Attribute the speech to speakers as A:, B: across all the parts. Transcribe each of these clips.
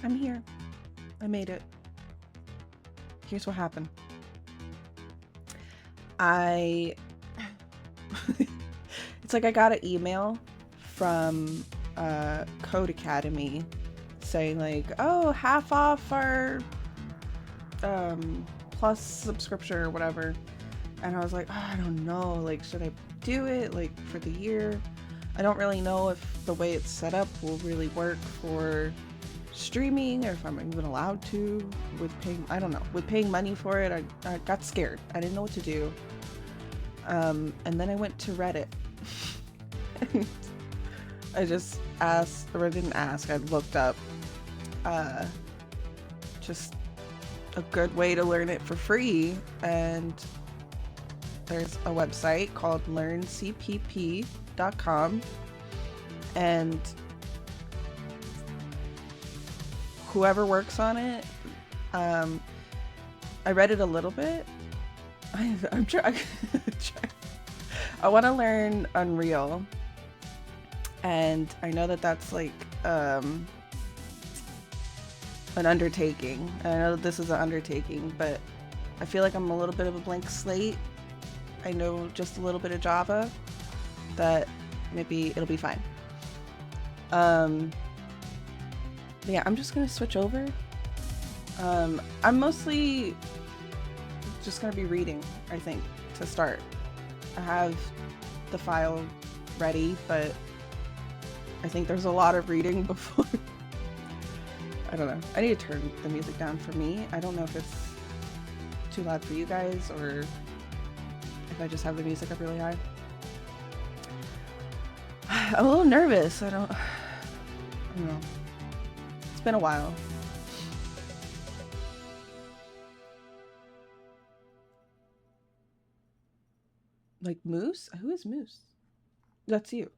A: I'm here. I made it. Here's what happened. I it's like I got an email from Code Academy saying like, "Oh, half off our plus subscription or whatever." And I was like, oh, I don't know, like, should I do it like for the year? I don't really know if the way it's set up will really work for streaming or if I'm even allowed to with paying, I don't know, with paying money for it. I got scared. I didn't know what to do. And then I went to Reddit. I just asked, or I didn't ask, I looked up just a good way to learn it for free. And there's a website called learncpp.com, and whoever works on it, I read it a little bit. I'm trying. I want to learn Unreal, and I know that that's like an undertaking. I know that this is an undertaking, but I feel like I'm a little bit of a blank slate. I know just a little bit of Java, that maybe it'll be fine. Yeah, I'm just gonna switch over. I'm mostly just gonna be reading, I think, to start. I have the file ready, but I think there's a lot of reading before. I don't know. I need to turn the music down for me. I don't know if it's too loud for you guys or if I just have the music up really high. I'm a little nervous. I don't know. It's been a while. Like Moose? Who is Moose? That's you.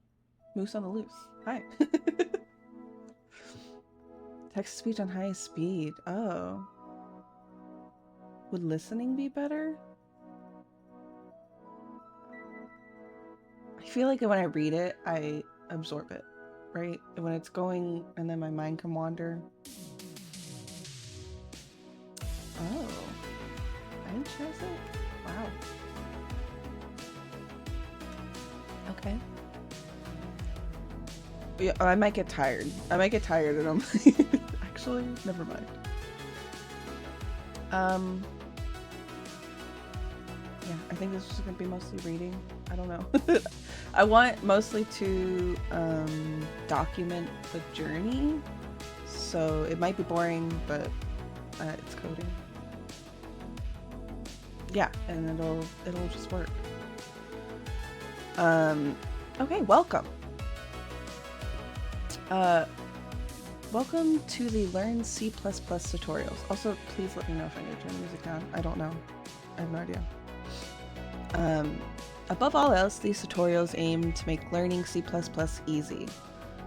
A: Moose on the loose. Hi. Text to speech on highest speed. Oh. Would listening be better? I feel like when I read it, I absorb it, right? When it's going and then my mind can wander. Oh. Bench has it? Wow. Okay. Yeah, I might get tired. And I'm like, actually, never mind. Yeah, I think this is gonna be mostly reading. I don't know. I want mostly to document the journey, so it might be boring, but it's coding. Yeah, and it'll just work. Okay, welcome. Welcome to the Learn C++ tutorials. Also, please let me know if I need to turn the music down. I don't know. I have no idea. Above all else, these tutorials aim to make learning C++ easy.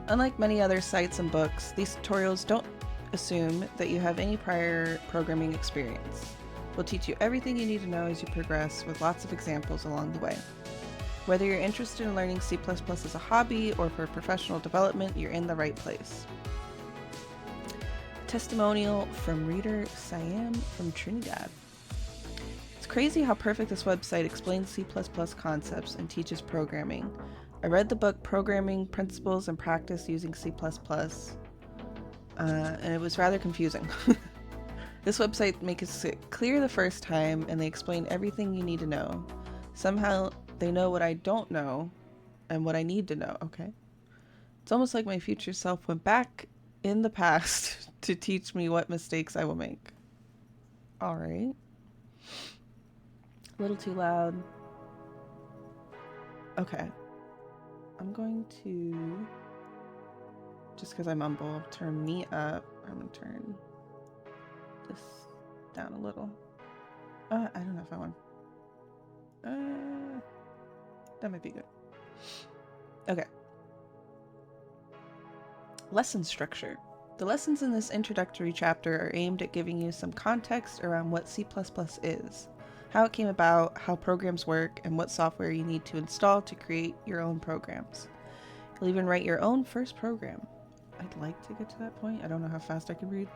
A: Unlike many other sites and books, these tutorials don't assume that you have any prior programming experience. We'll teach you everything you need to know as you progress, with lots of examples along the way. Whether you're interested in learning C++ as a hobby or for professional development, you're in the right place. Testimonial from reader Siam from Trinidad. It's crazy how perfect this website explains C++ concepts and teaches programming. I read the book Programming Principles and Practice Using C++, and it was rather confusing. This website makes it clear the first time, and they explain everything you need to know. Somehow, they know what I don't know and what I need to know, okay? It's almost like my future self went back in the past to teach me what mistakes I will make. All right. A little too loud. Okay. I'm going to, just because I mumble, turn me up. I'm going to turn this down a little. I don't know if I want. That might be good. Okay. Lesson structure. The lessons in this introductory chapter are aimed at giving you some context around what C++ is, how it came about, how programs work, and what software you need to install to create your own programs. You'll even write your own first program. I'd like to get to that point. I don't know how fast I can read.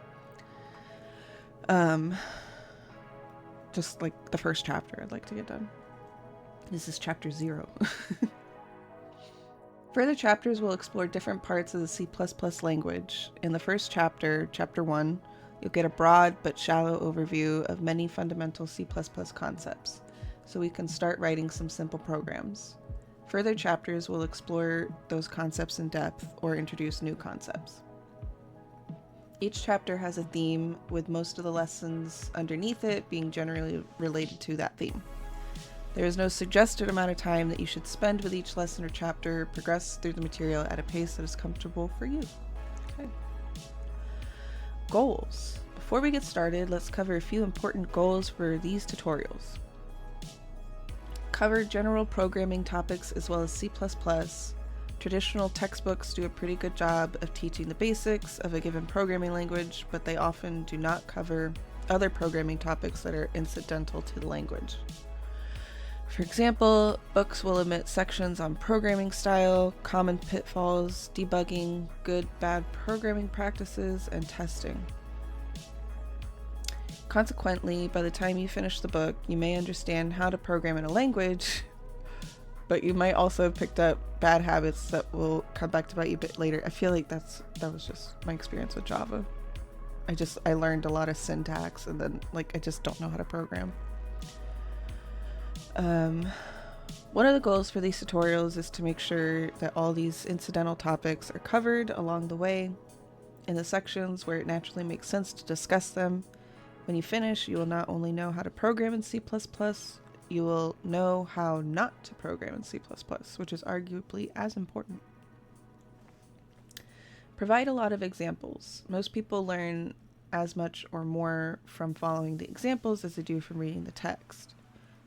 A: Just like the first chapter I'd like to get done. This is chapter 0. Further chapters will explore different parts of the C++ language. In the first chapter, chapter 1, you'll get a broad but shallow overview of many fundamental C++ concepts, so we can start writing some simple programs. Further chapters will explore those concepts in depth or introduce new concepts. Each chapter has a theme, with most of the lessons underneath it being generally related to that theme. There is no suggested amount of time that you should spend with each lesson or chapter. Progress through the material at a pace that is comfortable for you. Okay. Goals. Before we get started, let's cover a few important goals for these tutorials. Cover general programming topics as well as C++. Traditional textbooks do a pretty good job of teaching the basics of a given programming language, but they often do not cover other programming topics that are incidental to the language. For example, books will omit sections on programming style, common pitfalls, debugging, good, bad programming practices, and testing. Consequently, by the time you finish the book, you may understand how to program in a language, but you might also have picked up bad habits that will come back to bite you a bit later. I feel like that was just my experience with Java. I learned a lot of syntax, and then I just don't know how to program. One of the goals for these tutorials is to make sure that all these incidental topics are covered along the way in the sections where it naturally makes sense to discuss them. When you finish, you will not only know how to program in C++, you will know how not to program in C++, which is arguably as important. Provide a lot of examples. Most people learn as much or more from following the examples as they do from reading the text.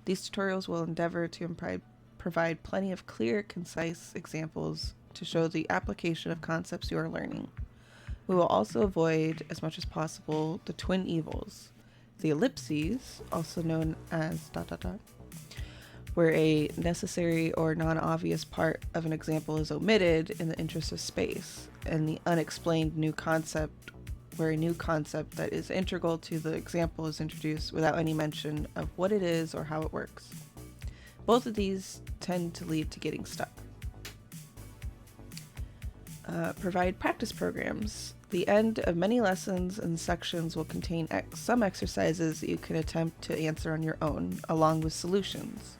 A: These tutorials will endeavor to provide plenty of clear, concise examples to show the application of concepts you are learning. We will also avoid, as much as possible, the twin evils, the ellipses, also known as ... where a necessary or non-obvious part of an example is omitted in the interest of space, and the unexplained new concept, where a new concept that is integral to the example is introduced without any mention of what it is or how it works. Both of these tend to lead to getting stuck. Provide practice programs. The end of many lessons and sections will contain some exercises that you can attempt to answer on your own, along with solutions.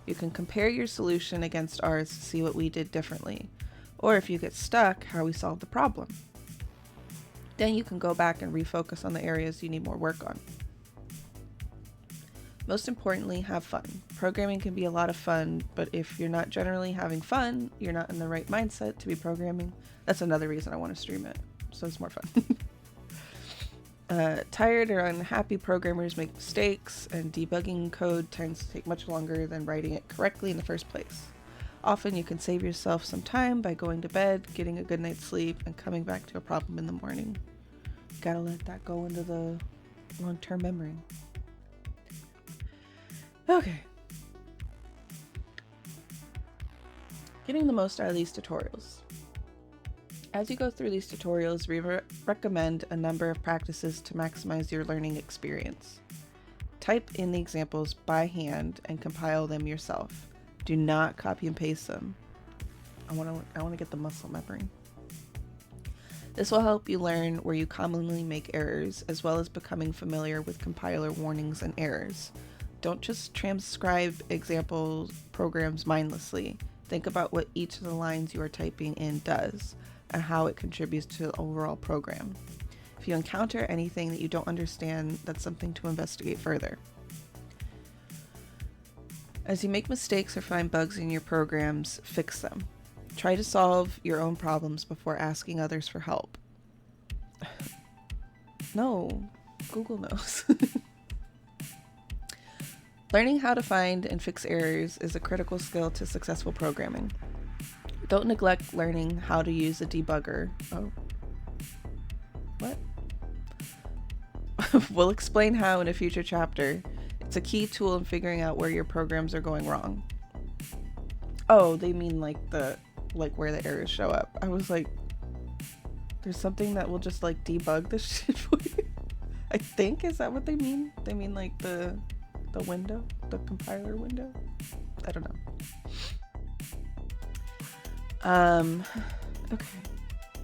A: You can compare your solution against ours to see what we did differently, or if you get stuck, how we solved the problem. Then you can go back and refocus on the areas you need more work on. Most importantly, have fun. Programming can be a lot of fun, but if you're not generally having fun, you're not in the right mindset to be programming. That's another reason I want to stream it, so it's more fun. Tired or unhappy programmers make mistakes, and debugging code tends to take much longer than writing it correctly in the first place. Often you can save yourself some time by going to bed, getting a good night's sleep, and coming back to a problem in the morning. Gotta let that go into the long-term memory. Okay. Getting the most out of these tutorials. As you go through these tutorials, we recommend a number of practices to maximize your learning experience. Type in the examples by hand and compile them yourself. Do not copy and paste them. I want to get the muscle memory. This will help you learn where you commonly make errors, as well as becoming familiar with compiler warnings and errors. Don't just transcribe example programs mindlessly. Think about what each of the lines you are typing in does, and how it contributes to the overall program. If you encounter anything that you don't understand, that's something to investigate further. As you make mistakes or find bugs in your programs, fix them. Try to solve your own problems before asking others for help. No, Google knows. Learning how to find and fix errors is a critical skill to successful programming. Don't neglect learning how to use a debugger. Oh. What? We'll explain how in a future chapter. It's a key tool in figuring out where your programs are going wrong. Oh, they mean like where the errors show up. I was like, There's something that will just like debug the shit for you. I think, is that what they mean? They mean like the window, the compiler window. I don't know. Okay.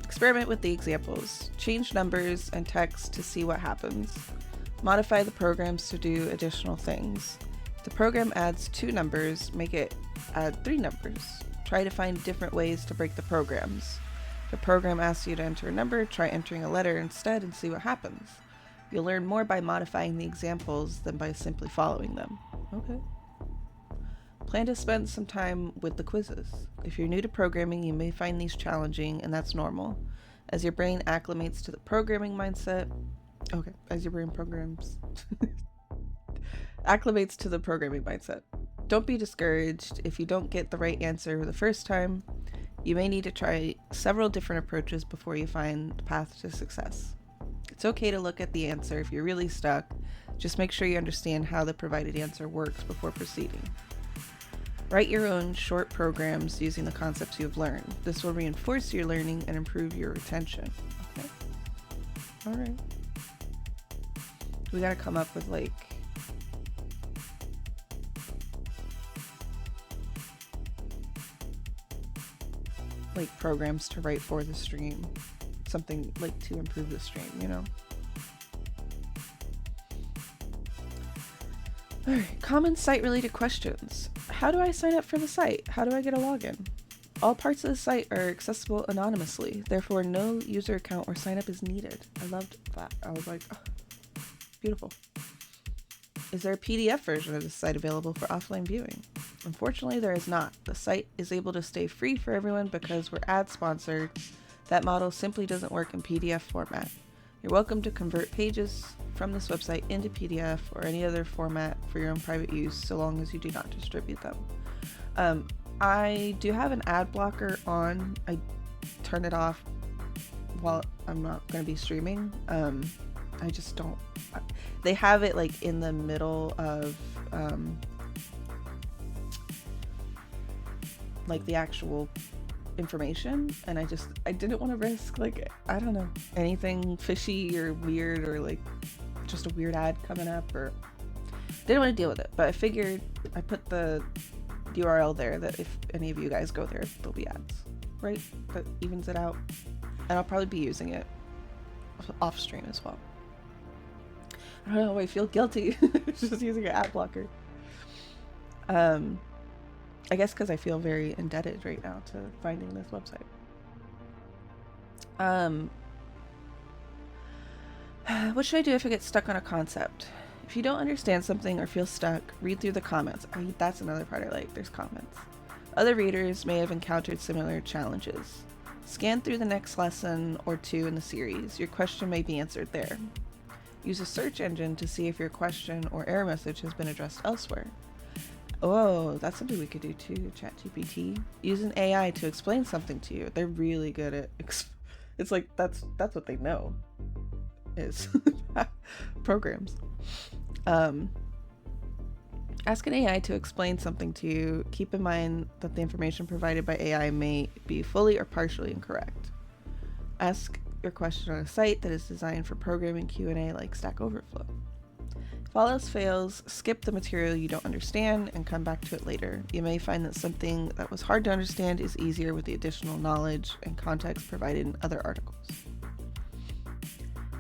A: Experiment with the examples. Change numbers and text to see what happens. Modify the programs to do additional things. If the program adds 2 numbers, make it add 3 numbers. Try to find different ways to break the programs. If a program asks you to enter a number, try entering a letter instead and see what happens. You'll learn more by modifying the examples than by simply following them. Okay. Plan to spend some time with the quizzes. If you're new to programming, you may find these challenging, and that's normal. As your brain acclimates to the programming mindset, as your brain acclimates to the programming mindset. Don't be discouraged if you don't get the right answer the first time. You may need to try several different approaches before you find the path to success. It's okay to look at the answer if you're really stuck. Just make sure you understand how the provided answer works before proceeding. Write your own short programs using the concepts you have learned. This will reinforce your learning and improve your retention. Okay. All right. We gotta come up with like programs to write for the stream. Something like to improve the stream, you know? Alright, common site-related questions. How do I sign up for the site? How do I get a login? All parts of the site are accessible anonymously, therefore no user account or sign up is needed. I loved that. I was like, oh, beautiful. Is there a PDF version of the site available for offline viewing? Unfortunately, there is not. The site is able to stay free for everyone because we're ad sponsored. That model simply doesn't work in PDF format. You're welcome to convert pages from this website into PDF or any other format for your own private use, so long as you do not distribute them. I do have an ad blocker on. I turn it off while I'm not going to be streaming. I just don't. They have it like in the middle of like the actual information, and I didn't want to risk like, I don't know, anything fishy or weird or like just a weird ad coming up, or didn't want to deal with it. But I figured I put the URL there that if any of you guys go there, there'll be ads, right? That evens it out. And I'll probably be using it off stream as well. I don't know, I feel guilty just using an ad blocker. I guess because I feel very indebted right now to finding this website. What should I do if I get stuck on a concept? If you don't understand something or feel stuck, read through the comments. That's another part I like. There's comments. Other readers may have encountered similar challenges. Scan through the next lesson or 2 in the series. Your question may be answered there. Use a search engine to see if your question or error message has been addressed elsewhere. Oh, that's something we could do too, ChatGPT. Use an AI to explain something to you. They're really good at it's like that's what they know is programs. Ask an AI to explain something to you. Keep in mind that the information provided by AI may be fully or partially incorrect. Ask your question on a site that is designed for programming Q&A like Stack Overflow. If all else fails, skip the material you don't understand and come back to it later. You may find that something that was hard to understand is easier with the additional knowledge and context provided in other articles.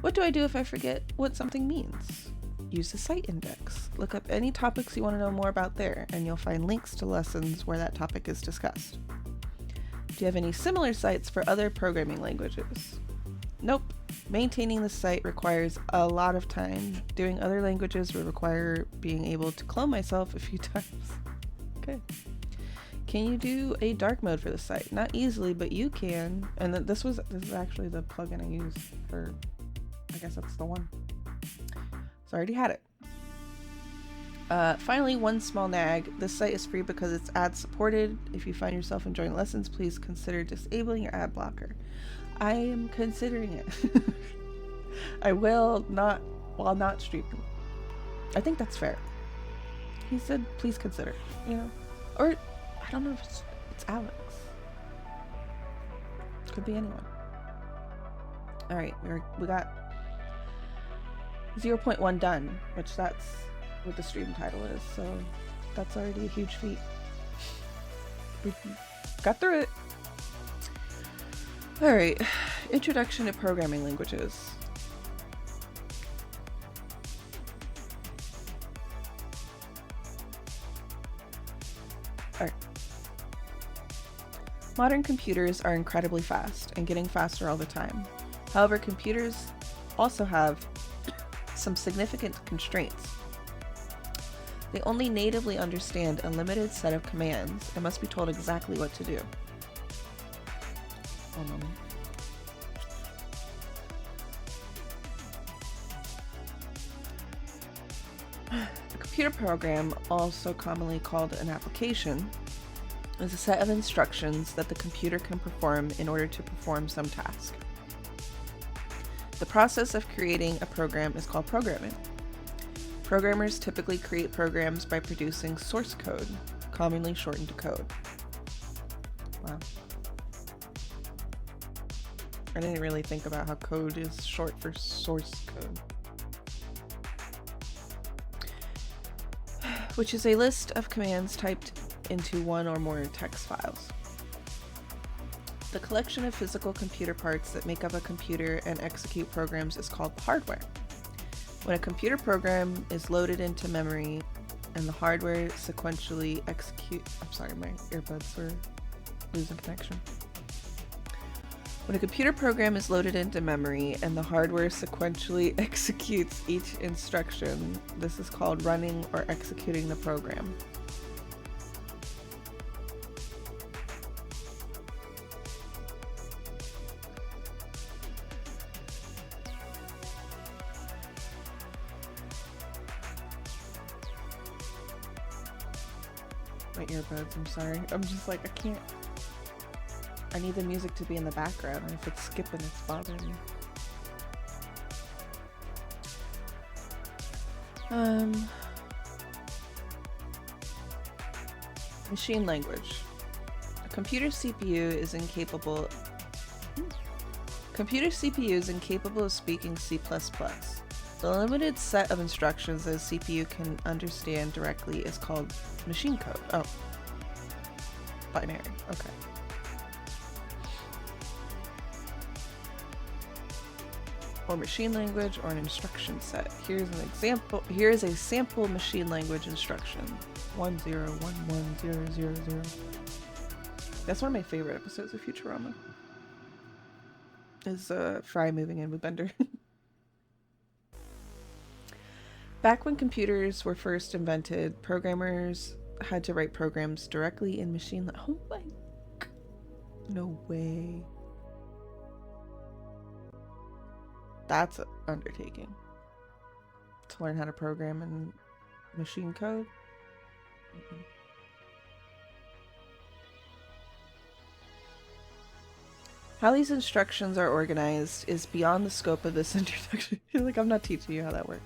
A: What do I do if I forget what something means? Use the site index. Look up any topics you want to know more about there, and you'll find links to lessons where that topic is discussed. Do you have any similar sites for other programming languages? Nope. Maintaining the site requires a lot of time. Doing other languages will require being able to clone myself a few times. Okay. Can you do a dark mode for the site? Not easily, but you can. And this is actually the plugin I use for, I guess that's the one. So I already had it. Finally, one small nag. This site is free because it's ad supported. If you find yourself enjoying lessons, please consider disabling your ad blocker. I am considering it. I will not, while not streaming. I think that's fair. He said, please consider, you know? Or, I don't know if it's Alex. Could be anyone. All right, we got 0.1 done, which that's what the stream title is, so that's already a huge feat. We got through it. All right, introduction to programming languages. All right. Modern computers are incredibly fast and getting faster all the time. However, computers also have some significant constraints. They only natively understand a limited set of commands and must be told exactly what to do. One moment. A computer program, also commonly called an application, is a set of instructions that the computer can perform in order to perform some task. The process of creating a program is called programming. Programmers typically create programs by producing source code, commonly shortened to code. Wow. I didn't really think about how code is short for source code. Which is a list of commands typed into one or more text files. The collection of physical computer parts that make up a computer and execute programs is called hardware. When a computer program is loaded into memory and the hardware sequentially I'm sorry, my earbuds were losing connection. When a computer program is loaded into memory and the hardware sequentially executes each instruction, this is called running or executing the program. My earbuds, I'm sorry. I'm just like, I need the music to be in the background, and if it's skipping, it's bothering me. Machine language. A computer CPU is incapable of speaking C++. The limited set of instructions that a CPU can understand directly is called machine code. Oh. Binary. Okay. Or machine language, or an instruction set. Here's an example. Here is a sample machine language instruction. 10110000. That's one of my favorite episodes of Futurama. Is Fry moving in with Bender. Back when computers were first invented, programmers had to write programs directly in machine language. Oh my... No way. That's an undertaking. To learn how to program in machine code? Mm-hmm. How these instructions are organized is beyond the scope of this introduction. Like, I'm not teaching you how that works.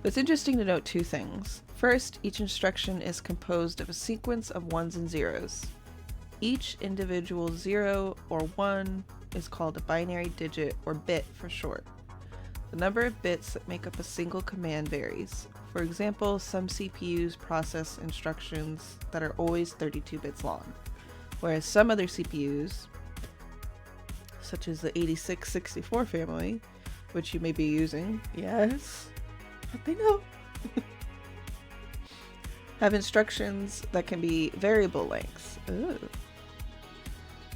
A: But it's interesting to note two things. First, each instruction is composed of a sequence of ones and zeros. Each individual 0 or 1 is called a binary digit, or bit for short. The number of bits that make up a single command varies. For example, some CPUs process instructions that are always 32 bits long, whereas some other CPUs, such as the 8664 family, which you may be using, yes, but they know, have instructions that can be variable lengths. Ooh.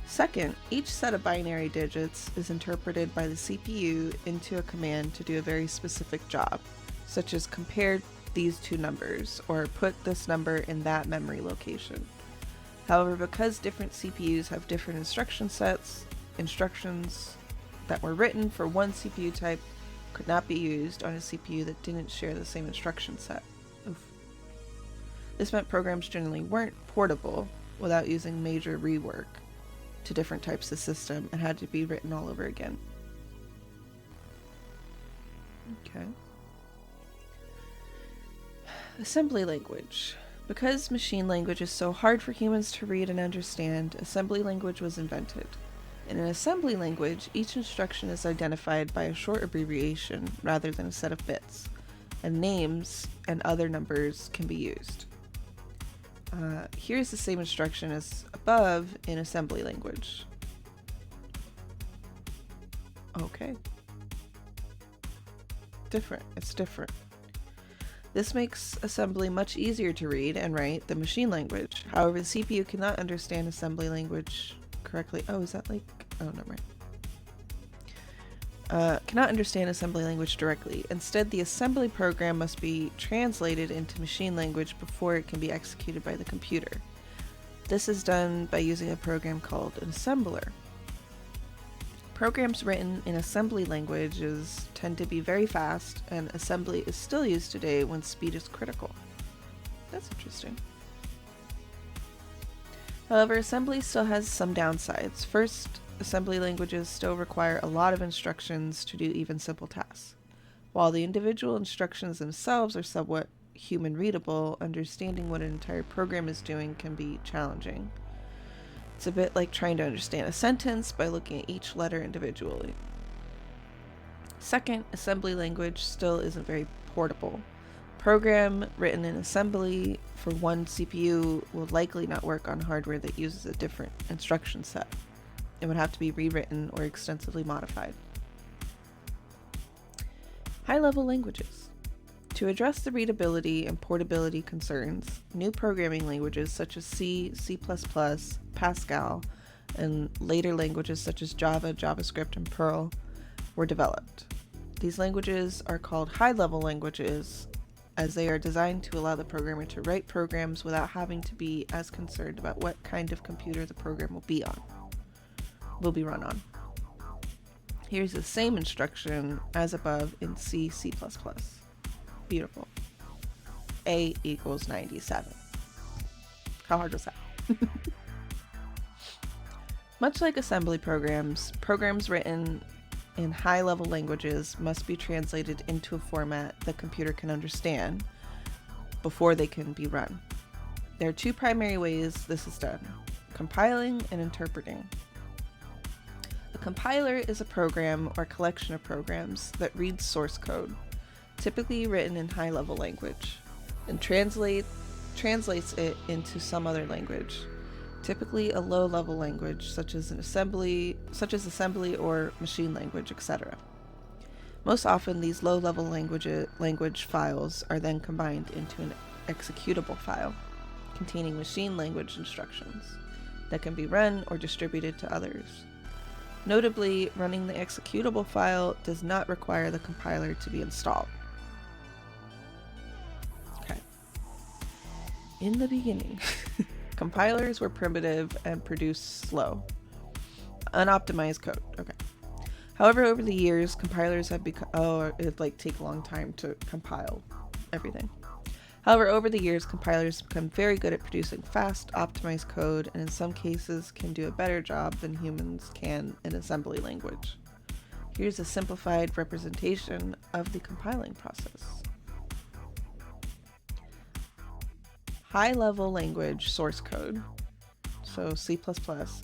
A: Second, each set of binary digits is interpreted by the CPU into a command to do a very specific job, such as compare these two numbers, or put this number in that memory location. However, because different CPUs have different instruction sets, instructions that were written for one CPU type could not be used on a CPU that didn't share the same instruction set. Oof. This meant programs generally weren't portable without using major rework to different types of system and had to be written all over again. Okay. Assembly language. Because machine language is so hard for humans to read and understand, assembly language was invented. In an assembly language, each instruction is identified by a short abbreviation rather than a set of bits, and names and other numbers can be used. Here's the same instruction as above in assembly language. Okay. Different. It's different. This makes assembly much easier to read and write than machine language. However, the CPU cannot understand assembly language correctly. Oh, is that like... Oh, never mind. Cannot understand assembly language directly. Instead, the assembly program must be translated into machine language before it can be executed by the computer. This is done by using a program called an assembler. Programs written in assembly languages tend to be very fast, and assembly is still used today when speed is critical. That's interesting. However, assembly still has some downsides. First, assembly languages still require a lot of instructions to do even simple tasks. While the individual instructions themselves are somewhat human readable, understanding what an entire program is doing can be challenging. It's a bit like trying to understand a sentence by looking at each letter individually. Second, assembly language still isn't very portable. A program written in assembly for one CPU will likely not work on hardware that uses a different instruction set. It would have to be rewritten or extensively modified. High-level languages. To address the readability and portability concerns, new programming languages such as C, C++, Pascal, and later languages such as Java, JavaScript, and Perl were developed. These languages are called high-level languages as they are designed to allow the programmer to write programs without having to be as concerned about what kind of computer the program will be run on. Here's the same instruction as above in C, C++. Beautiful. A equals 97. How hard was that? Much like assembly programs, programs written in high-level languages must be translated into a format the computer can understand before they can be run. There are two primary ways this is done: compiling and interpreting. A compiler is a program or collection of programs that reads source code, typically written in high-level language, and translates it into some other language, typically a low-level language such as assembly or machine language, etc. Most often, these low-level language files are then combined into an executable file containing machine language instructions that can be run or distributed to others. Notably, running the executable file does not require the compiler to be installed. In the beginning, compilers were primitive and produced slow, unoptimized code. Okay. However, over the years, compilers have become take a long time to compile everything. However, over the years, compilers have become very good at producing fast, optimized code, and in some cases can do a better job than humans can in assembly language. Here's a simplified representation of the compiling process. High-level language source code, so C++,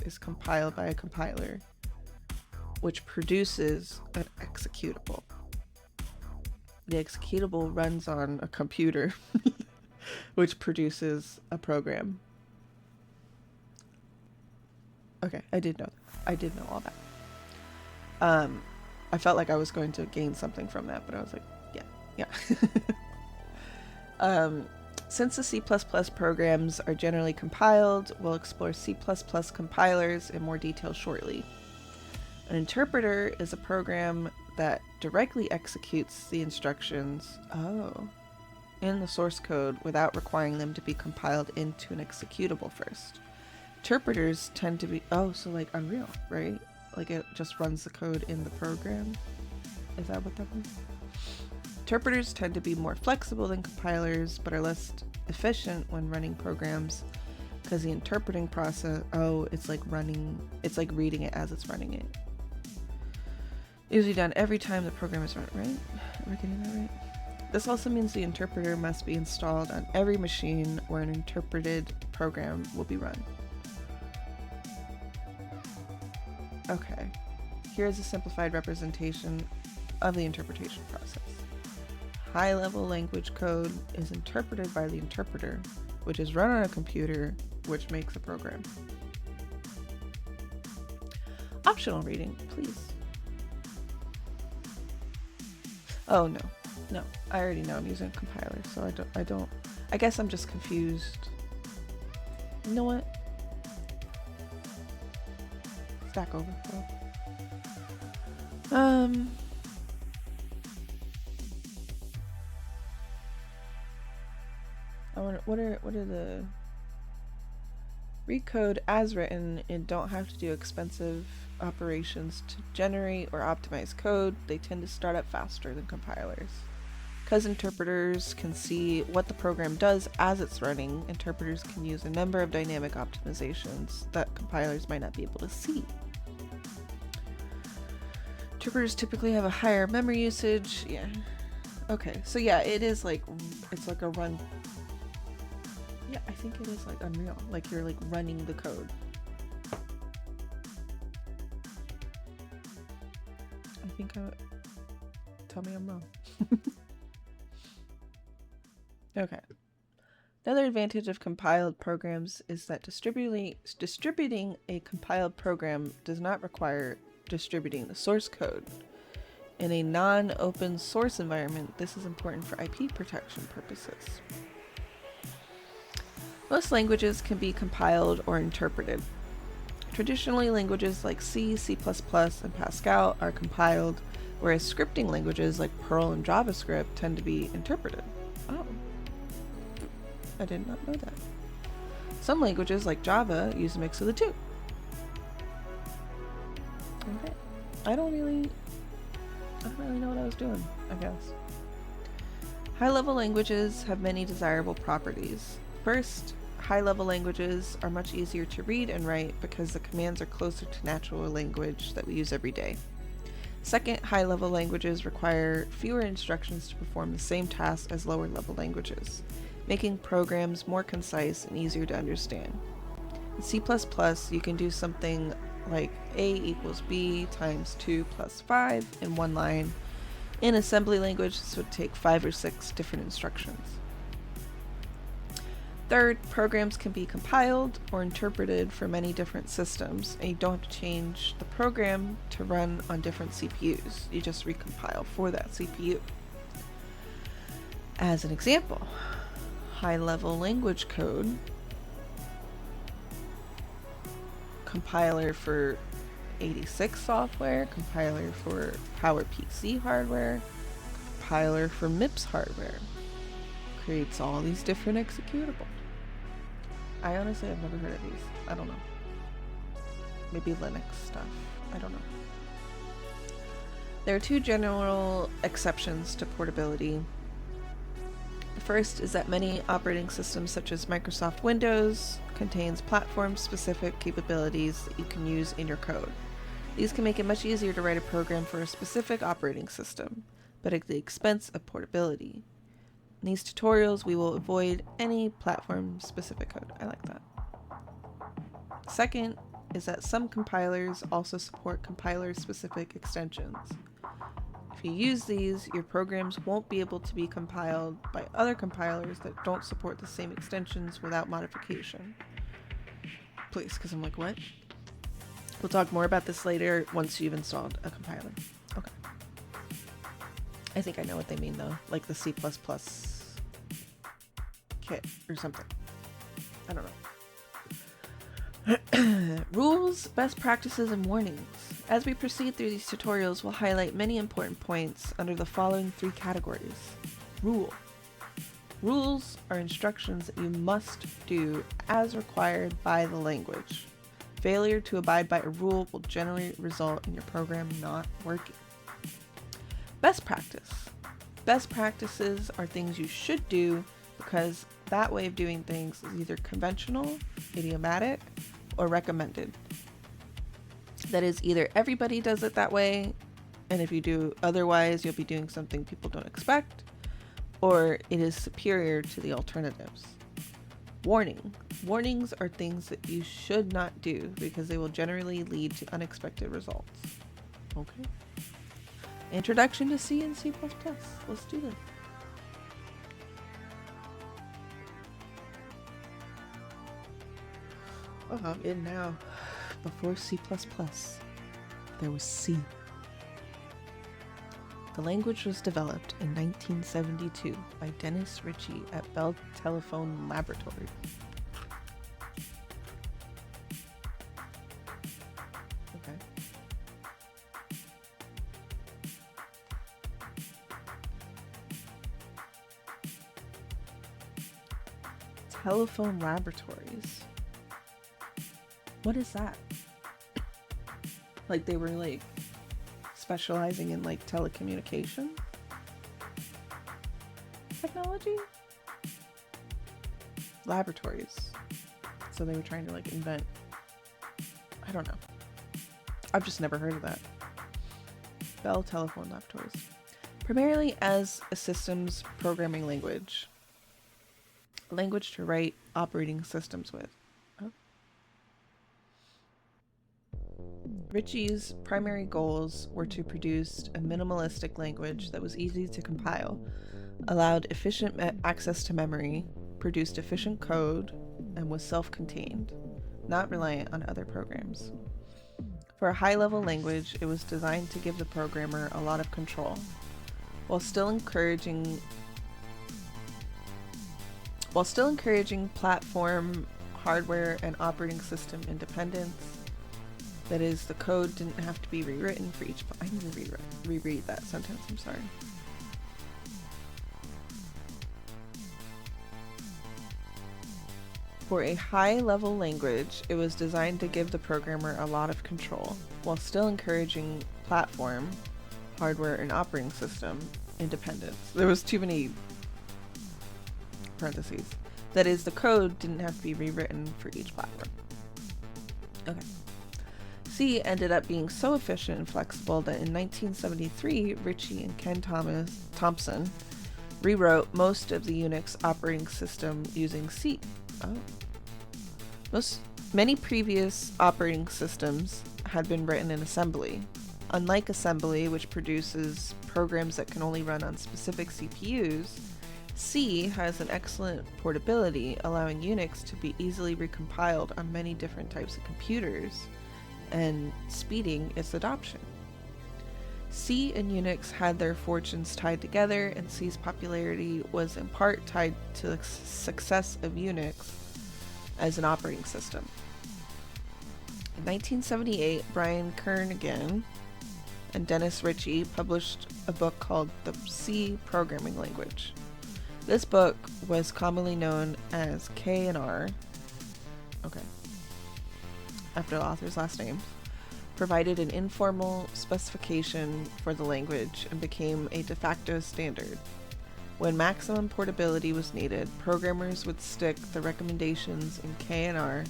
A: is compiled by a compiler, which produces an executable. The executable runs on a computer, which produces a program. Okay, I did know all that. I felt like I was going to gain something from that, but I was like, yeah. Since the C++ programs are generally compiled, we'll explore C++ compilers in more detail shortly. An interpreter is a program that directly executes the instructions in the source code without requiring them to be compiled into an executable first. Interpreters tend to be, so like Unreal, right? Like it just runs the code in the program. Is that what that means? Interpreters tend to be more flexible than compilers, but are less efficient when running programs because the interpreting process, it's like reading it as it's running it. Usually done every time the program is run, right? Am I getting that right? This also means the interpreter must be installed on every machine where an interpreted program will be run. Okay. Here is a simplified representation of the interpretation process. High-level language code is interpreted by the interpreter, which is run on a computer, which makes a program. Optional reading, please. Oh, no. No, I already know I'm using a compiler, so I guess I'm just confused. You know what? Stack Overflow. I wonder, what are the read code as written and don't have to do expensive operations to generate or optimize code. They tend to start up faster than compilers. Because interpreters can see what the program does as it's running, interpreters can use a number of dynamic optimizations that compilers might not be able to see. Interpreters typically have a higher memory usage. Yeah. Okay, so yeah, it's like a run. Yeah, I think it is like Unreal. Like you're like running the code. Tell me I'm wrong. Okay. Another advantage of compiled programs is that distributing a compiled program does not require distributing the source code. In a non-open source environment, this is important for IP protection purposes. Most languages can be compiled or interpreted. Traditionally, languages like C, C++, and Pascal are compiled, whereas scripting languages like Perl and JavaScript tend to be interpreted. Oh. I did not know that. Some languages like Java use a mix of the two. Okay. I don't really know what I was doing, I guess. High-level languages have many desirable properties. First, high-level languages are much easier to read and write because the commands are closer to natural language that we use every day. Second, high-level languages require fewer instructions to perform the same task as lower-level languages, making programs more concise and easier to understand. In C++, you can do something like A equals B times 2 plus 5 in one line. In assembly language, this would take 5 or 6 different instructions. Third, programs can be compiled or interpreted for many different systems, and you don't have to change the program to run on different CPUs. You just recompile for that CPU. As an example, high-level language code, compiler for 86 software, compiler for PowerPC hardware, compiler for MIPS hardware. Creates all these different executables. I honestly have never heard of these. I don't know. Maybe Linux stuff. I don't know. There are two general exceptions to portability. The first is that many operating systems such as Microsoft Windows contains platform-specific capabilities that you can use in your code. These can make it much easier to write a program for a specific operating system, but at the expense of portability. In these tutorials, we will avoid any platform-specific code. I like that. Second is that some compilers also support compiler-specific extensions. If you use these, your programs won't be able to be compiled by other compilers that don't support the same extensions without modification. Please, because I'm like, what? We'll talk more about this later once you've installed a compiler. Okay. I think I know what they mean though, like the C++ kit or something. I don't know. Rules, best practices, and warnings. As we proceed through these tutorials, we'll highlight many important points under the following 3 categories. Rule. Rules are instructions that you must do as required by the language. Failure to abide by a rule will generally result in your program not working. Best practice. Best practices are things you should do because that way of doing things is either conventional, idiomatic, or recommended. That is, either everybody does it that way, and if you do otherwise, you'll be doing something people don't expect, or it is superior to the alternatives. Warning. Warnings are things that you should not do because they will generally lead to unexpected results. Okay. Introduction to C and C++. Let's do this. Oh, I'm in now. Before C++, there was C. The language was developed in 1972 by Dennis Ritchie at Bell Telephone Laboratories. Okay. Telephone Laboratories. What is that? Like they were like specializing in like telecommunication technology? Laboratories. So they were trying to like invent, I don't know. I've just never heard of that. Bell Telephone Laboratories. Primarily as a systems programming language. A language to write operating systems with. Ritchie's primary goals were to produce a minimalistic language that was easy to compile, allowed efficient access to memory, produced efficient code, and was self-contained, not reliant on other programs. For a high-level language, it was designed to give the programmer a lot of control, while still encouraging platform, hardware, and operating system independence. That is, the code didn't have to be rewritten for each. I need to reread that sentence. I'm sorry. For a high-level language, it was designed to give the programmer a lot of control, while still encouraging platform, hardware, and operating system independence. There was too many parentheses. That is, the code didn't have to be rewritten for each platform. Okay. C ended up being so efficient and flexible that in 1973, Ritchie and Ken Thompson rewrote most of the Unix operating system using C. Many previous operating systems had been written in assembly. Unlike assembly, which produces programs that can only run on specific CPUs, C has an excellent portability, allowing Unix to be easily recompiled on many different types of computers, and speeding its adoption. C and Unix had their fortunes tied together, and C's popularity was in part tied to the success of Unix as an operating system. In 1978, Brian Kernighan and Dennis Ritchie published a book called The C Programming Language. This book was commonly known as K&R. Okay. After the author's last name, provided an informal specification for the language and became a de facto standard. When maximum portability was needed, programmers would stick the recommendations in K&R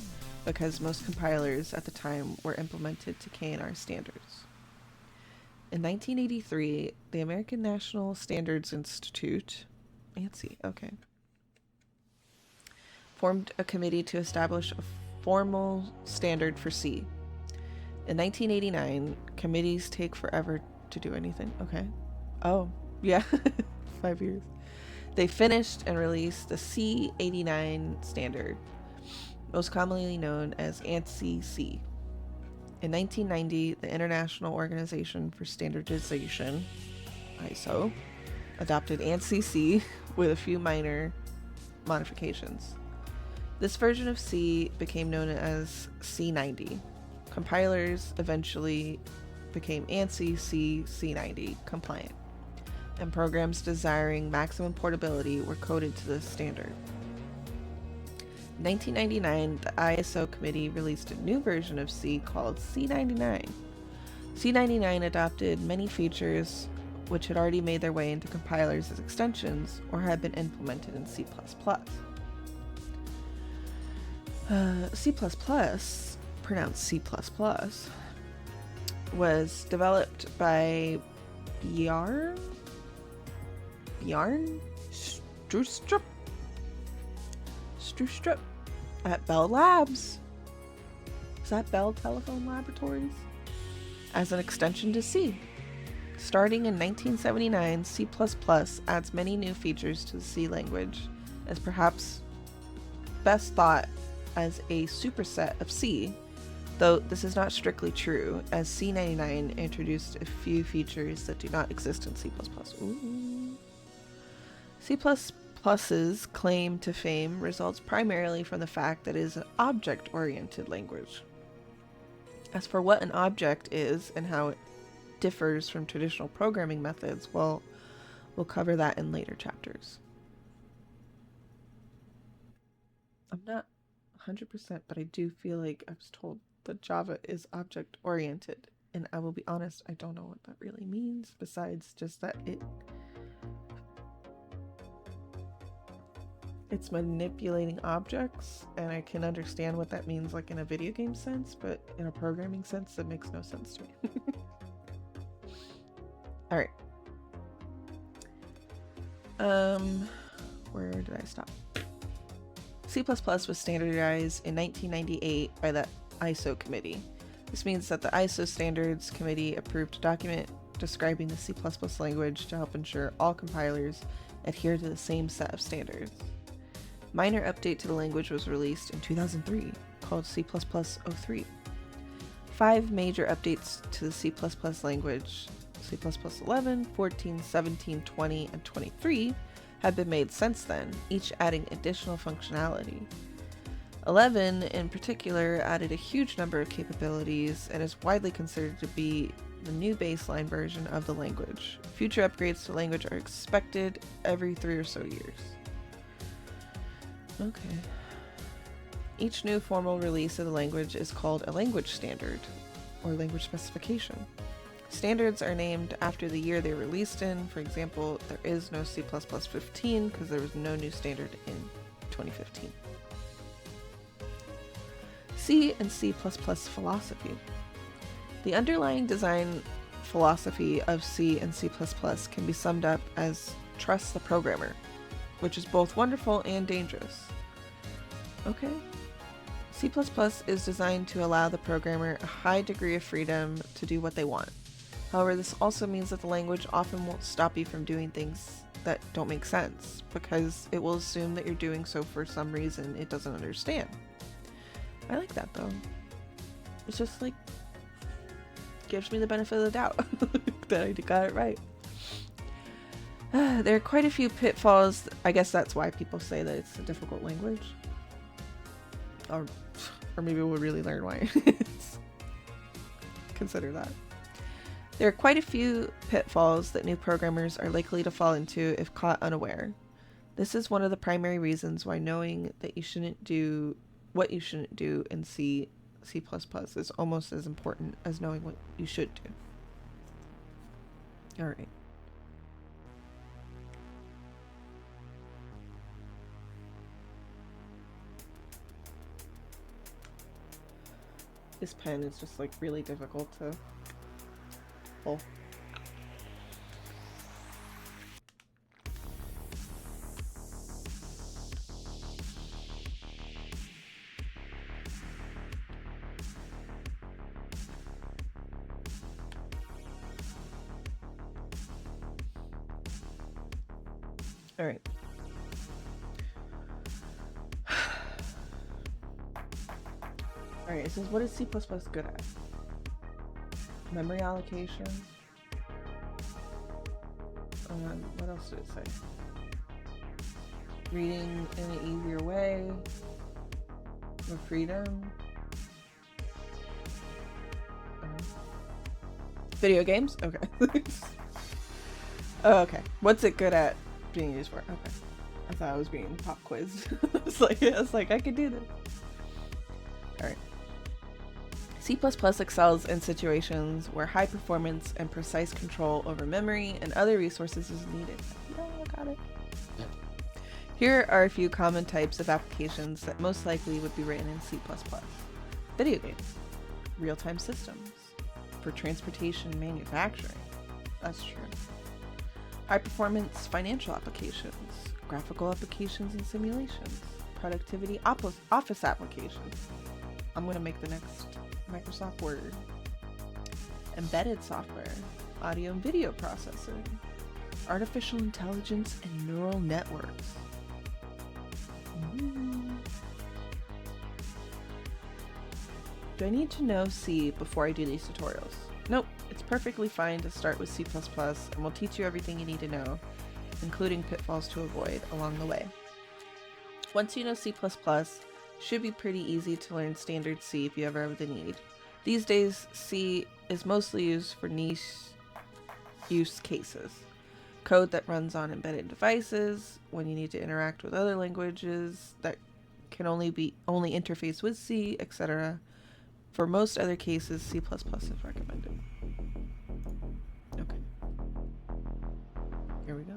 A: because most compilers at the time were implemented to K&R standards. In 1983, the American National Standards Institute, ANSI, formed a committee to establish a formal standard for C. In 1989, committees take forever to do anything. Okay. Oh, yeah. 5 years. They finished and released the C89 standard, most commonly known as ANSI-C. In 1990, the International Organization for Standardization, ISO, adopted ANSI-C with a few minor modifications. This version of C became known as C90. Compilers eventually became ANSI C C90 compliant, and programs desiring maximum portability were coded to this standard. In 1999, the ISO committee released a new version of C called C99. C99 adopted many features which had already made their way into compilers as extensions or had been implemented in C++. C++, pronounced C++, was developed by Bjarne Mr. Strip at Bell Labs. Is that Bell Telephone Laboratories? As an extension to C. Starting in 1979, C++ adds many new features to the C language, as perhaps best thought as a superset of C, though this is not strictly true, as C99 introduced a few features that do not exist in C++. Ooh. C++'s claim to fame results primarily from the fact that it is an object-oriented language. As for what an object is and how it differs from traditional programming methods, well, we'll cover that in later chapters. I'm not 100%, but I do feel like I was told that Java is object-oriented, and I will be honest, I don't know what that really means, besides just that it's manipulating objects, and I can understand what that means like in a video game sense, but in a programming sense, that makes no sense to me. Alright. Where did I stop? C++ was standardized in 1998 by the ISO committee. This means that the ISO standards committee approved a document describing the C++ language to help ensure all compilers adhere to the same set of standards. Minor update to the language was released in 2003 called C++ 03. 5 major updates to the C++ language, C++ 11, 14, 17, 20, and 23, have been made since then, each adding additional functionality. 11 in particular added a huge number of capabilities and is widely considered to be the new baseline version of the language. Future upgrades to the language are expected every 3 or so years. Okay. Each new formal release of the language is called a language standard, or language specification. Standards are named after the year they were released in. For example, there is no C++ 15 because there was no new standard in 2015. C and C++ philosophy. The underlying design philosophy of C and C++ can be summed up as trust the programmer, which is both wonderful and dangerous. Okay. C++ is designed to allow the programmer a high degree of freedom to do what they want. However, this also means that the language often won't stop you from doing things that don't make sense, because it will assume that you're doing so for some reason it doesn't understand. I like that though. It's just like, gives me the benefit of the doubt that I got it right. There are quite a few pitfalls. I guess that's why people say that it's a difficult language. Or maybe we'll really learn why it's. Consider that. There are quite a few pitfalls that new programmers are likely to fall into if caught unaware. This is one of the primary reasons why knowing that you shouldn't do what you shouldn't do in C is almost as important as knowing what you should do. Alright. This pen is just like really difficult to pull. All right. All right, it says, what is C++ good at? Memory allocation. What else did it say? Reading in an easier way. More freedom. Video games? Okay. Oh, okay. What's it good at being used for? Okay. I thought I was being pop quizzed. I was like, I could do this. Alright. C++ excels in situations where high performance and precise control over memory and other resources is needed. Yeah, I got it. Here are a few common types of applications that most likely would be written in C++. Video games, real-time systems, for transportation and manufacturing. That's true. High-performance financial applications, graphical applications and simulations, productivity office applications. I'm going to make the next Microsoft Word. Embedded software, audio and video processing, artificial intelligence and neural networks. Do I need to know C before I do these tutorials? Nope, it's perfectly fine to start with C++ and we'll teach you everything you need to know, including pitfalls to avoid along the way. Once you know C++, it should be pretty easy to learn standard C if you ever have the need. These days, C is mostly used for niche use cases. Code that runs on embedded devices, when you need to interact with other languages that can only interface with C, etc. For most other cases, C++ is recommended. Okay. Here we go.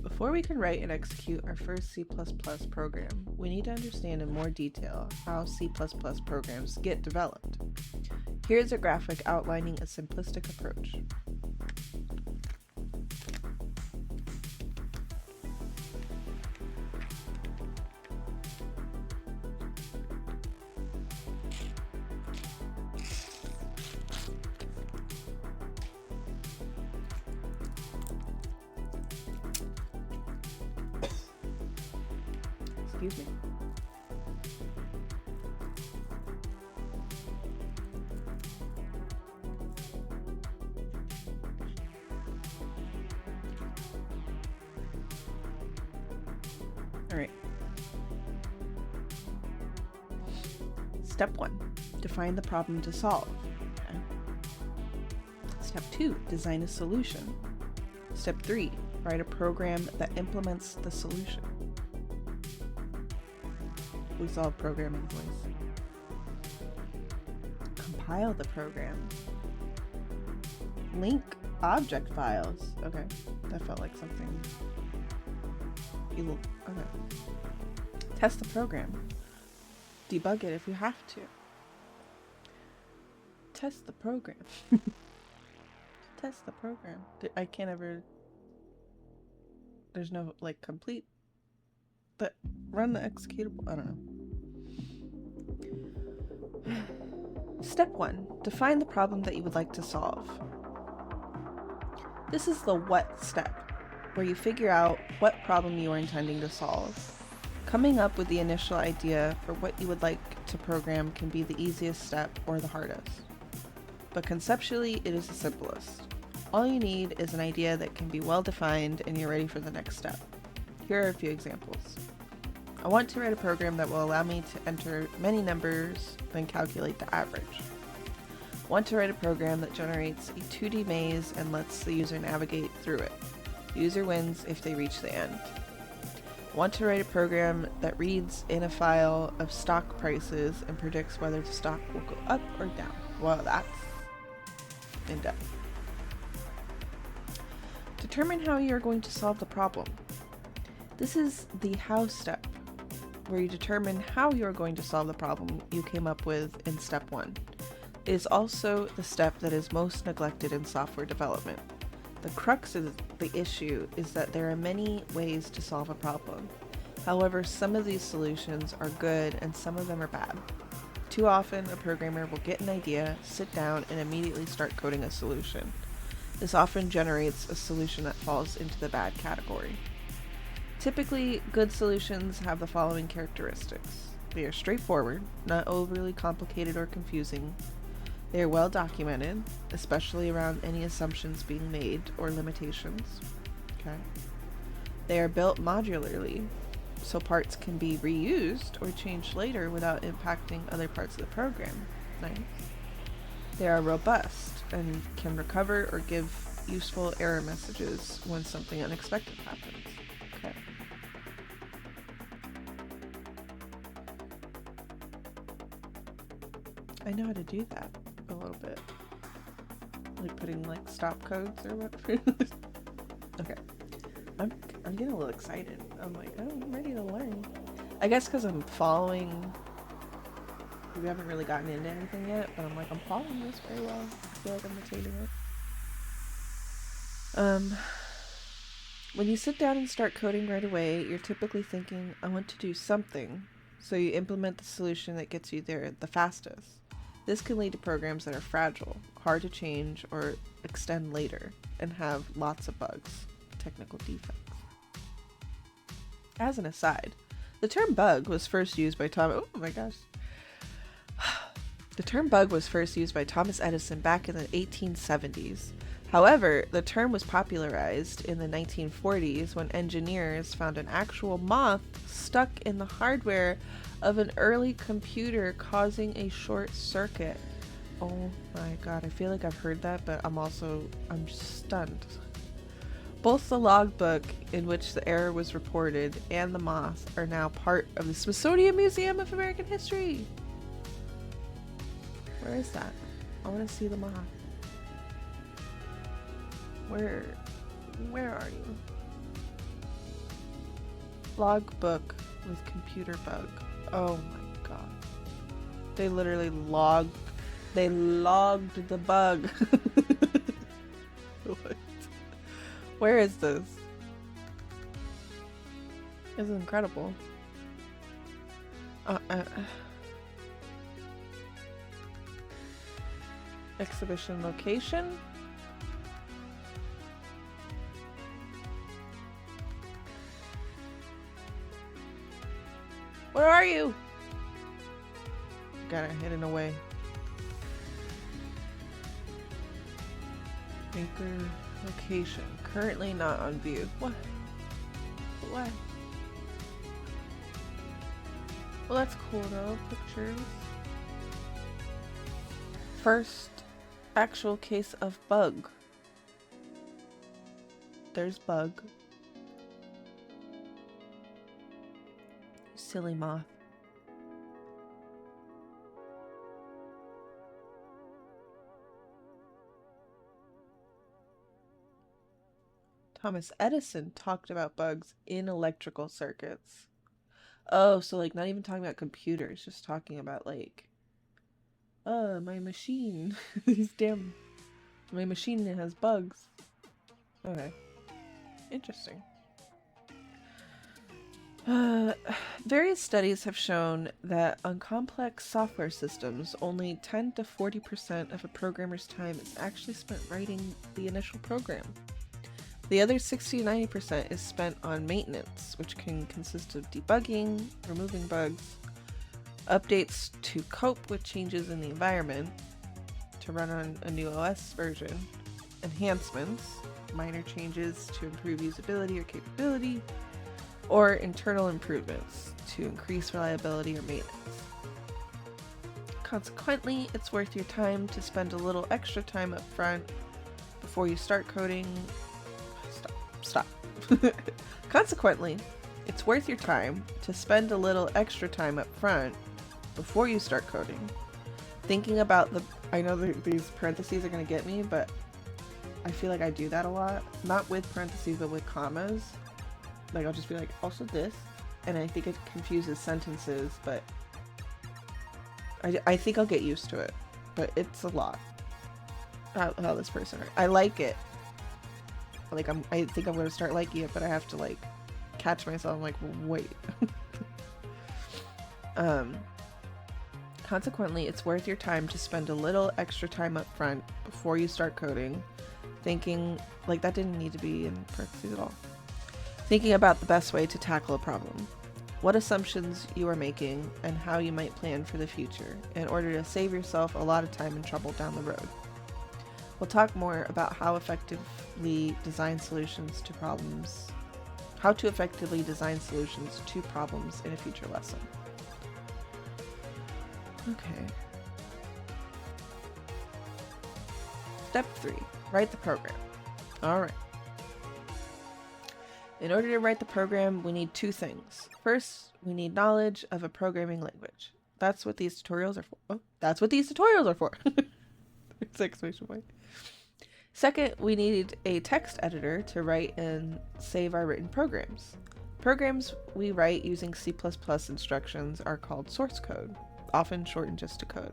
A: Before we can write and execute our first C++ program, we need to understand in more detail how C++ programs get developed. Here's a graphic outlining a simplistic approach. Excuse me. All right. Step 1, define the problem to solve. Okay. Step 2, design a solution. Step 3, write a program that implements the solution. We solve programming voice. Compile the program. Link object files. Okay, that felt like something. Okay. Test the program. Debug it if you have to. Test the program. Test the program. I can't ever. There's no like complete. But run the executable. I don't know. Step 1. Define the problem that you would like to solve. This is the what step, where you figure out what problem you are intending to solve. Coming up with the initial idea for what you would like to program can be the easiest step or the hardest. But conceptually, it is the simplest. All you need is an idea that can be well defined and you're ready for the next step. Here are a few examples. I want to write a program that will allow me to enter many numbers, then calculate the average. I want to write a program that generates a 2D maze and lets the user navigate through it. The user wins if they reach the end. I want to write a program that reads in a file of stock prices and predicts whether the stock will go up or down. Well, that's in depth. Determine how you are going to solve the problem. This is the how step, where you determine how you are going to solve the problem you came up with in step 1. It is also the step that is most neglected in software development. The crux of the issue is that there are many ways to solve a problem. However, some of these solutions are good and some of them are bad. Too often, a programmer will get an idea, sit down, and immediately start coding a solution. This often generates a solution that falls into the bad category. Typically, good solutions have the following characteristics. They are straightforward, not overly complicated or confusing. They are well documented, especially around any assumptions being made or limitations. Okay. They are built modularly, so parts can be reused or changed later without impacting other parts of the program. Nice. They are robust and can recover or give useful error messages when something unexpected happens. Okay. I know how to do that a little bit. Like putting like stop codes or whatever. Okay. I'm getting a little excited. I'm like, oh, I'm ready to learn. I guess because I'm following We haven't really gotten into anything yet, but I'm like, I'm following this very well. I feel like I'm retaining it. When you sit down and start coding right away, you're typically thinking, I want to do something, so you implement the solution that gets you there the fastest. This can lead to programs that are fragile, hard to change, or extend later, and have lots of bugs, technical defects. As an aside, the term bug was first used by The term bug was first used by Thomas Edison back in the 1870s. However, the term was popularized in the 1940s when engineers found an actual moth stuck in the hardware of an early computer, causing a short circuit. Oh my god, I feel like I've heard that, but I'm just stunned. Both the logbook in which the error was reported and the moth are now part of the Smithsonian Museum of American History. Where is that? I want to see the moth. Where are you? Logbook with computer bug. Oh my god. They literally logged the bug. What? Where is this? This is incredible. Exhibition location. Where are you? Got it hidden away. Maker location. Currently not on view. What? What? Well, that's cool though. Pictures. First actual case of bug. There's bug. Silly moth. Thomas Edison talked about bugs in electrical circuits. Oh, so like not even talking about computers, just talking about like, my machine. My machine has bugs. Okay. Interesting. Various studies have shown that on complex software systems, only 10 to 40% of a programmer's time is actually spent writing the initial program. The other 60 to 90% is spent on maintenance, which can consist of debugging, removing bugs, updates to cope with changes in the environment, to run on a new OS version, enhancements, minor changes to improve usability or capability, or internal improvements to increase reliability or maintenance. Consequently, it's worth your time to spend a little extra time up front before you start coding. Stop. Consequently, it's worth your time to spend a little extra time up front before you start coding, thinking about I know these parentheses are going to get me, but I feel like I do that a lot. Not with parentheses, but with commas. Like, I'll just be like, also this, and I think it confuses sentences, but I think I'll get used to it, but it's a lot. How this person, I like it. Like, I think I'm gonna start liking it, but I have to like catch myself. I'm like, wait. Consequently, it's worth your time to spend a little extra time up front before you start coding, thinking, like, that didn't need to be in parentheses at all. Thinking about the best way to tackle a problem, what assumptions you are making, and how you might plan for the future in order to save yourself a lot of time and trouble down the road. We'll talk more about how to effectively design solutions to problems in a future lesson. Okay. Step 3. Write the program. Alright. In order to write the program, we need two things. First, we need knowledge of a programming language. That's what these tutorials are for. Oh, that's what these tutorials are for. It's exclamation point. Second, we need a text editor to write and save our written programs. Programs we write using C++ instructions are called source code. often shortened just to code.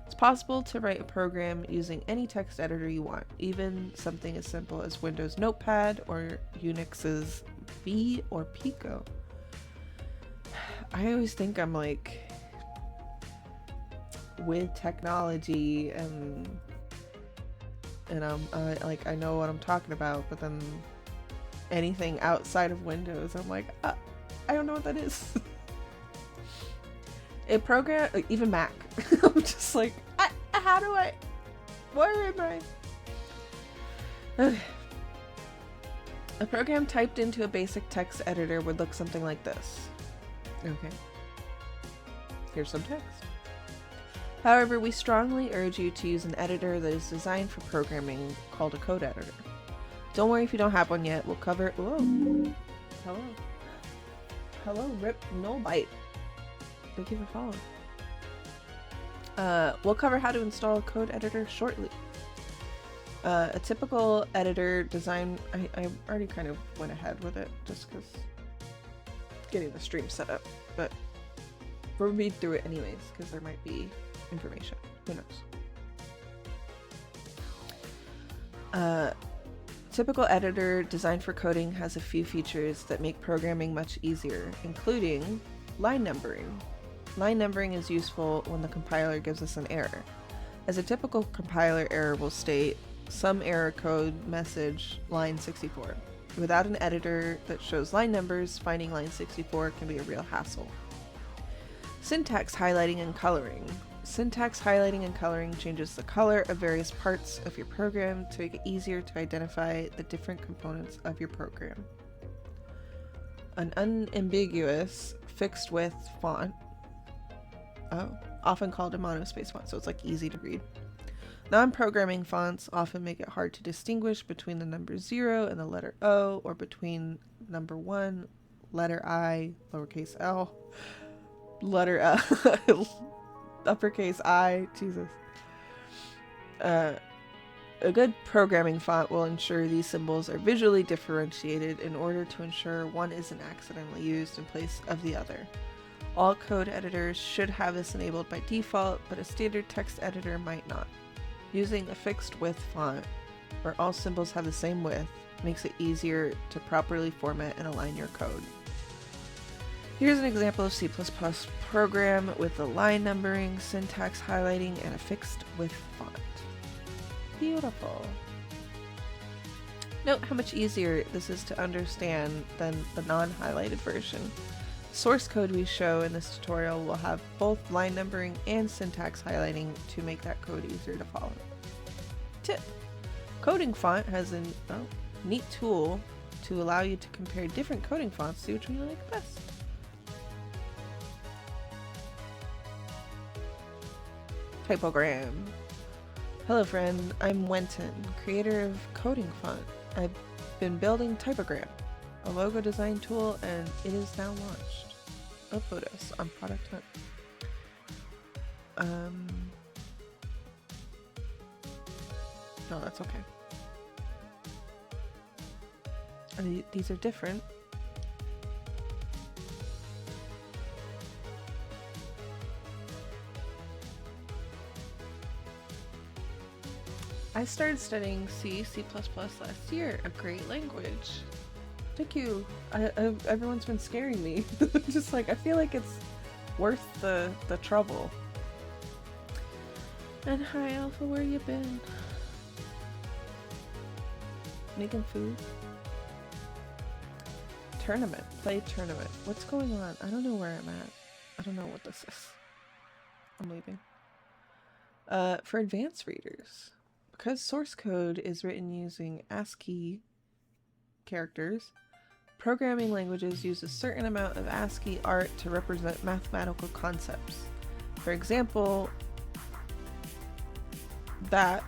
A: It's possible to write a program using any text editor you want, even something as simple as Windows Notepad or Unix's V or Pico. I always think I'm like with technology and I know what I'm talking about, but then anything outside of Windows, I'm like, I don't know what that is. A program, even Mac, I'm just like, how do I, where am I? Okay. A program typed into a basic text editor would look something like this. Okay. Here's some text. However, we strongly urge you to use an editor that is designed for programming called a code editor. Don't worry if you don't have one yet. We'll cover... Whoa. Hello. Hello, Rip No Bite. Thank you for following. We'll cover how to install a code editor shortly. A typical editor design... I already kind of went ahead with it just because getting the stream set up, but we'll read through it anyways because there might be information. Who knows? Typical editor designed for coding has a few features that make programming much easier, including line numbering. Line numbering is useful when the compiler gives us an error. As a typical compiler error will state, some error code message line 64. Without an editor that shows line numbers, finding line 64 can be a real hassle. Syntax highlighting and coloring. Syntax highlighting and coloring changes the color of various parts of your program to make it easier to identify the different components of your program. An unambiguous fixed width font, often called a monospace font, so it's like easy to read. Non-programming fonts often make it hard to distinguish between the number 0 and the letter O, or between number 1, letter I, lowercase l, letter L, uppercase I, Jesus. A good programming font will ensure these symbols are visually differentiated in order to ensure one isn't accidentally used in place of the other. All code editors should have this enabled by default, but a standard text editor might not. Using a fixed width font, where all symbols have the same width, makes it easier to properly format and align your code. Here's an example of C++ program with the line numbering, syntax highlighting, and a fixed width font. Beautiful. Note how much easier this is to understand than the non-highlighted version. Source code we show in this tutorial will have both line numbering and syntax highlighting to make that code easier to follow. Tip: Coding Font has a neat tool to allow you to compare different coding fonts to see which one you like best. Typogram. Hello friend, I'm Wenton, creator of Coding Font. I've been building Typogram, a logo design tool, and it is now launched. Upload us on Product Hunt. No, that's okay. These are different. I started studying C++ last year, a great language. Thank you. Everyone's been scaring me. Just like, I feel like it's worth the trouble. And hi Alpha, where you been? Making food? Tournament. Play tournament. What's going on? I don't know where I'm at. I don't know what this is. I'm leaving. For advanced readers. Because source code is written using ASCII characters, programming languages use a certain amount of ASCII art to represent mathematical concepts. For example, that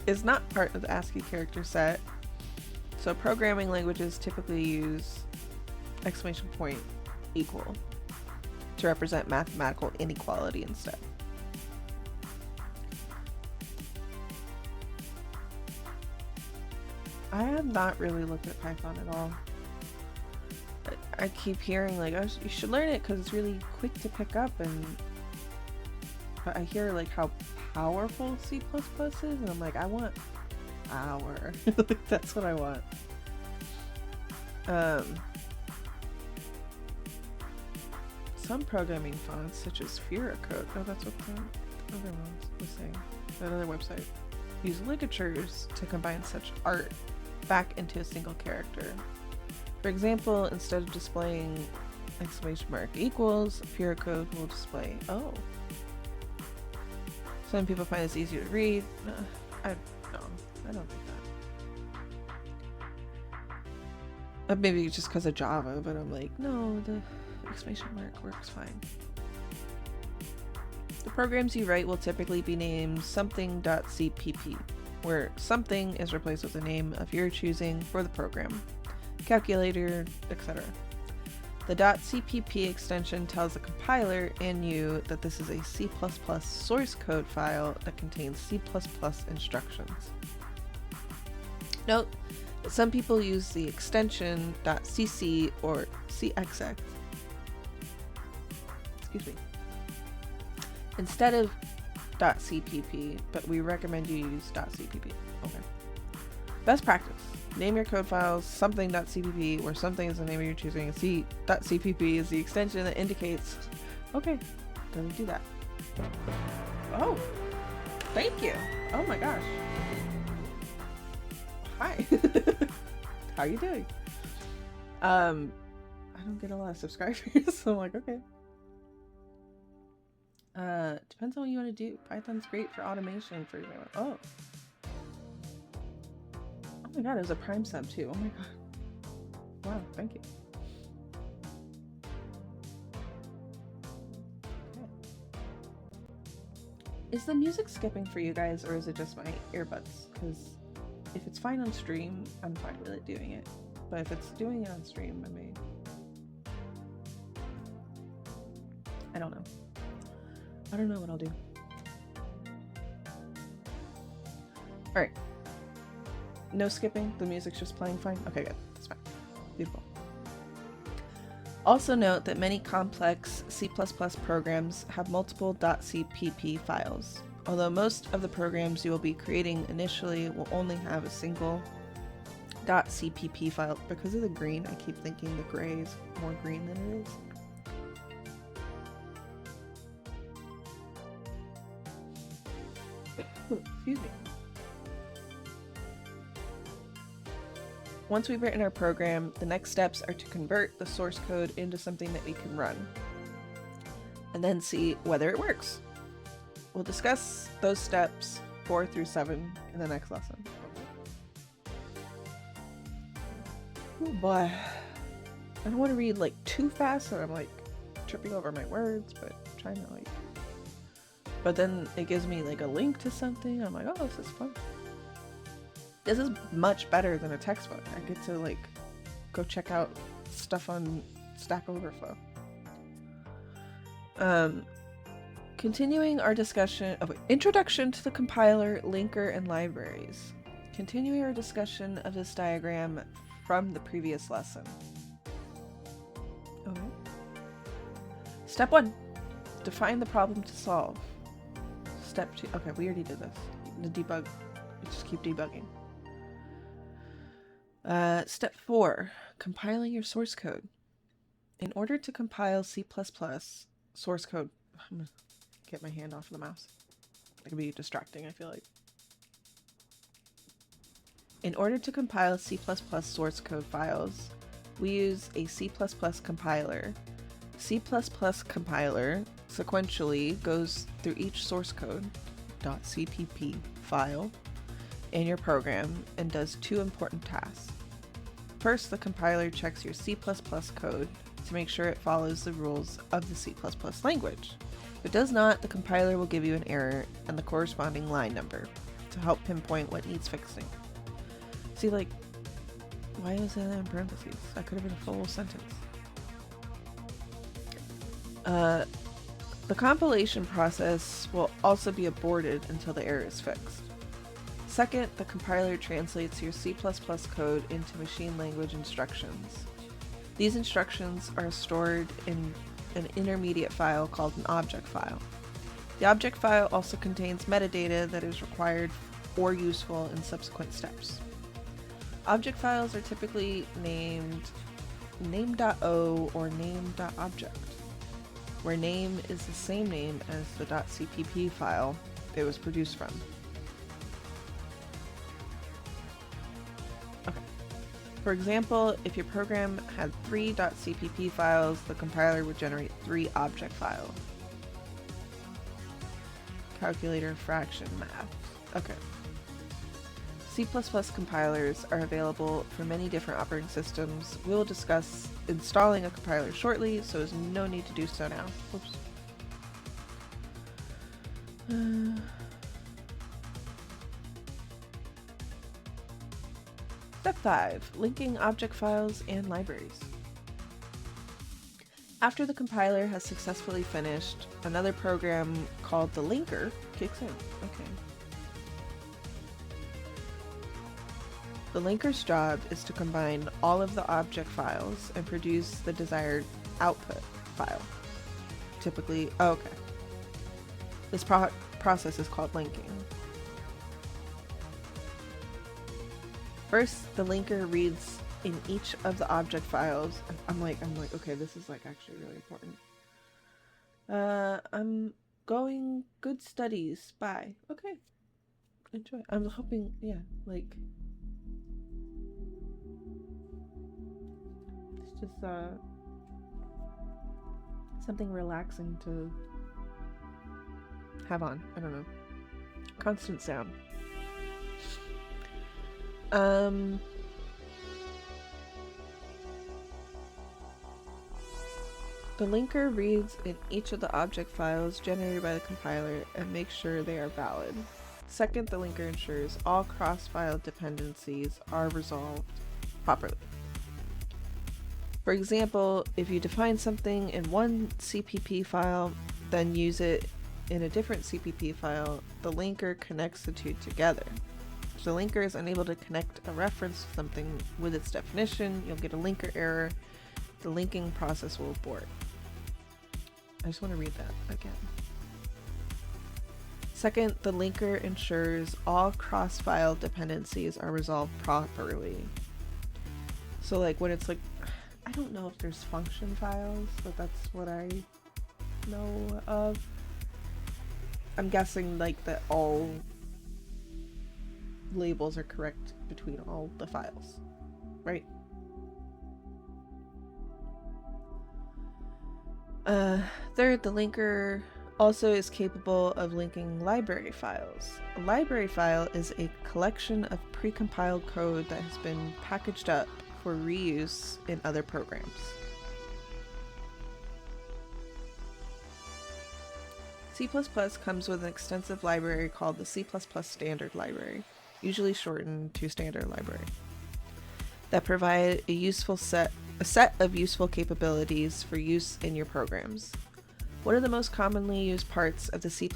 A: is not part of the ASCII character set, so programming languages typically use exclamation point equal to represent mathematical inequality instead. I have not really looked at Python at all. I keep hearing like, oh, you should learn it because it's really quick to pick up, and but I hear like how powerful C++ is, and I'm like, I want power. That's what I want. Some programming fonts, such as Fura Code, oh, that's what the other one was saying, that other website, use ligatures to combine such art back into a single character. For example, instead of displaying exclamation mark equals, Fura Code will display O. Some people find this easier to read. I don't think that. Maybe just because of Java, but I'm like, no, the exclamation mark works fine. The programs you write will typically be named something.cpp, where something is replaced with the name of your choosing for the program, calculator, etc. The .cpp extension tells the compiler and you that this is a C++ source code file that contains C++ instructions. Note that some people use the extension .cc or cxx, instead of .cpp, but we recommend you use .cpp. Okay. Best practice. Name your code files something.cpp, where something is the name of your choosing, and .cpp is the extension that indicates. Okay, let me do that. Oh, thank you. Oh my gosh. Hi. How you doing? I don't get a lot of subscribers, so I'm like, okay. Depends on what you want to do. Python's great for automation, for example. Oh my god, it was a Prime sub too. Oh my god. Wow, thank you. Okay. Is the music skipping for you guys, or is it just my earbuds? Because if it's fine on stream, I'm fine with it doing it. But if it's doing it on stream, I don't know. I don't know what I'll do. Alright. No skipping, the music's just playing fine? Okay, good. That's fine. Beautiful. Also note that many complex C++ programs have multiple .cpp files. Although most of the programs you will be creating initially will only have a single .cpp file. Because of the green, I keep thinking the gray is more green than it is. Excuse me. Once we've written our program, the next steps are to convert the source code into something that we can run, and then see whether it works. We'll discuss those steps 4 through 7 in the next lesson. Oh boy. I don't want to read like too fast so I'm like tripping over my words, but I'm trying to like... But then it gives me like a link to something. I'm like, oh, this is fun. This is much better than a textbook. I get to like go check out stuff on Stack Overflow. Continuing our discussion of introduction to the compiler, linker, and libraries. Continuing our discussion of this diagram from the previous lesson. Okay. Step 1. Define the problem to solve. Step 2. Okay, we already did this. The debug. We just keep debugging. Step 4. Compiling your source code. In order to compile C++ source code, I'm gonna get my hand off of the mouse. It could be distracting, I feel like. In order to compile C++ source code files, we use a C++ compiler. C++ compiler sequentially goes through each source code .cpp file in your program and does 2 important tasks. First, the compiler checks your C++ code to make sure it follows the rules of the C++ language. If it does not, the compiler will give you an error and the corresponding line number to help pinpoint what needs fixing. See, like, why is that in parentheses? That could have been a full sentence. The compilation process will also be aborted until the error is fixed. Second, the compiler translates your C++ code into machine language instructions. These instructions are stored in an intermediate file called an object file. The object file also contains metadata that is required or useful in subsequent steps. Object files are typically named name.o or name.object, where name is the same name as the .cpp file it was produced from. Okay. For example, if your program had 3 .cpp files, the compiler would generate 3 object files. Calculator fraction math. Okay. C++ compilers are available for many different operating systems. We will discuss installing a compiler shortly, so there's no need to do so now. Oops. Step 5. Linking object files and libraries. After the compiler has successfully finished, another program called the linker kicks in. Okay. The linker's job is to combine all of the object files and produce the desired output file. Typically, okay. This process is called linking. First, the linker reads in each of the object files. I'm like, okay, this is like actually really important. I'm going. Good studies. Bye. Okay. Enjoy. I'm hoping, yeah, like. It's just something relaxing to have on. I don't know. Constant sound. The linker reads in each of the object files generated by the compiler and makes sure they are valid. Second, the linker ensures all cross-file dependencies are resolved properly. For example, if you define something in one CPP file, then use it in a different CPP file, the linker connects the two together. If the linker is unable to connect a reference to something with its definition, you'll get a linker error. The linking process will abort. I just want to read that again. Second, the linker ensures all cross-file dependencies are resolved properly. So like when it's like, I don't know if there's function files, but that's what I know of. I'm guessing like that all labels are correct between all the files, right? Third, the linker also is capable of linking library files. A library file is a collection of precompiled code that has been packaged up for reuse in other programs. C++ comes with an extensive library called the C++ Standard Library, usually shortened to Standard Library, that provide a set of useful capabilities for use in your programs. One of the most commonly used parts of the C++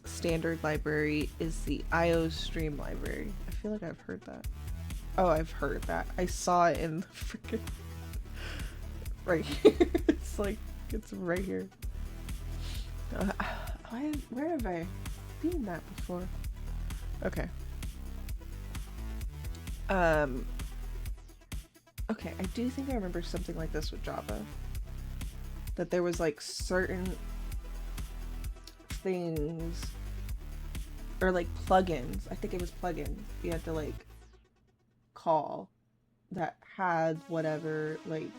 A: Standard Library is the IO Stream Library. I feel like I've heard that. Oh, I've heard that. I saw it in the freaking right here. It's like, it's right here. Where have I seen that before? Okay. Okay, I do think I remember something like this with Java. That there was like certain things, or like plugins. I think it was plugins you had to like call that had whatever like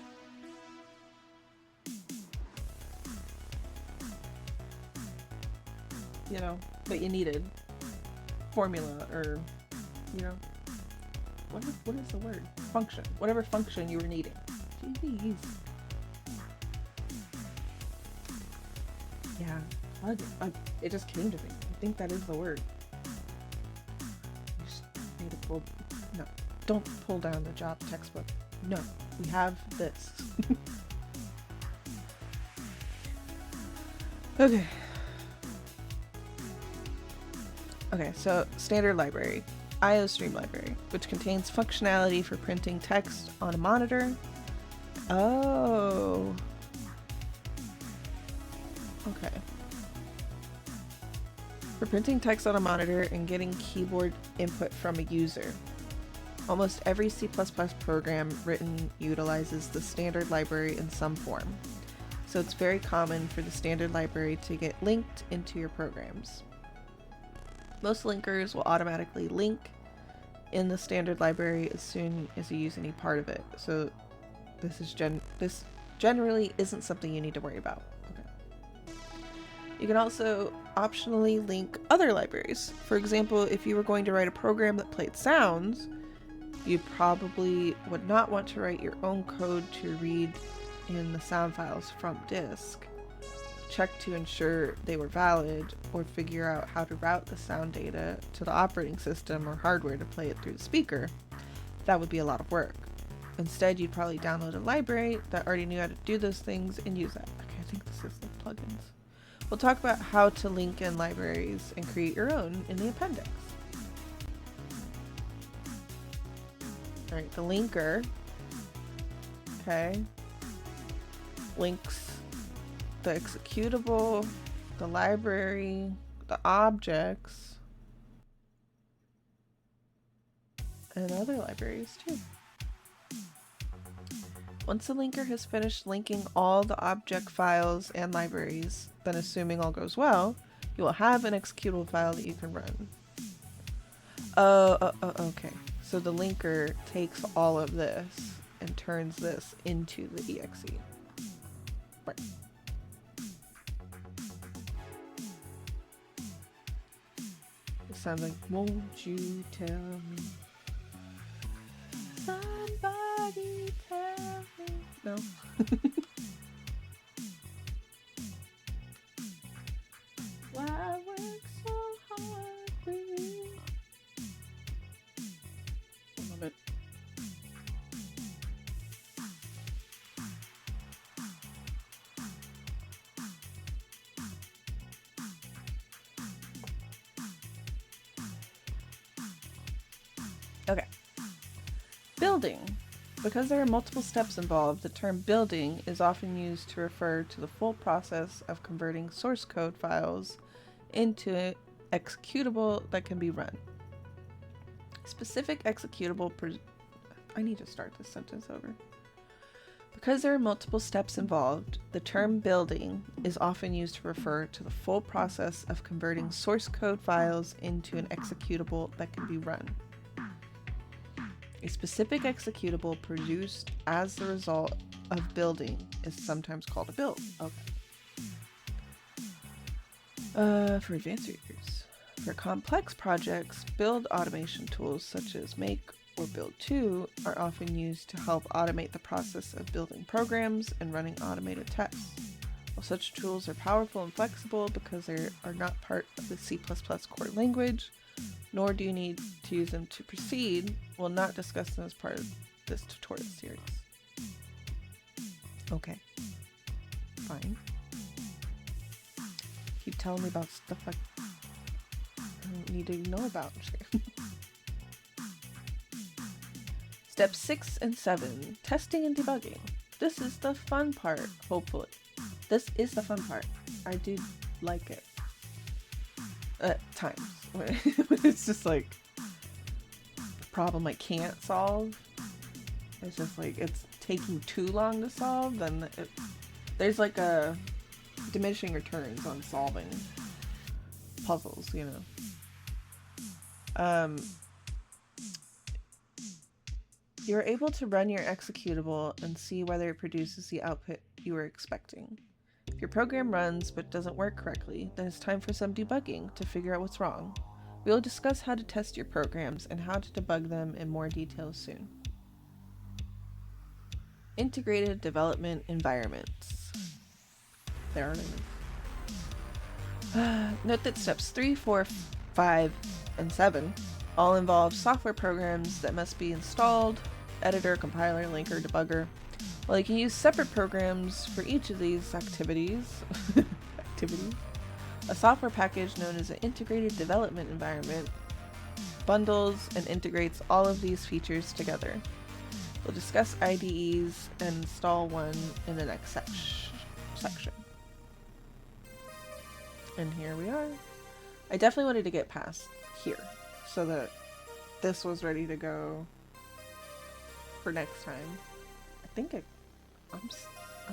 A: you know, that you needed formula or you know what is the word? Function. Whatever function you were needing. Jeez. Yeah, plugin. It just came to me. I think that is the word. You just need to pull. No, don't pull down the job textbook. No, we have this. Okay. Okay, so standard library. IO Stream Library, which contains functionality for printing text on a monitor. Oh. Okay. For printing text on a monitor and getting keyboard input from a user. Almost every C++ program written utilizes the standard library in some form, so it's very common for the standard library to get linked into your programs. Most linkers will automatically link in the standard library as soon as you use any part of it, so this generally isn't something you need to worry about. Okay. You can also optionally link other libraries. For example, if you were going to write a program that played sounds, you probably would not want to write your own code to read in the sound files from disk, check to ensure they were valid, or figure out how to route the sound data to the operating system or hardware to play it through the speaker. That would be a lot of work. Instead, you'd probably download a library that already knew how to do those things and use that. Okay, I think this is the plugins. We'll talk about how to link in libraries and create your own in the appendix. Alright, the linker, okay, links the executable, the library, the objects, and other libraries too. Once the linker has finished linking all the object files and libraries, then assuming all goes well, you will have an executable file that you can run. Okay. So the linker takes all of this and turns this into the exe. Right. It sounds like, won't you tell me? Somebody tell me. No. Why work so hard for you? I love it. Okay. Building. Because there are multiple steps involved, the term building is often used to refer to the full process of converting source code files into an executable that can be run. Specific executable I need to start this sentence over. Because there are multiple steps involved, the term building is often used to refer to the full process of converting source code files into an executable that can be run. A specific executable produced as the result of building is sometimes called a build. Okay. For advanced readers. For complex projects, build automation tools such as Make or Build2 are often used to help automate the process of building programs and running automated tests. While such tools are powerful and flexible because they are not part of the C++ core language, nor do you need to use them to proceed, we'll not discuss them as part of this tutorial series. Okay. Fine. Keep telling me about stuff I don't need to know about. Steps 6 and 7, testing and debugging. This is the fun part, hopefully. This is the fun part. I do like it. At times. It's just like a problem I can't solve. It's just like it's taking too long to solve, then there's like a diminishing returns on solving puzzles, you know. You're able to run your executable and see whether it produces the output you were expecting. If your program runs but doesn't work correctly, then it's time for some debugging to figure out what's wrong. We will discuss how to test your programs and how to debug them in more detail soon. Integrated development environments. There it is. Note that steps 3, 4, 5, and 7 all involve software programs that must be installed, editor, compiler, linker, debugger. While you can use separate programs for each of these activities, a software package known as an integrated development environment bundles and integrates all of these features together. We'll discuss IDEs and install one in the next section. And here we are. I definitely wanted to get past here so that this was ready to go for next time. I think I'm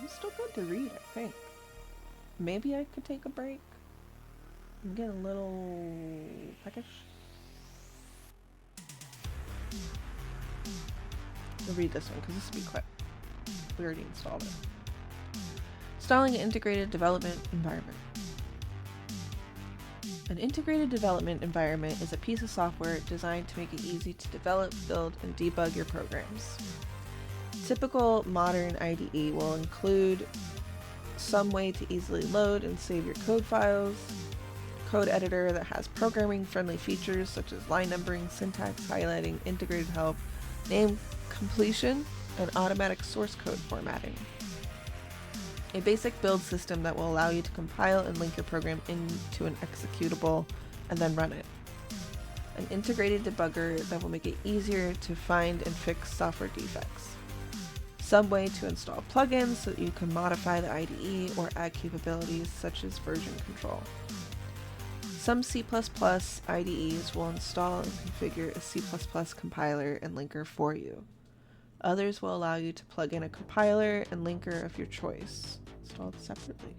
A: still good to read, I think. Maybe I could take a break. I'm getting a little peckish. I'll read this one because this will be quick. We already installed it. Installing an integrated development environment. An integrated development environment is a piece of software designed to make it easy to develop, build, and debug your programs. Typical modern IDE will include some way to easily load and save your code files, code editor that has programming-friendly features such as line numbering, syntax highlighting, integrated help, name completion, and automatic source code formatting. A basic build system that will allow you to compile and link your program into an executable and then run it. An integrated debugger that will make it easier to find and fix software defects. Some way to install plugins so that you can modify the IDE or add capabilities such as version control. Some C++ IDEs will install and configure a C++ compiler and linker for you. Others will allow you to plug in a compiler and linker of your choice, installed separately.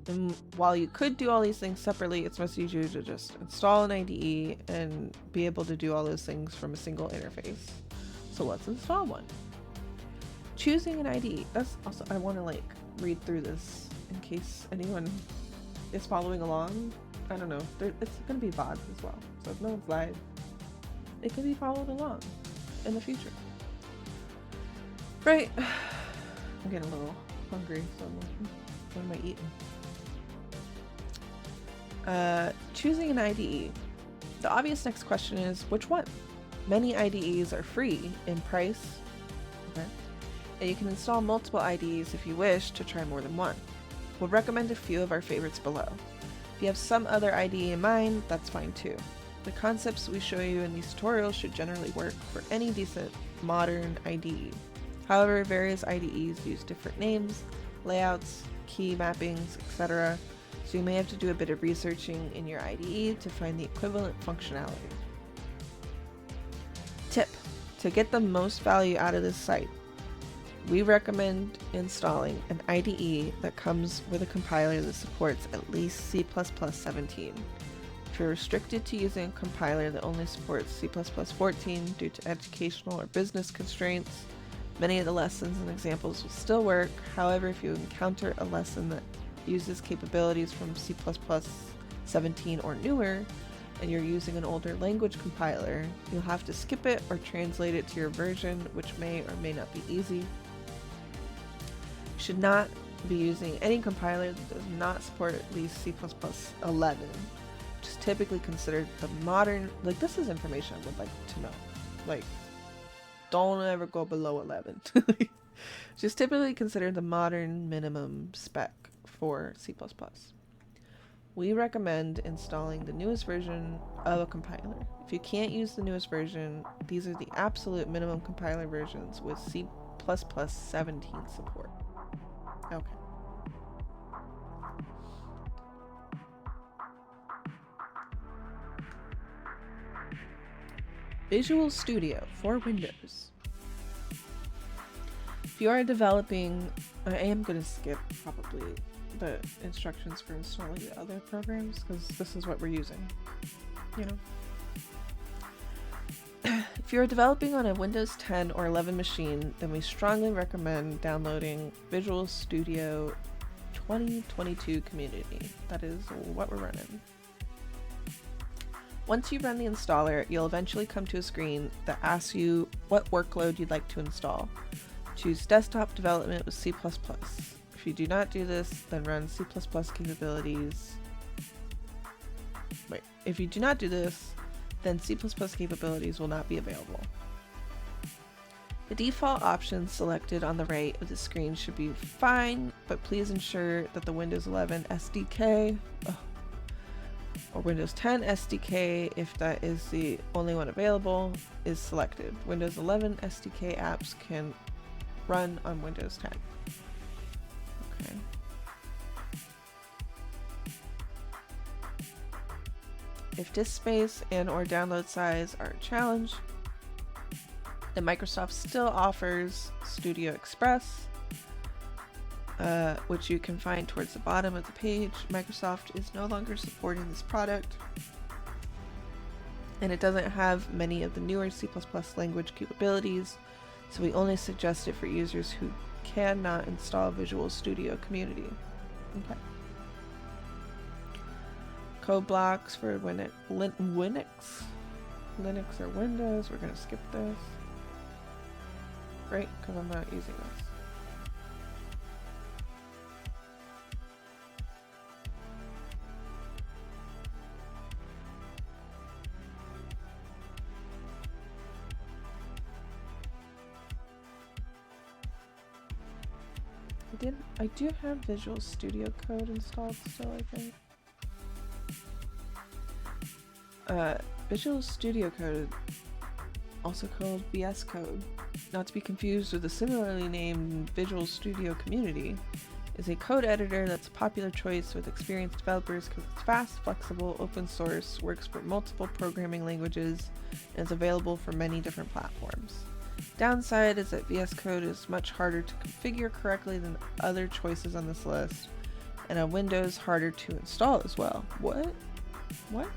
A: And while you could do all these things separately, it's much easier to just install an IDE and be able to do all those things from a single interface. So let's install one. Choosing an IDE. That's also, I want to read through this in case anyone is following along. I don't know. It's going to be VODs as well. So if no one's live, it can be followed along in the future. Right. I'm getting a little hungry, so I'm like, what am I eating? Choosing an IDE. The obvious next question is, which one? Many IDEs are free in price, okay, and you can install multiple IDEs if you wish to try more than one. We'll recommend a few of our favorites below. If you have some other IDE in mind, that's fine too. The concepts we show you in these tutorials should generally work for any decent modern IDE. However, various IDEs use different names, layouts, key mappings, etc., so you may have to do a bit of researching in your IDE to find the equivalent functionality. Tip: to get the most value out of this site, we recommend installing an IDE that comes with a compiler that supports at least C++ 17. If you're restricted to using a compiler that only supports C++ 14 due to educational or business constraints, many of the lessons and examples will still work. However, if you encounter a lesson that uses capabilities from C++ 17 or newer, and you're using an older language compiler, you'll have to skip it or translate it to your version, which may or may not be easy. You should not be using any compiler that does not support at least C++ 11, which is typically considered the modern, this is information I would like to know. Don't ever go below 11. Just typically considered the modern minimum spec for C++. We recommend installing the newest version of a compiler. If you can't use the newest version, these are the absolute minimum compiler versions with C++ 17 support. Okay. Visual Studio for Windows. If you are developing, I am going to skip probably the instructions for installing the other programs because this is what we're using, If you're developing on a Windows 10 or 11 machine, then we strongly recommend downloading Visual Studio 2022 Community. That is what we're running. Once you run the installer, you'll eventually come to a screen that asks you what workload you'd like to install. Choose desktop development with C++. If you do not do this, then run C++ capabilities. If you do not do this, then C++ capabilities will not be available. The default options selected on the right of the screen should be fine, but please ensure that the Windows 11 SDK or Windows 10 SDK, if that is the only one available, is selected. Windows 11 SDK apps can run on Windows 10. Okay. If disk space and or download size are a challenge, then Microsoft still offers Studio Express, which you can find towards the bottom of the page. Microsoft is no longer supporting this product, and it doesn't have many of the newer C++ language capabilities, so we only suggest it for users who cannot install Visual Studio Community. Okay. Code blocks for Linux or Windows. We're going to skip this. Great, because I'm not using this. I do have Visual Studio Code installed still, I think. Visual Studio Code, also called VS Code, not to be confused with the similarly named Visual Studio Community, is a code editor that's a popular choice with experienced developers because it's fast, flexible, open source, works for multiple programming languages, and is available for many different platforms. Downside is that VS Code is much harder to configure correctly than other choices on this list, and on Windows harder to install as well. What? What?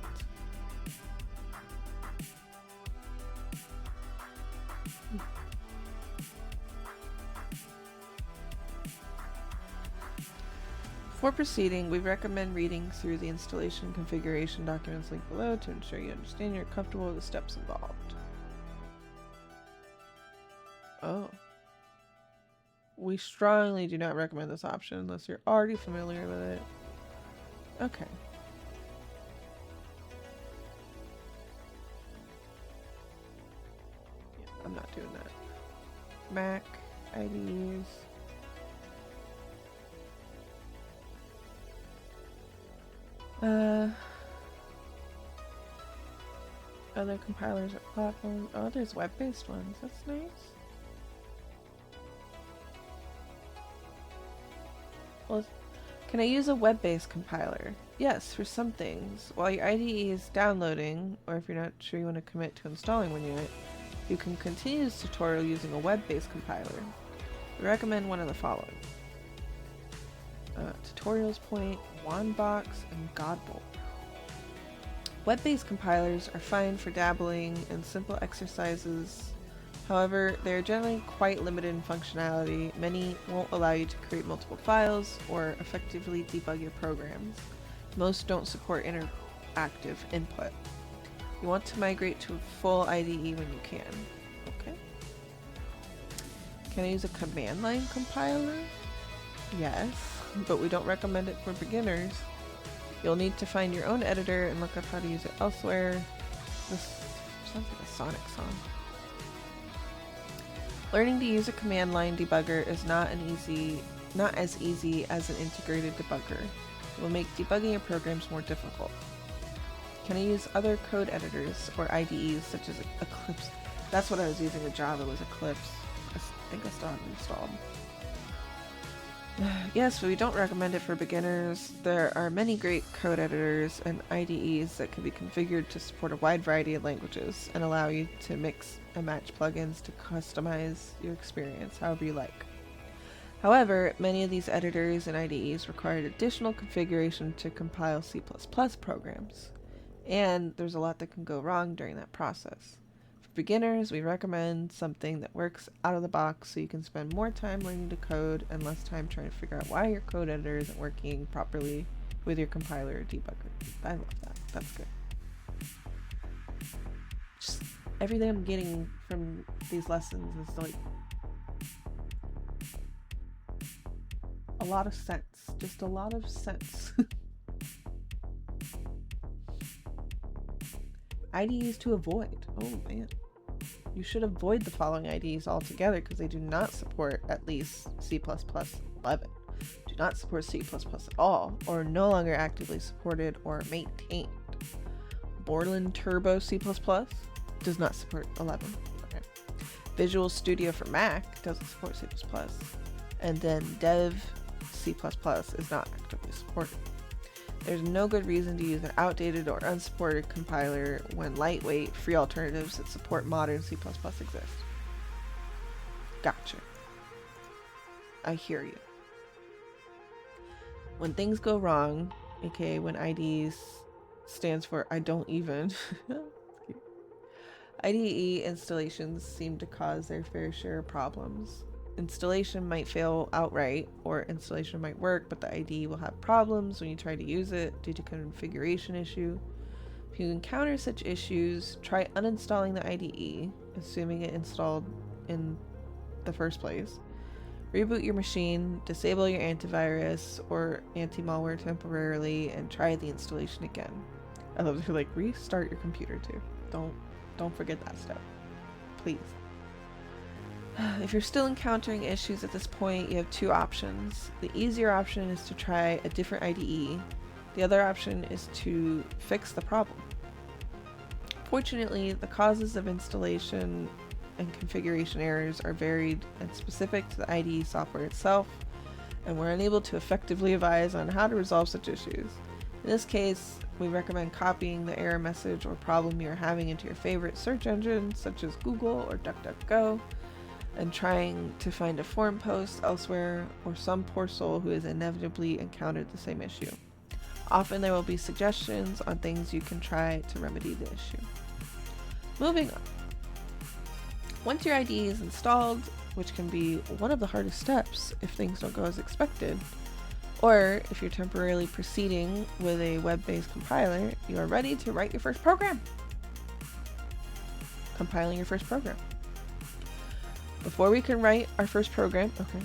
A: Before proceeding, we recommend reading through the installation configuration documents linked below to ensure you understand you're comfortable with the steps involved. Oh. We strongly do not recommend this option unless you're already familiar with it. Okay. Yeah, I'm not doing that. Mac, IDs. Other compilers or platforms. Oh, there's web-based ones. That's nice. Well, can I use a web-based compiler? Yes, for some things. While your IDE is downloading, or if you're not sure you want to commit to installing one yet, you can continue this tutorial using a web-based compiler. We recommend one of the following. Tutorials Point, Wandbox, and Godbolt. Web-based compilers are fine for dabbling in simple exercises. However, they are generally quite limited in functionality. Many won't allow you to create multiple files or effectively debug your programs. Most don't support interactive input. You want to migrate to a full IDE when you can. Okay. Can I use a command line compiler? Yes, but we don't recommend it for beginners. You'll need to find your own editor and look up how to use it elsewhere. This sounds like a Sonic song. Learning to use a command line debugger is not as easy as an integrated debugger. It will make debugging your programs more difficult. Can I use other code editors or IDEs such as Eclipse? That's what I was using with Java, was Eclipse. I think I still have it installed. Yes, but we don't recommend it for beginners. There are many great code editors and IDEs that can be configured to support a wide variety of languages and allow you to mix and match plugins to customize your experience however you like. However, many of these editors and IDEs require additional configuration to compile C++ programs, and there's a lot that can go wrong during that process. For beginners, we recommend something that works out of the box so you can spend more time learning to code and less time trying to figure out why your code editor isn't working properly with your compiler or debugger. I love that. That's good. Just everything I'm getting from these lessons is like a lot of sense. Just a lot of sense. IDEs to avoid. Oh man. You should avoid the following IDEs altogether because they do not support at least C++ 11. Do not support C++ at all, or no longer actively supported or maintained. Borland Turbo C++ does not support 11. Okay. Visual Studio for Mac doesn't support C++. And then Dev C++ is not actively supported. There's no good reason to use an outdated or unsupported compiler when lightweight, free alternatives that support modern C++ exist. Gotcha. I hear you. When things go wrong, aka when IDEs stands for I don't even, IDE installations seem to cause their fair share of problems. Installation might fail outright, or installation might work, but the IDE will have problems when you try to use it due to configuration issue. If you encounter such issues, try uninstalling the IDE, assuming it installed in the first place. Reboot your machine, disable your antivirus or anti-malware temporarily, and try the installation again. I love to restart your computer too. Don't forget that step, please. If you're still encountering issues at this point, you have two options. The easier option is to try a different IDE. The other option is to fix the problem. Fortunately, the causes of installation and configuration errors are varied and specific to the IDE software itself, and we're unable to effectively advise on how to resolve such issues. In this case, we recommend copying the error message or problem you're having into your favorite search engine, such as Google or DuckDuckGo, and trying to find a forum post elsewhere or some poor soul who has inevitably encountered the same issue. Often there will be suggestions on things you can try to remedy the issue. Moving on. Once your IDE is installed, which can be one of the hardest steps if things don't go as expected, or if you're temporarily proceeding with a web-based compiler, you are ready to write your first program. Compiling your first program. Before we can write our first program, okay.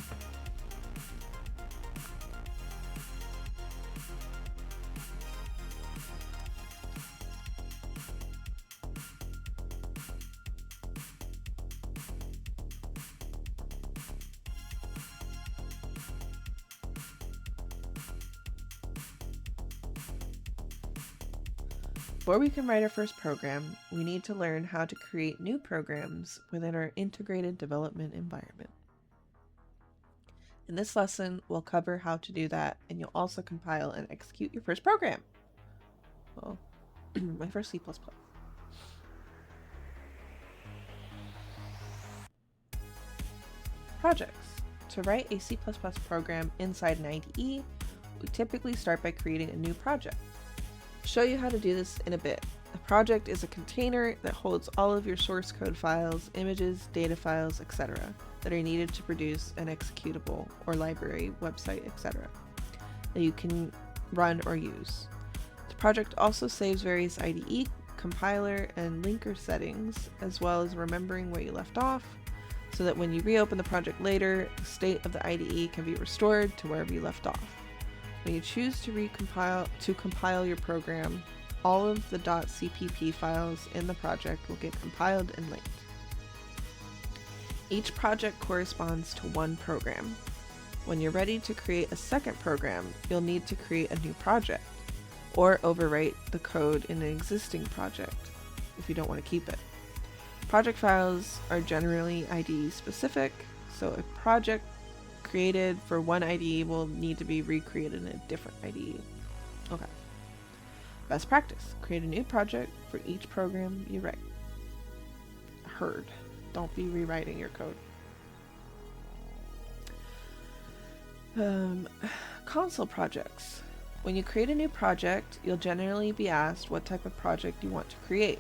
A: Before we can write our first program, we need to learn how to create new programs within our integrated development environment. In this lesson, we'll cover how to do that, and you'll also compile and execute your first program. Well, my first C++. Projects. To write a C++ program inside an IDE, we typically start by creating a new project. I'll show you how to do this in a bit. A project is a container that holds all of your source code files, images, data files, etc. that are needed to produce an executable or library, website, etc. that you can run or use. The project also saves various IDE, compiler, and linker settings, as well as remembering where you left off, so that when you reopen the project later, the state of the IDE can be restored to wherever you left off. When you choose to compile your program, all of the .cpp files in the project will get compiled and linked. Each project corresponds to one program. When you're ready to create a second program, you'll need to create a new project, or overwrite the code in an existing project if you don't want to keep it. Project files are generally IDE specific, so a project created for one IDE will need to be recreated in a different IDE. Okay. Best practice. Create a new project for each program you write. Heard. Don't be rewriting your code. Console projects. When you create a new project, you'll generally be asked what type of project you want to create.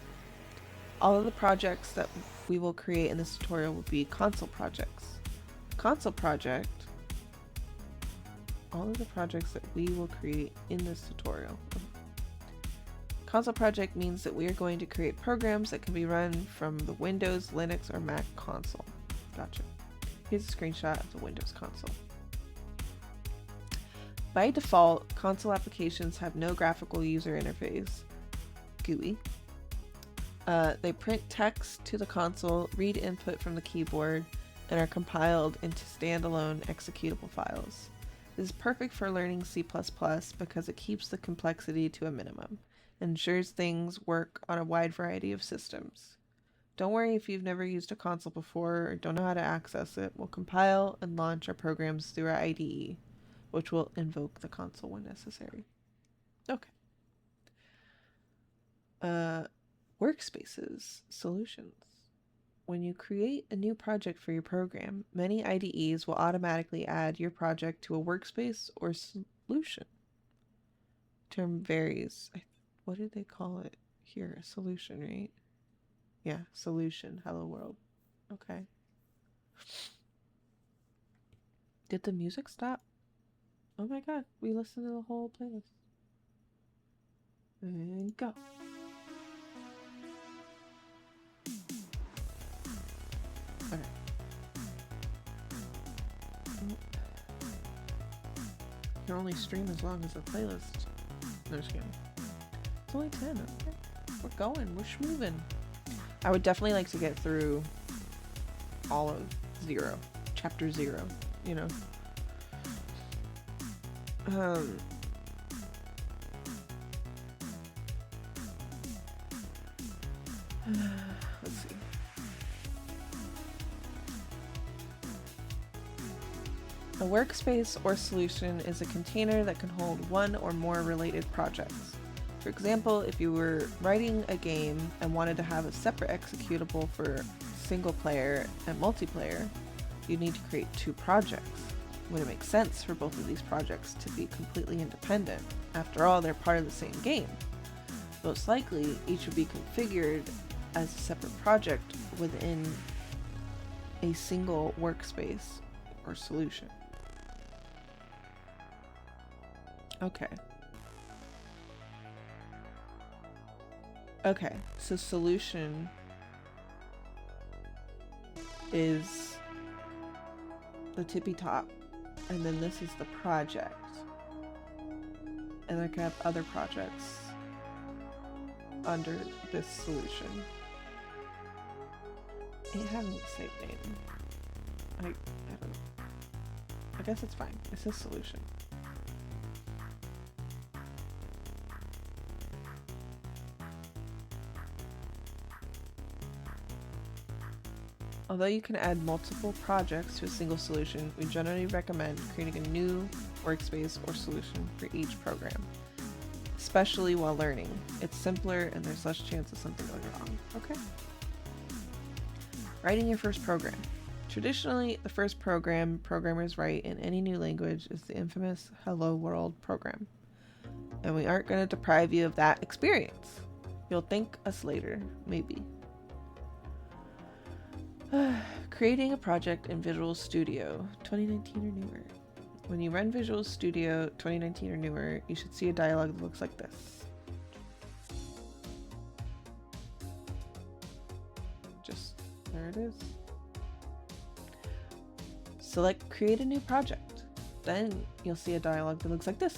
A: All of the projects that we will create in this tutorial will be console projects. Console project. All of the projects that we will create in this tutorial. Console project means that we are going to create programs that can be run from the Windows, Linux, or Mac console. Gotcha. Here's a screenshot of the Windows console. By default, console applications have no graphical user interface, GUI. They print text to the console, read input from the keyboard, and are compiled into standalone executable files. This is perfect for learning C++ because it keeps the complexity to a minimum and ensures things work on a wide variety of systems. Don't worry if you've never used a console before or don't know how to access it. We'll compile and launch our programs through our IDE, which will invoke the console when necessary. Okay. Workspaces solutions. When you create a new project for your program, many IDEs will automatically add your project to a workspace or solution. Term varies. What did they call it here? Solution, right? Yeah, solution. Hello world. Okay. Did the music stop? Oh my god, we listened to the whole playlist. And go. Okay. You can only stream as long as the playlist. No, just kidding. It's only 10. Okay. We're going. We're schmoving. I would definitely like to get through all of 0. Chapter 0. You know. Let's see. A workspace or solution is a container that can hold one or more related projects. For example, if you were writing a game and wanted to have a separate executable for single player and multiplayer, you'd need to create 2 projects. Would it make sense for both of these projects to be completely independent? After all, they're part of the same game. Most likely, each would be configured as a separate project within a single workspace or solution. Okay. Okay, so solution is the tippy top, and then this is the project. And I can have other projects under this solution. It having the same name. I don't know. I guess it's fine. It says solution. Although you can add multiple projects to a single solution, we generally recommend creating a new workspace or solution for each program, especially while learning. It's simpler and there's less chance of something going wrong. Okay. Writing your first program. Traditionally, the first program programmers write in any new language is the infamous Hello World program. And we aren't going to deprive you of that experience. You'll thank us later, maybe. Creating a project in Visual Studio 2019 or newer. When you run Visual Studio 2019 or newer, you should see a dialog that looks like this. Just there it is. Select Create a New Project. Then you'll see a dialog that looks like this.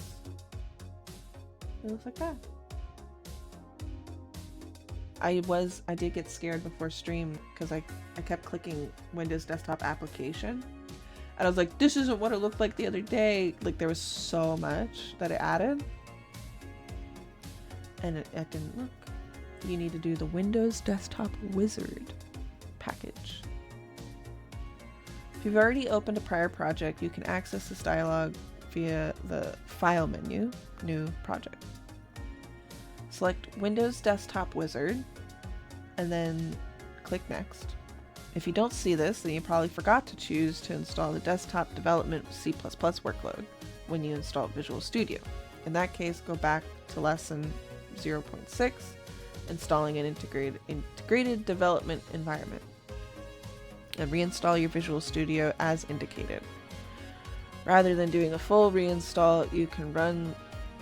A: It looks like that. I did get scared before stream because I kept clicking Windows Desktop Application. And I was like, this isn't what it looked like the other day. Like, there was so much that it added. And it didn't look. You need to do the Windows Desktop Wizard package. If you've already opened a prior project, you can access this dialog via the File menu, New Project. Select Windows Desktop Wizard, and then click Next. If you don't see this, then you probably forgot to choose to install the Desktop Development C++ workload when you install Visual Studio. In that case, go back to Lesson 0.6, installing an integrated development environment, and reinstall your Visual Studio as indicated. Rather than doing a full reinstall, you can run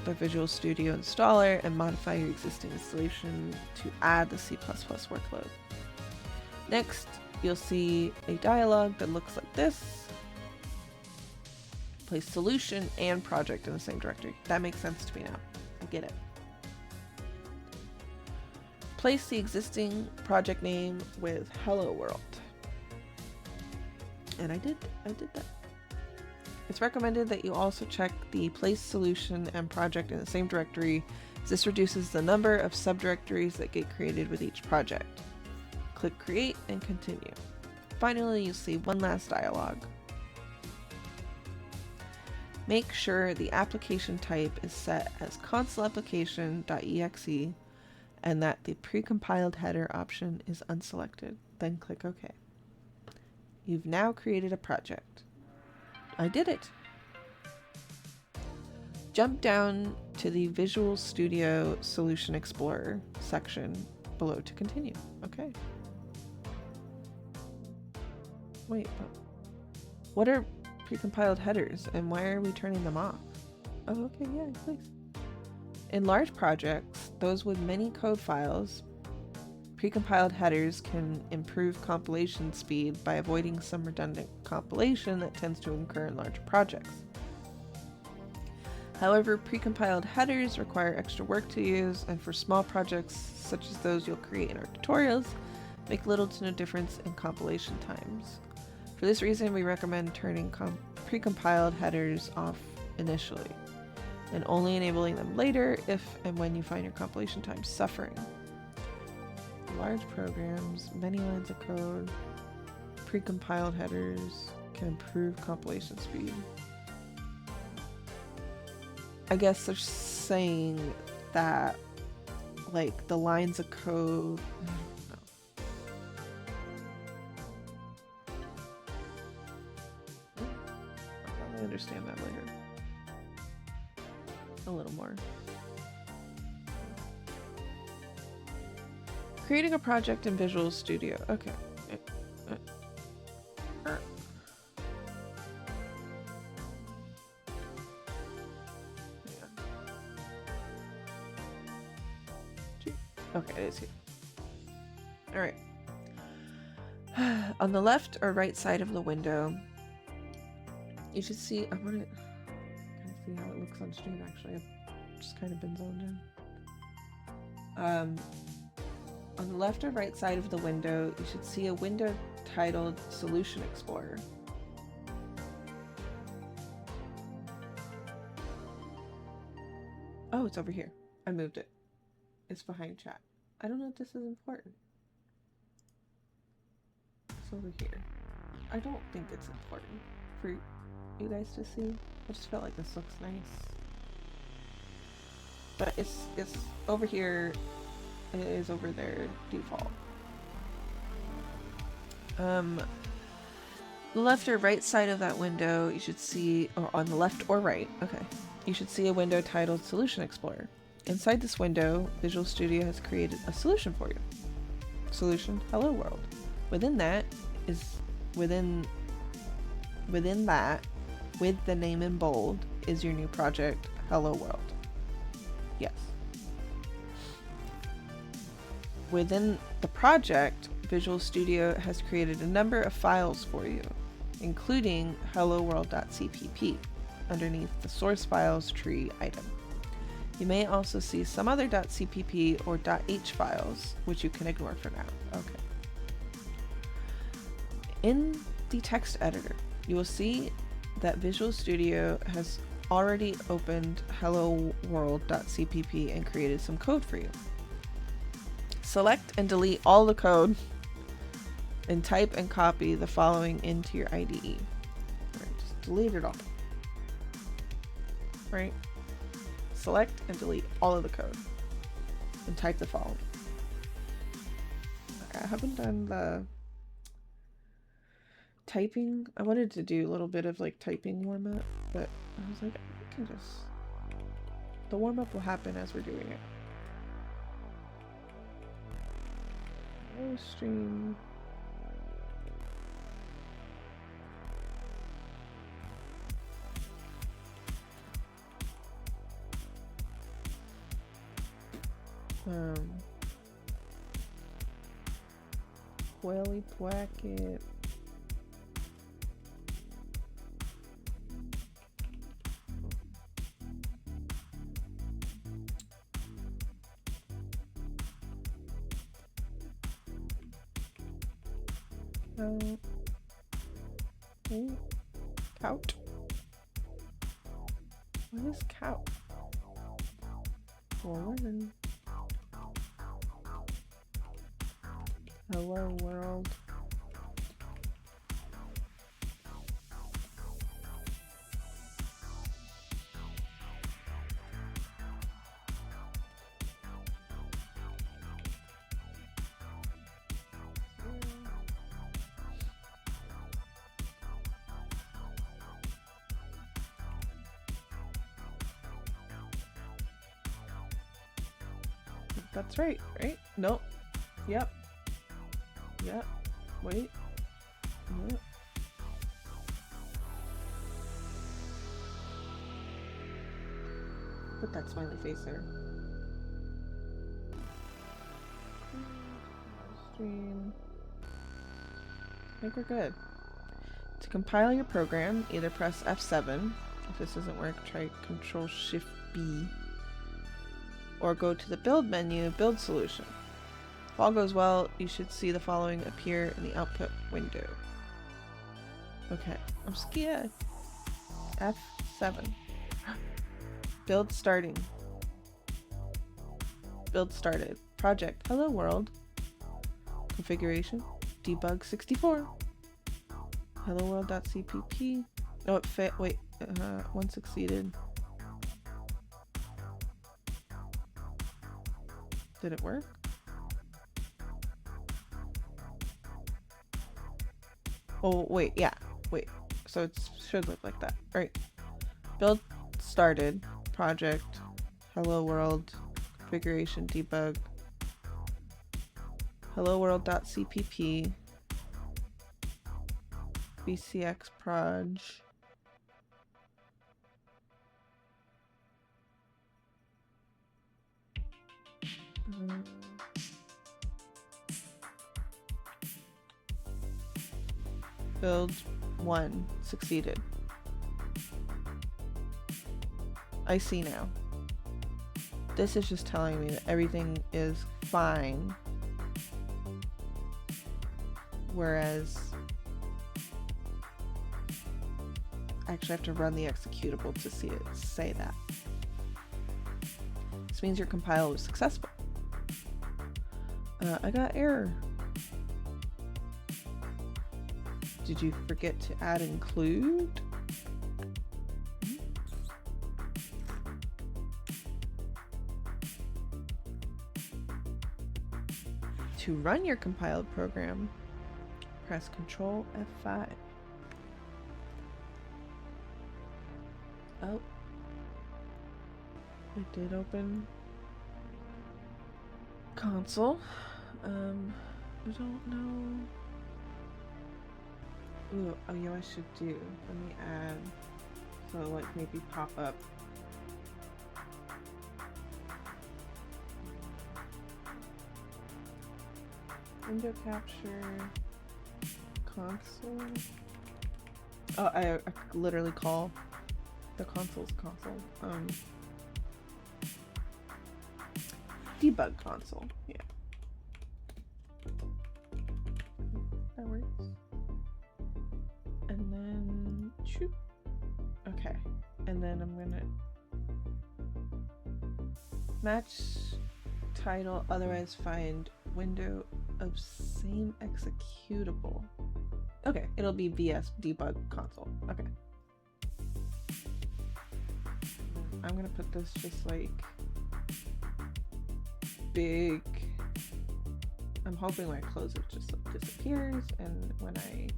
A: the Visual Studio installer and modify your existing installation to add the C++ workload. Next, you'll see a dialog that looks like this. Place solution and project in the same directory. That makes sense to me now. I get it. Place the existing project name with Hello World. And I did that. It's recommended that you also check the place solution and project in the same directory, as this reduces the number of subdirectories that get created with each project. Click Create and continue. Finally, you'll see one last dialog. Make sure the application type is set as consoleapplication.exe and that the precompiled header option is unselected. Then click OK. You've now created a project. I did it! Jump down to the Visual Studio Solution Explorer section below to continue. Okay. Wait, what are precompiled headers and why are we turning them off? Oh, okay, yeah, please. In large projects, those with many code files, precompiled headers can improve compilation speed by avoiding some redundant compilation that tends to occur in larger projects. However, precompiled headers require extra work to use, and for small projects such as those you'll create in our tutorials, make little to no difference in compilation times. For this reason, we recommend turning precompiled headers off initially, and only enabling them later if and when you find your compilation time suffering. Large programs, many lines of code, precompiled headers can improve compilation speed. I guess they're saying that, like, the lines of code. I'll probably understand that later. A little more. Creating a project in Visual Studio. Okay. Okay, it is here. Alright. On the left or right side of the window, you should see, I want to kind of see how it looks on stream actually. I've just kind of been zoned in. On the left or right side of the window, you should see a window titled Solution Explorer. Oh, it's over here. I moved it. It's behind chat. I don't know if this is important. It's over here. I don't think it's important for you guys to see. I just felt like this looks nice. But it's over here. It is over there default. The left or right side of that window, you should see, or on the left or right, okay, you should see a window titled Solution Explorer. Inside this window, Visual Studio has created a solution for you. Solution, Hello World. Within that, with the name in bold, is your new project, Hello World. Yes. Within the project, Visual Studio has created a number of files for you, including helloworld.cpp underneath the source files tree item. You may also see some other .cpp or .h files, which you can ignore for now. Okay. In the text editor, you will see that Visual Studio has already opened helloworld.cpp and created some code for you. Select and delete all the code and type and copy the following into your IDE. Alright, just delete it all. Right? Select and delete all of the code and type the following. Okay, I haven't done the typing. I wanted to do a little bit of like typing warm up, but I was like, I can just, the warm up will happen as we're doing it. Stream. Welly Placket. Cout. What is cout? Forward. Hello world. That's right, right? Nope. Yep. Yep. Wait. Yep. Put that smiley face there. Stream. I think we're good. To compile your program, either press F7. If this doesn't work, try Control Shift B. Or go to the build menu, build solution. If all goes well, you should see the following appear in the output window. Okay, I'm scared. F7. Build starting. Build started. Project Hello World. Configuration debug 64. Hello world.cpp. Oh, it fit. Wait, one succeeded. Did it work? Oh, wait, yeah. Wait, so it should look like that. All right. Build started. Project Hello World. Configuration debug. Hello world.cpp. VCX proj. Build 1 succeeded. I see now. This is just telling me that everything is fine. Whereas I actually have to run the executable to see it say that. This means your compile was successful. I got error. Did you forget to add include? To run your compiled program, press Control F5. Oh, it did open console. I don't know. Ooh, oh, you know what I should do? Let me add, so like maybe pop up. Window capture, console. Oh, I literally call the console's console. Debug console. Yeah. That works. And then shoot. Okay. And then I'm gonna match title, otherwise find window of same executable. Okay, it'll be VS debug console. Okay. I'm gonna put this just like big. I'm hoping when I close it just disappears, and when I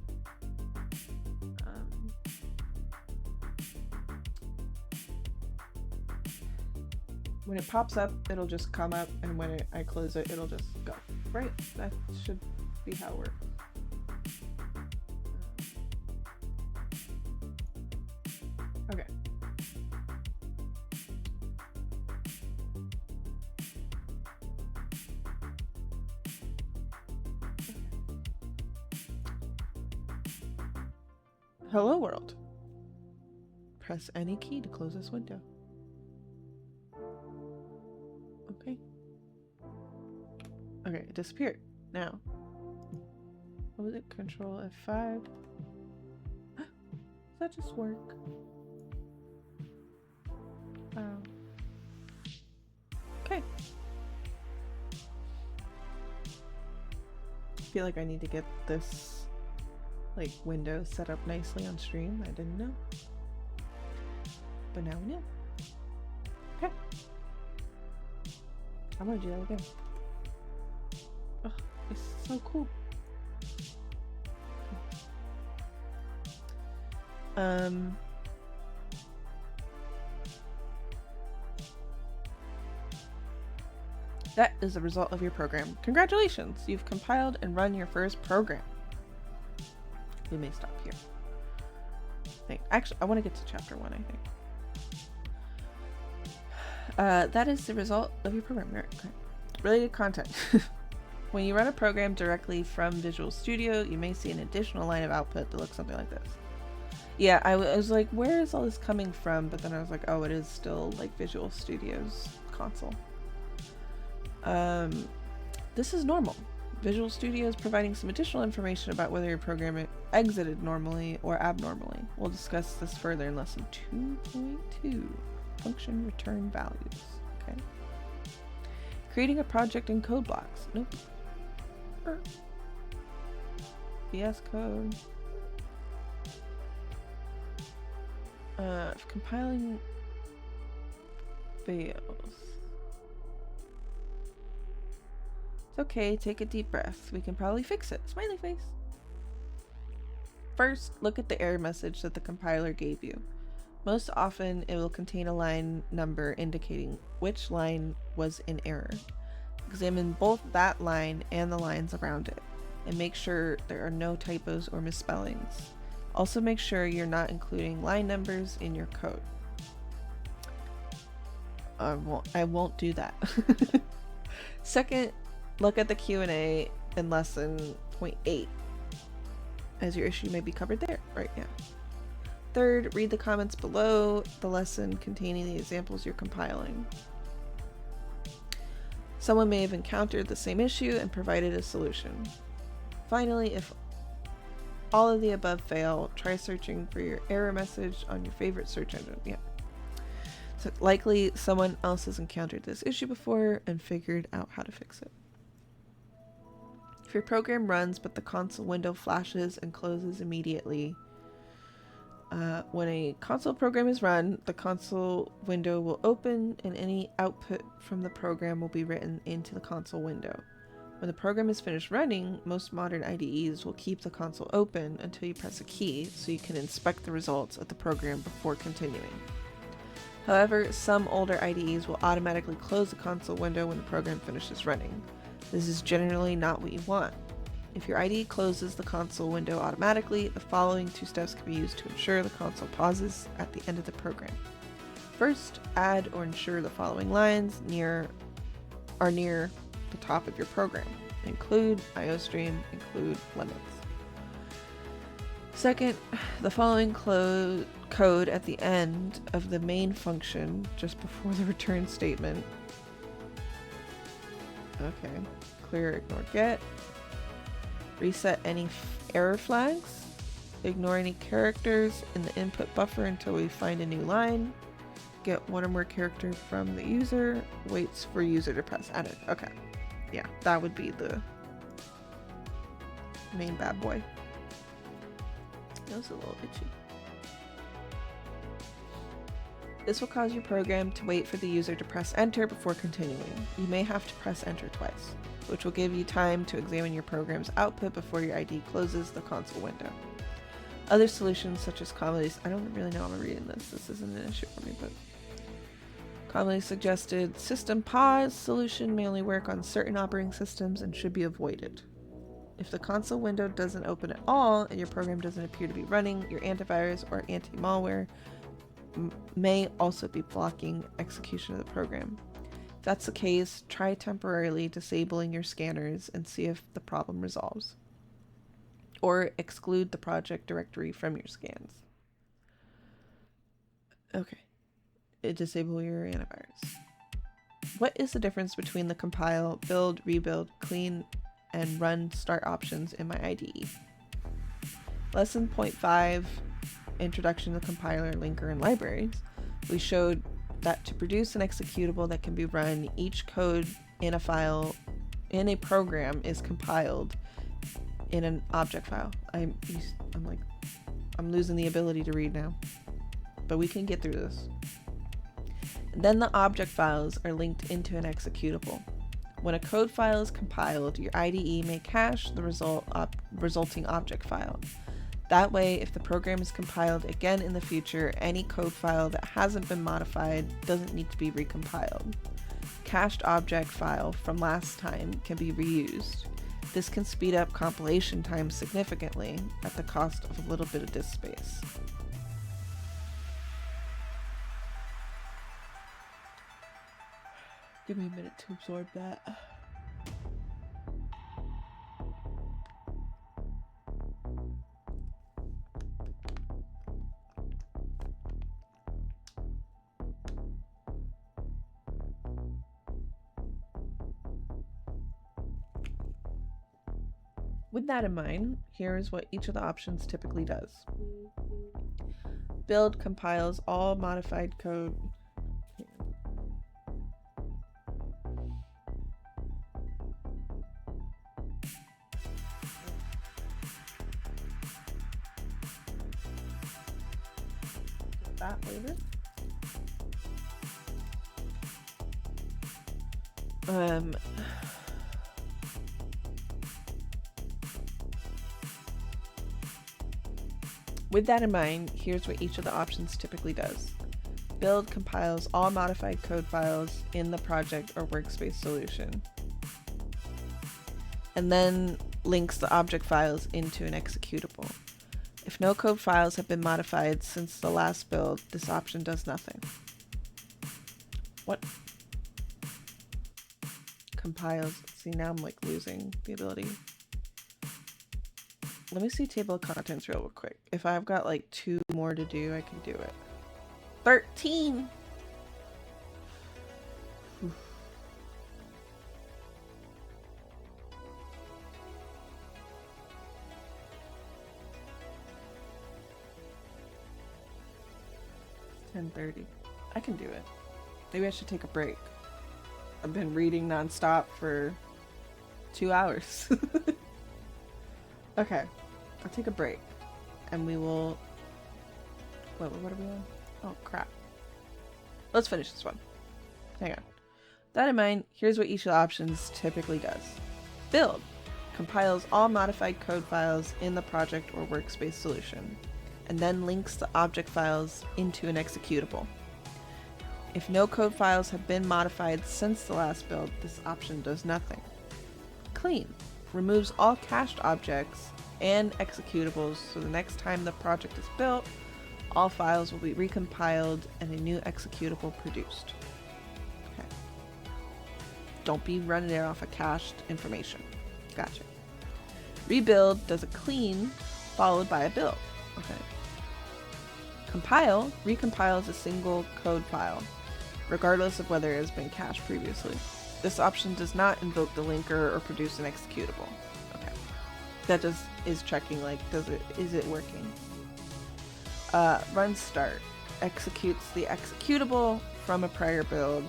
A: when it pops up, it'll just come up, and when I close it, it'll just go. Right? That should be how it works. Okay. Hello world. Press any key to close this window. Okay. Okay, it disappeared. Now, what was it? Control F5. Does that just work? Okay. I feel like I need to get this like window set up nicely on stream. I didn't know, but now we know. Okay, I'm gonna do that again. Oh, it's so cool. That is the result of your program. Congratulations! You've compiled and run your first program. We may stop here. Actually, I want to get to chapter 1, I think. That is the result of your program. Okay. Related content. When you run a program directly from Visual Studio, you may see an additional line of output that looks something like this. Yeah, I was like, where is all this coming from? But then I was like, oh, it is still like Visual Studio's console. This is normal. Visual Studio is providing some additional information about whether your program exited normally or abnormally. We'll discuss this further in lesson 2.2, function return values. Okay. Creating a project in code blocks. Nope. VS Code. If compiling fails. It's okay, take a deep breath. We can probably fix it. Smiley face. First, look at the error message that the compiler gave you. Most often, it will contain a line number indicating which line was in error. Examine both that line and the lines around it, and make sure there are no typos or misspellings. Also make sure you're not including line numbers in your code. I won't do that. Second, look at the Q&A in lesson 0.8, as your issue may be covered there right now. Third, read the comments below the lesson containing the examples you're compiling. Someone may have encountered the same issue and provided a solution. Finally, if all of the above fail, try searching for your error message on your favorite search engine. Yeah. So likely someone else has encountered this issue before and figured out how to fix it. If your program runs but the console window flashes and closes immediately, when a console program is run, the console window will open and any output from the program will be written into the console window. When the program is finished running, most modern IDEs will keep the console open until you press a key so you can inspect the results of the program before continuing. However, some older IDEs will automatically close the console window when the program finishes running. This is generally not what you want. If your IDE closes the console window automatically, the following 2 steps can be used to ensure the console pauses at the end of the program. First, add or ensure the following lines are near the top of your program. Include IOStream, include limits. Second, the following code at the end of the main function just before the return statement. Okay, clear, ignore, get. Reset any error flags. Ignore any characters in the input buffer until we find a new line. Get one or more characters from the user. Waits for user to press enter. Okay. Yeah, that would be the main bad boy. That was a little itchy. This will cause your program to wait for the user to press enter before continuing. You may have to press enter twice, which will give you time to examine your program's output before your IDE closes the console window. Other solutions such as commonly, I don't really know how I'm reading this. This isn't an issue for me, but commonly suggested system pause solution may only work on certain operating systems and should be avoided. If the console window doesn't open at all and your program doesn't appear to be running, your antivirus or anti-malware may also be blocking execution of the program. If that's the case, try temporarily disabling your scanners and see if the problem resolves. Or exclude the project directory from your scans. Okay. Disable your antivirus. What is the difference between the compile, build, rebuild, clean, and run start options in my IDE? Lesson 0.5, Introduction to Compiler, Linker, and Libraries. We showed that to produce an executable that can be run, each code in a file in a program is compiled in an object file. I'm losing the ability to read now, but we can get through this. And then the object files are linked into an executable. When a code file is compiled, your IDE may cache the resulting object file. That way, if the program is compiled again in the future, any code file that hasn't been modified doesn't need to be recompiled. cached object file from last time can be reused. This can speed up compilation time significantly at the cost of a little bit of disk space. Give me a minute to absorb that. With that in mind, here is what each of the options typically does. Build compiles all modified code. That later. With that in mind, here's what each of the options typically does. Build compiles all modified code files in the project or workspace solution, and then links the object files into an executable. If no code files have been modified since the last build, this option does nothing. What? Compiles. See, now I'm like losing the ability. Let me see table of contents real quick. If I've got like 2 more to do, I can do it. 13! Whew. It's 10:30. I can do it. Maybe I should take a break. I've been reading nonstop for 2 hours. Okay, I'll take a break, and we will... What are we on? Oh, crap. Let's finish this one. Hang on. With that in mind, here's what each of the options typically does. Build compiles all modified code files in the project or workspace solution, and then links the object files into an executable. If no code files have been modified since the last build, this option does nothing. Clean removes all cached objects and executables, so the next time the project is built, all files will be recompiled and a new executable produced. Okay. Don't be running it off of cached information. Gotcha. Rebuild does a clean followed by a build. Okay. Compile recompiles a single code file, regardless of whether it has been cached previously. This option does not invoke the linker or produce an executable. Okay. That just is checking, like, is it working? Run start executes the executable from a prior build.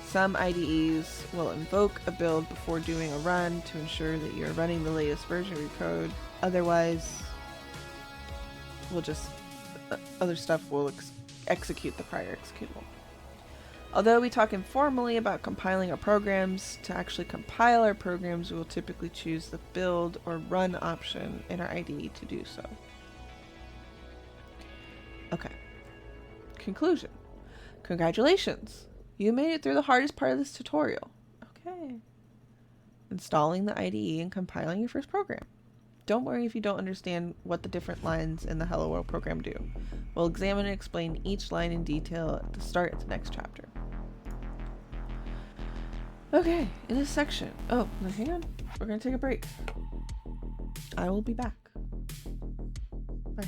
A: Some IDEs will invoke a build before doing a run to ensure that you're running the latest version of your code. Otherwise, other stuff will execute the prior executable. Although we talk informally about compiling our programs, to actually compile our programs, we will typically choose the build or run option in our IDE to do so. Okay. Conclusion. Congratulations! You made it through the hardest part of this tutorial. Okay. Installing the IDE and compiling your first program. Don't worry if you don't understand what the different lines in the Hello World program do. We'll examine and explain each line in detail at the start of the next chapter. Okay, in this section... Oh, hang on. We're going to take a break. I will be back. Bye.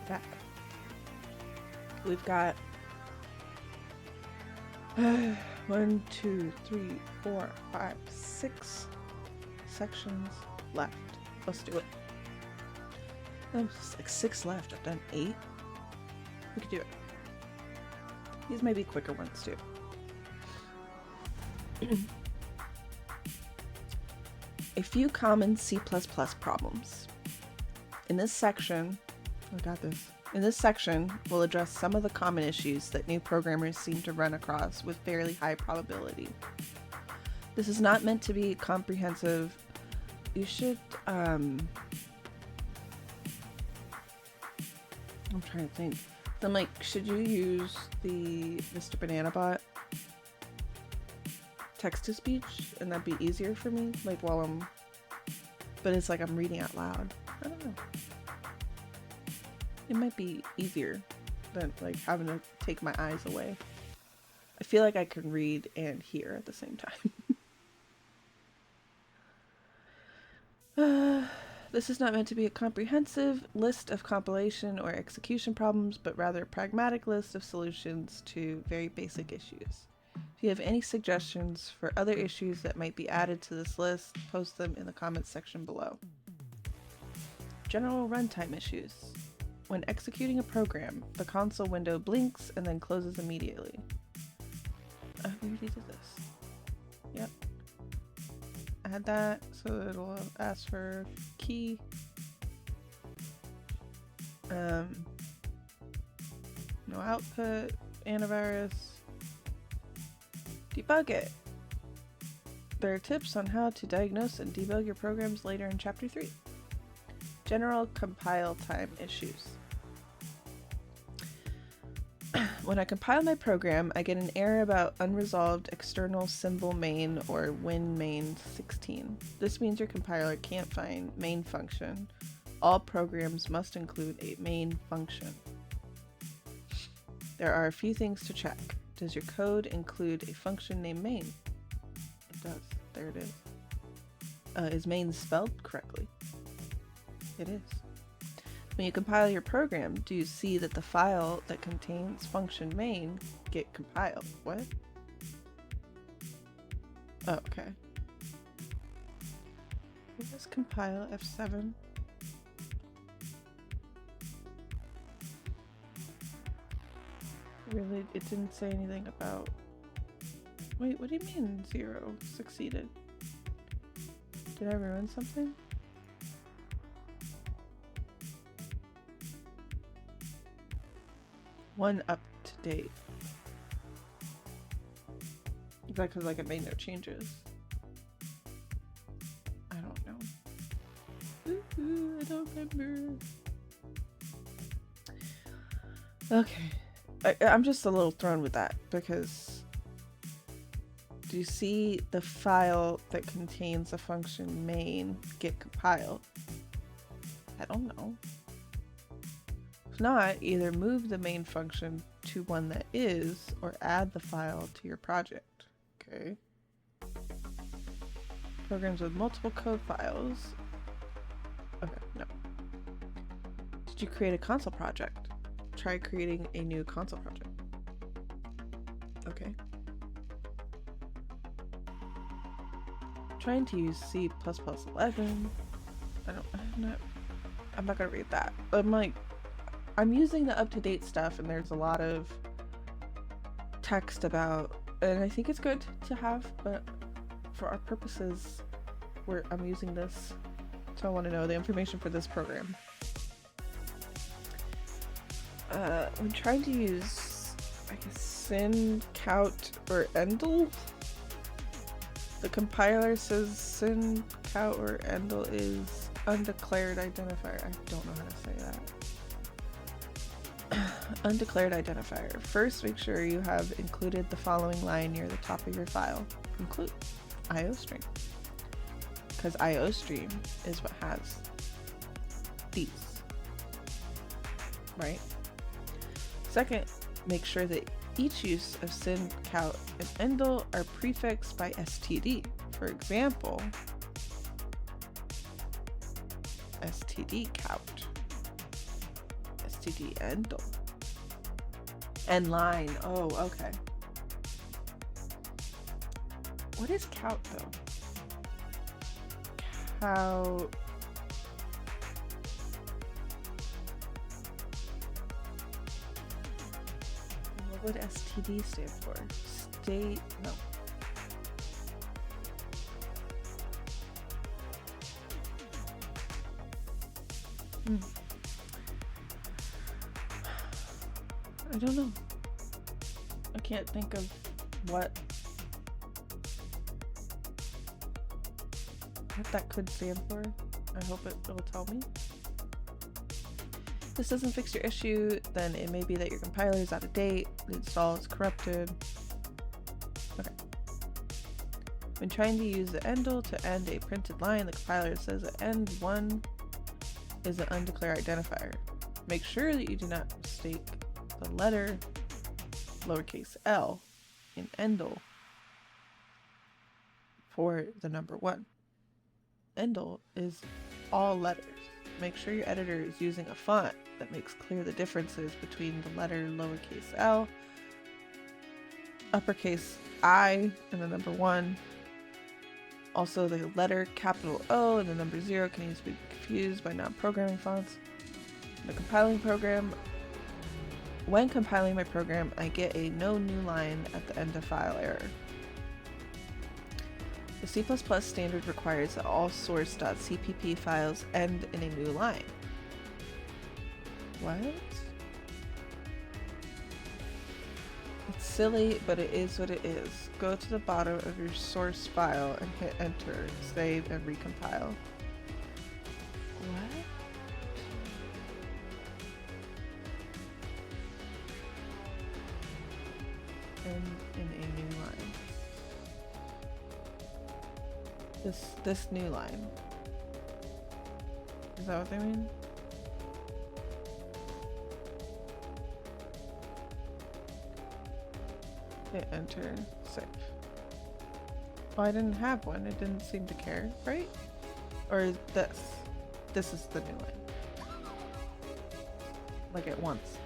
A: Back. We've got 1, 2, 3, 4, 5, 6 sections left. Let's do it. There's like 6 left. I've done 8. We could do it. These may be quicker ones too. A few common C++ problems. In this section, I got this. In this section, we'll address some of the common issues that new programmers seem to run across with fairly high probability. This is not meant to be comprehensive. You should, I'm trying to think. I'm like, should you use the Mr. Banana Bot text-to-speech? And that'd be easier for me, like while I'm, but it's like I'm reading out loud. I don't know. It might be easier than like having to take my eyes away. I feel like I can read and hear at the same time. This is not meant to be a comprehensive list of compilation or execution problems, but rather a pragmatic list of solutions to very basic issues. If you have any suggestions for other issues that might be added to this list, post them in the comments section below. General runtime issues. When executing a program, the console window blinks and then closes immediately. We already did this. Yep. Add that so it'll ask for key. No output, antivirus. Debug it. There are tips on how to diagnose and debug your programs later in Chapter 3. General compile time issues. When I compile my program, I get an error about unresolved external symbol main or win main 16. This means your compiler can't find main function. All programs must include a main function. There are a few things to check. Does your code include a function named main? It does. There it is. Is main spelled correctly? It is. When you compile your program, do you see that the file that contains function main get compiled? What? Oh, okay. Let's compile F7. Really, it didn't say anything about... Wait, what do you mean 0 succeeded? Did I ruin something? One up to date. Is that because like it made no changes? I don't know. Ooh, I don't remember. Okay. I'm just a little thrown with that because Do you see the file that contains the function main get compiled? I don't know. If not, either move the main function to one that is, or add the file to your project. Okay. Programs with multiple code files. Okay, no. Did you create a console project? Try creating a new console project. Okay. Trying to use C++11. I'm not gonna read that. I'm using the up-to-date stuff, and there's a lot of text about, and I think it's good to have, but for our purposes, I'm using this, so I want to know the information for this program. I'm trying to use, I guess, syn, count, or endl. The compiler says syn, count, or endl is undeclared identifier. I don't know how to say that. Undeclared identifier. First, make sure you have included the following line near the top of your file. Include IOStream. Because IOStream is what has these. Right? Second, make sure that each use of syn, count, and endl are prefixed by std. For example, std count, std endl, and line. Oh, okay. What is count though? Count. What would STD stand for? State, no. I don't know. I can't think of what that could stand for. I hope it'll tell me. If this doesn't fix your issue, then it may be that your compiler is out of date, the install is corrupted. Okay. When trying to use the endl to end a printed line, the compiler says that end1 is an undeclared identifier. Make sure that you do not mistake the letter lowercase l in endl for the number 1. Endl is all letters. Make sure your editor is using a font that makes clear the differences between the letter lowercase l, uppercase I, and the number 1. Also, the letter capital O and the number 0 can easily be confused by non-programming fonts. When compiling my program, I get a no new line at the end of file error. The C++ standard requires that all source.cpp files end in a new line. What? It's silly, but it is what it is. Go to the bottom of your source file and hit enter, save, and recompile. What? End in a new line. This new line. Is that what they mean? Hit enter, save. Oh, I didn't have one. It didn't seem to care, right? Or is this? This is the new line. Like it wants.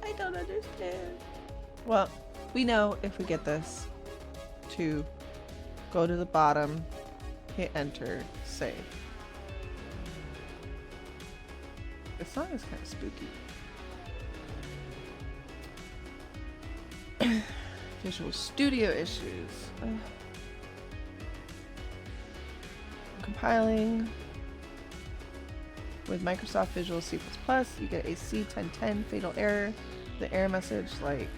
A: I don't understand. Well, we know if we get this to go to the bottom, hit enter, save. This song is kind of spooky. Visual Studio issues. Compiling with Microsoft Visual C++, you get a C1010 fatal error. The error message like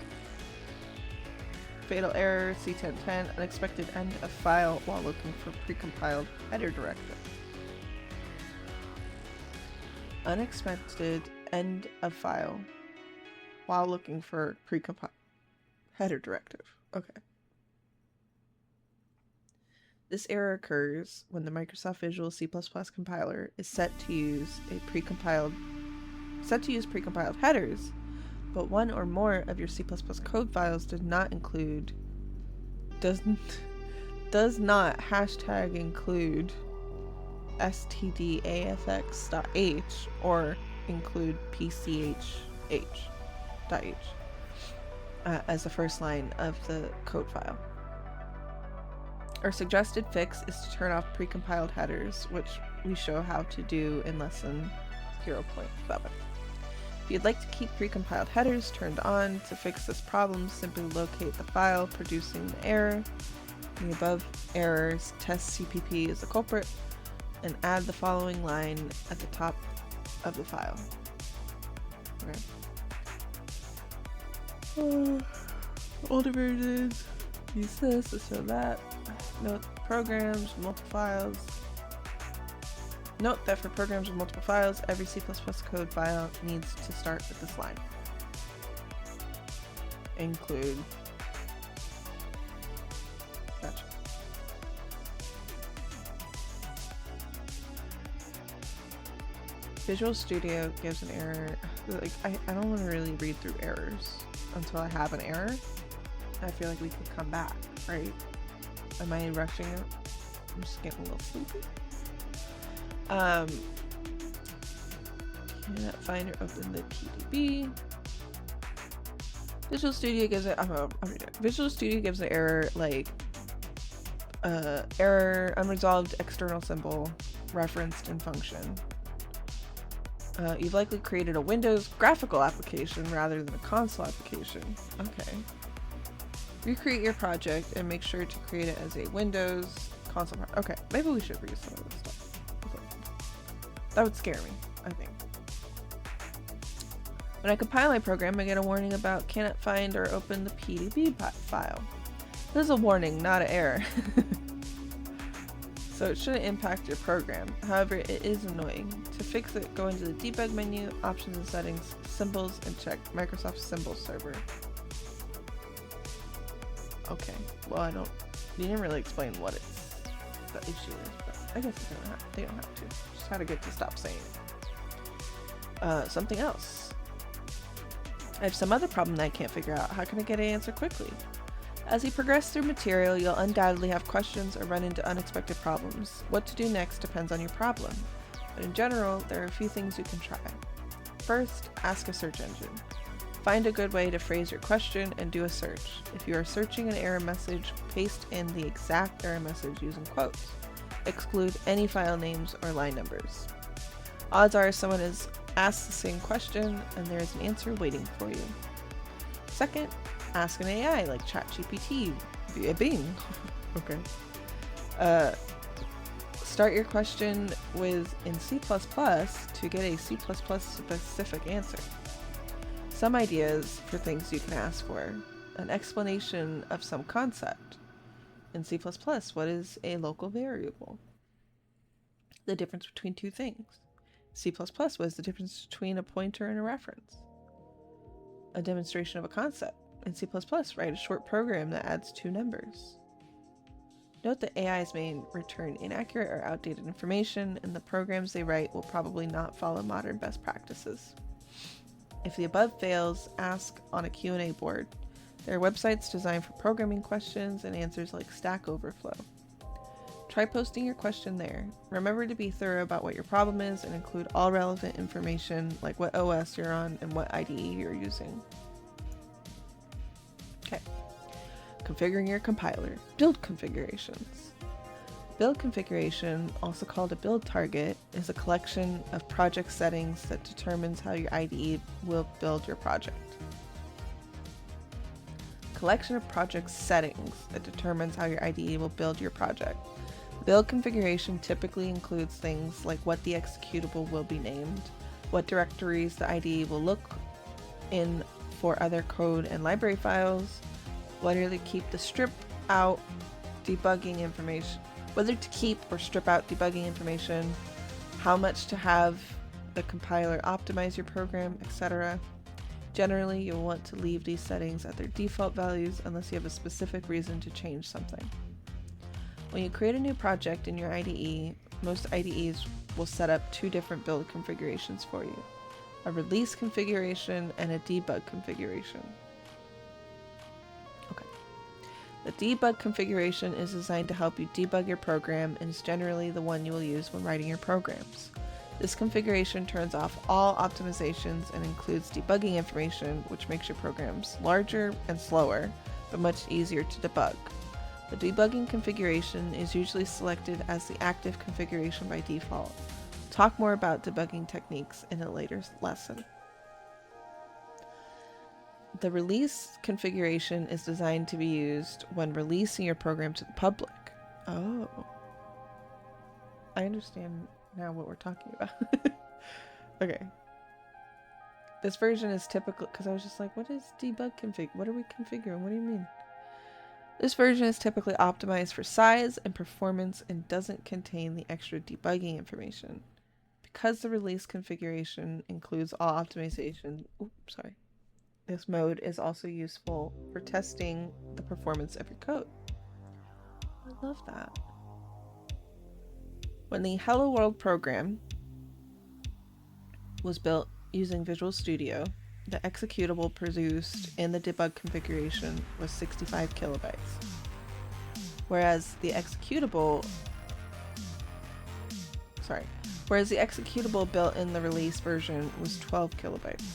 A: fatal error, C1010, unexpected end of file while looking for precompiled header directive. Unexpected end of file while looking for precompiled Header directive. Okay. This error occurs when the Microsoft Visual C++ compiler is set to use precompiled headers, but one or more of your C++ code files does not include stdafx.h or include pch.h as the first line of the code file. Our suggested fix is to turn off precompiled headers, which we show how to do in lesson 0.7. If you'd like to keep precompiled headers turned on, to fix this problem, simply locate the file producing the error. In the above errors, test CPP is the culprit, and add the following line at the top of the file. Okay. Older versions use this or that. Note programs with multiple files. Note that for programs with multiple files, every C++ code file needs to start with this line. Include. Gotcha. Visual Studio gives an error. Like, I don't want to really read through errors until I have an error. I feel like we could come back, right? Am I rushing it? I'm just getting a little sleepy. Cannot find or open the PDB. Visual Studio gives it. Visual Studio gives an error like error unresolved external symbol referenced in function. You've likely created a Windows graphical application rather than a console application. Okay. Recreate your project and make sure to create it as a Windows console. Okay, maybe we should read some of this stuff. That would scare me, I think. When I compile my program, I get a warning about cannot find or open the PDB file. This is a warning, not an error. So it shouldn't impact your program. However, it is annoying. To fix it, go into the debug menu, options and settings, symbols, and check Microsoft Symbols server. Okay, well you didn't really explain what the issue is, but I guess they don't have to. Just how to get to stop saying it. Something else. I have some other problem that I can't figure out. How can I get an answer quickly? As you progress through material, you'll undoubtedly have questions or run into unexpected problems. What to do next depends on your problem, but in general, there are a few things you can try. First, ask a search engine. Find a good way to phrase your question and do a search. If you are searching an error message, paste in the exact error message using quotes. Exclude any file names or line numbers. Odds are someone has asked the same question and there is an answer waiting for you. Second, ask an AI like ChatGPT via Bing. Okay. Start your question with in C++ to get a C++ specific answer. Some ideas for things you can ask for. An explanation of some concept. In C++, what is a local variable? The difference between two things. C++, what is the difference between a pointer and a reference? A demonstration of a concept. In C++, write a short program that adds two numbers. Note that AIs may return inaccurate or outdated information, and the programs they write will probably not follow modern best practices. If the above fails, ask on a Q&A board. There are websites designed for programming questions and answers like Stack Overflow. Try posting your question there. Remember to be thorough about what your problem is and include all relevant information like what OS you're on and what IDE you're using. Okay. Configuring your compiler. Build configurations. Build configuration, also called a build target, is a collection of project settings that determines how your IDE will build your project. Collection of project settings that determines how your IDE will build your project. Build configuration typically includes things like what the executable will be named, what directories the IDE will look in for other code and library files, whether to keep or strip out debugging information, how much to have the compiler optimize your program, etc. Generally, you'll want to leave these settings at their default values unless you have a specific reason to change something. When you create a new project in your IDE, most IDEs will set up two different build configurations for you, a release configuration and a debug configuration. Okay. The debug configuration is designed to help you debug your program and is generally the one you will use when writing your programs. This configuration turns off all optimizations and includes debugging information, which makes your programs larger and slower, but much easier to debug. The debugging configuration is usually selected as the active configuration by default. We'll talk more about debugging techniques in a later lesson. The release configuration is designed to be used when releasing your program to the public. Oh. I understand now what we're talking about. Okay. This version is typical, because I was just like, what is debug config? What are we configuring? What do you mean? This version is typically optimized for size and performance and doesn't contain the extra debugging information. Because the release configuration includes all optimization, this mode is also useful for testing the performance of your code. I love that. When the Hello World program was built using Visual Studio, the executable produced in the debug configuration was 65 kilobytes, whereas the executable built in the release version was 12 kilobytes.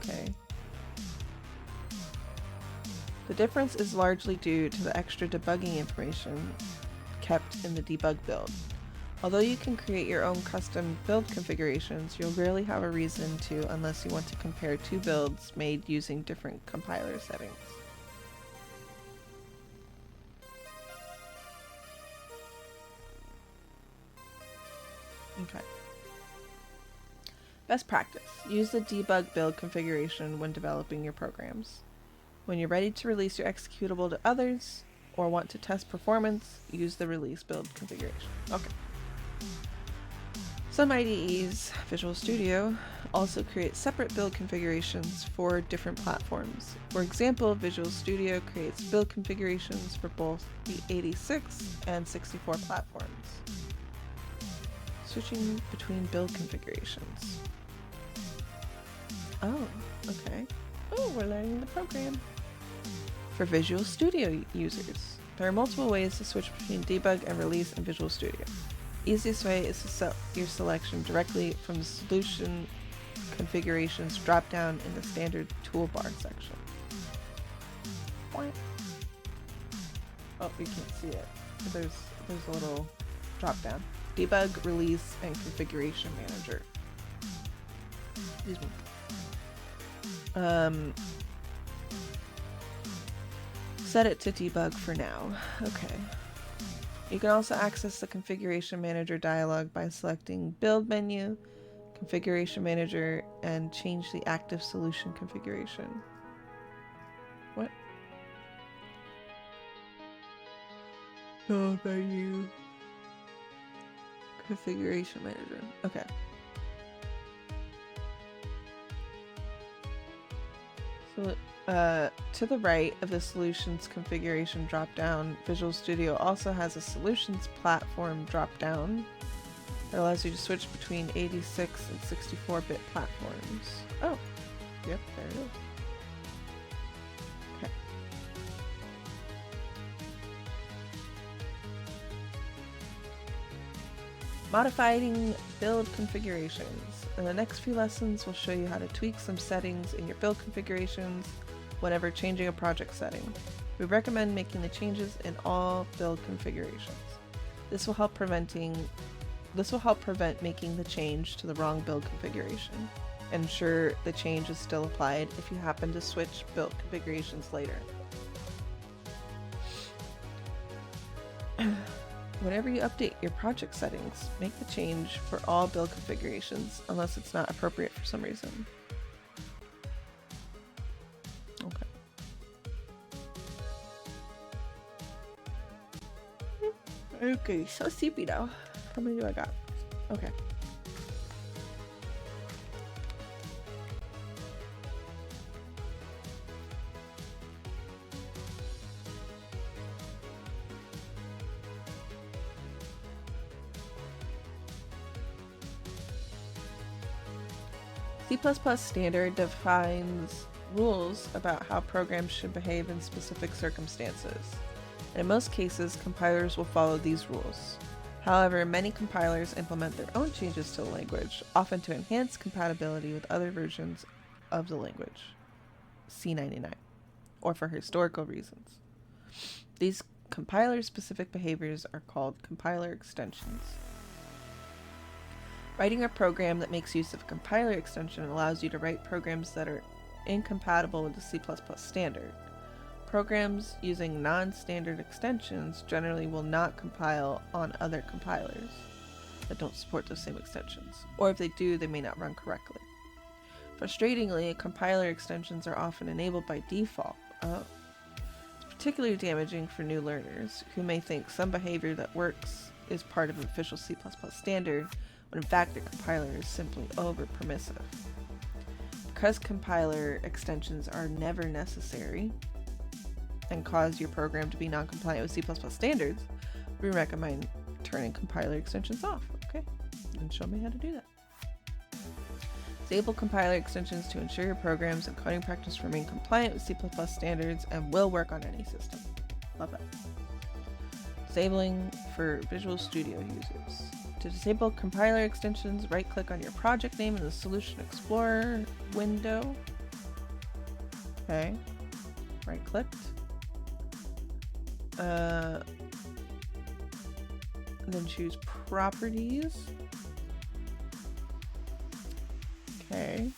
A: Okay. The difference is largely due to the extra debugging information kept in the debug build. Although you can create your own custom build configurations, you'll rarely have a reason to unless you want to compare two builds made using different compiler settings. Okay. Best practice. Use the debug build configuration when developing your programs. When you're ready to release your executable to others, or want to test performance, use the release build configuration. Okay. Some IDEs, Visual Studio, also create separate build configurations for different platforms. For example, Visual Studio creates build configurations for both the 86 and 64 platforms. Switching between build configurations. Oh, okay. Oh, we're learning the program. For Visual Studio users, there are multiple ways to switch between debug and release in Visual Studio. Easiest way is to set your selection directly from the solution configurations drop-down in the standard toolbar section. Oh, you can't see it. There's a little drop-down. Debug, release, and configuration manager. Excuse me. Set it to debug for now. Okay. You can also access the Configuration Manager dialog by selecting Build menu, Configuration Manager, and change the active solution configuration. What? Build menu. Configuration Manager. Okay. So, to the right of the Solutions configuration dropdown, Visual Studio also has a Solutions platform dropdown that allows you to switch between 86 and 64-bit platforms. Oh, yep, there it is. Okay. Modifying build configurations. In the next few lessons, we'll show you how to tweak some settings in your build configurations whenever changing a project setting. We recommend making the changes in all build configurations. This will help prevent making the change to the wrong build configuration and ensure the change is still applied if you happen to switch build configurations later. Whenever you update your project settings, make the change for all build configurations unless it's not appropriate for some reason. Okay, so sleepy now. How many do I got? Okay. C++ standard defines rules about how programs should behave in specific circumstances. And in most cases, compilers will follow these rules. However, many compilers implement their own changes to the language, often to enhance compatibility with other versions of the language, C99, or for historical reasons. These compiler-specific behaviors are called compiler extensions. Writing a program that makes use of a compiler extension allows you to write programs that are incompatible with the C++ standard. Programs using non-standard extensions generally will not compile on other compilers that don't support those same extensions, or if they do, they may not run correctly. Frustratingly, compiler extensions are often enabled by default. It's particularly damaging for new learners, who may think some behavior that works is part of an official C++ standard, when in fact the compiler is simply over-permissive. Because compiler extensions are never necessary, and cause your program to be non-compliant with C++ standards, we recommend turning compiler extensions off. Okay, and show me how to do that. Disable compiler extensions to ensure your programs and coding practice remain compliant with C++ standards and will work on any system. Love that. Disabling for Visual Studio users. To disable compiler extensions, right-click on your project name in the Solution Explorer window. Okay, right-clicked. Then choose Properties. Okay.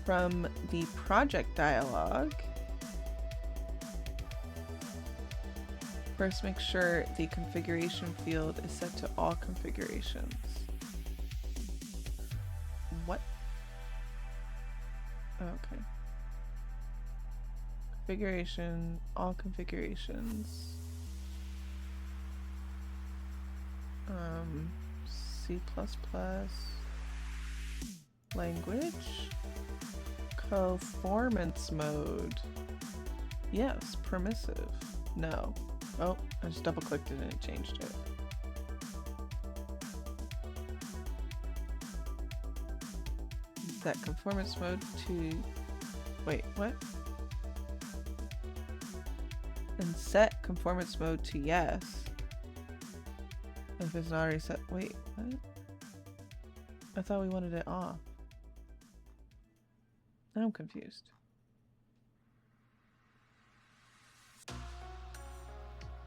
A: From the project dialog, first make sure the configuration field is set to all configurations. What? Okay. Configuration, all configurations. C++, language, conformance mode. Yes, permissive. No. Oh, I just double clicked it and it changed it. Set conformance mode to, wait, what? And set conformance mode to yes. If it's not already set, wait, what? I thought we wanted it off. Now I'm confused.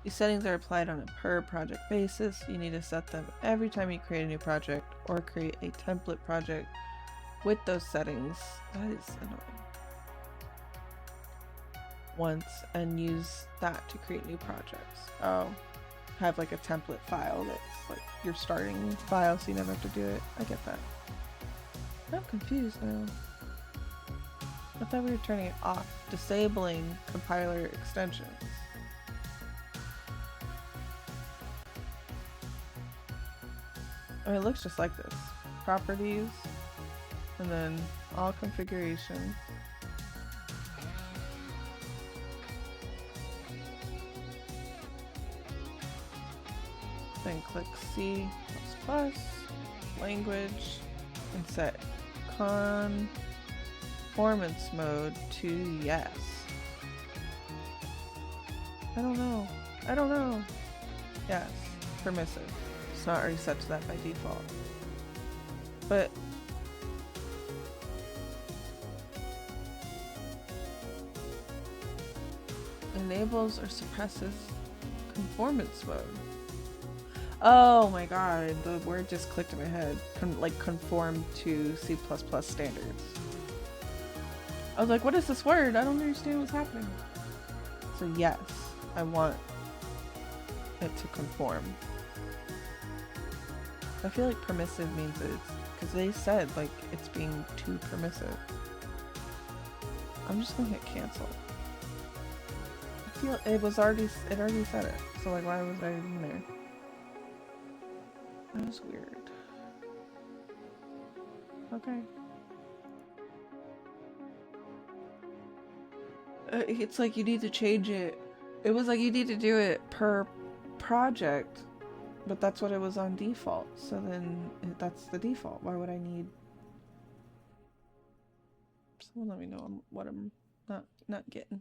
A: These settings are applied on a per project basis. You need to set them every time you create a new project or create a template project with those settings. That is annoying. Once and use that to create new projects. Oh, have like a template file that's like your starting file so you never have to do it. I get that. I'm confused now. I thought we were turning it off. Disabling compiler extensions. Oh, it looks just like this. Properties, and then all configuration. Then click C++, language, and set conformance mode to yes. I don't know. Yes, permissive. It's not already set to that by default. But enables or suppresses conformance mode. Oh my god, the word just clicked in my head. Like conform to C++ standards. I was like, what is this word? I don't understand what's happening. So yes, I want it to conform. I feel like permissive means it's because they said like it's being too permissive. I'm just gonna hit cancel. I feel it already said it. So like why was I in there? That was weird. Okay. It's like you need to change it. It was like you need to do it per project. But that's what it was on default. So then that's the default. Why would I need... Someone let me know what I'm not getting.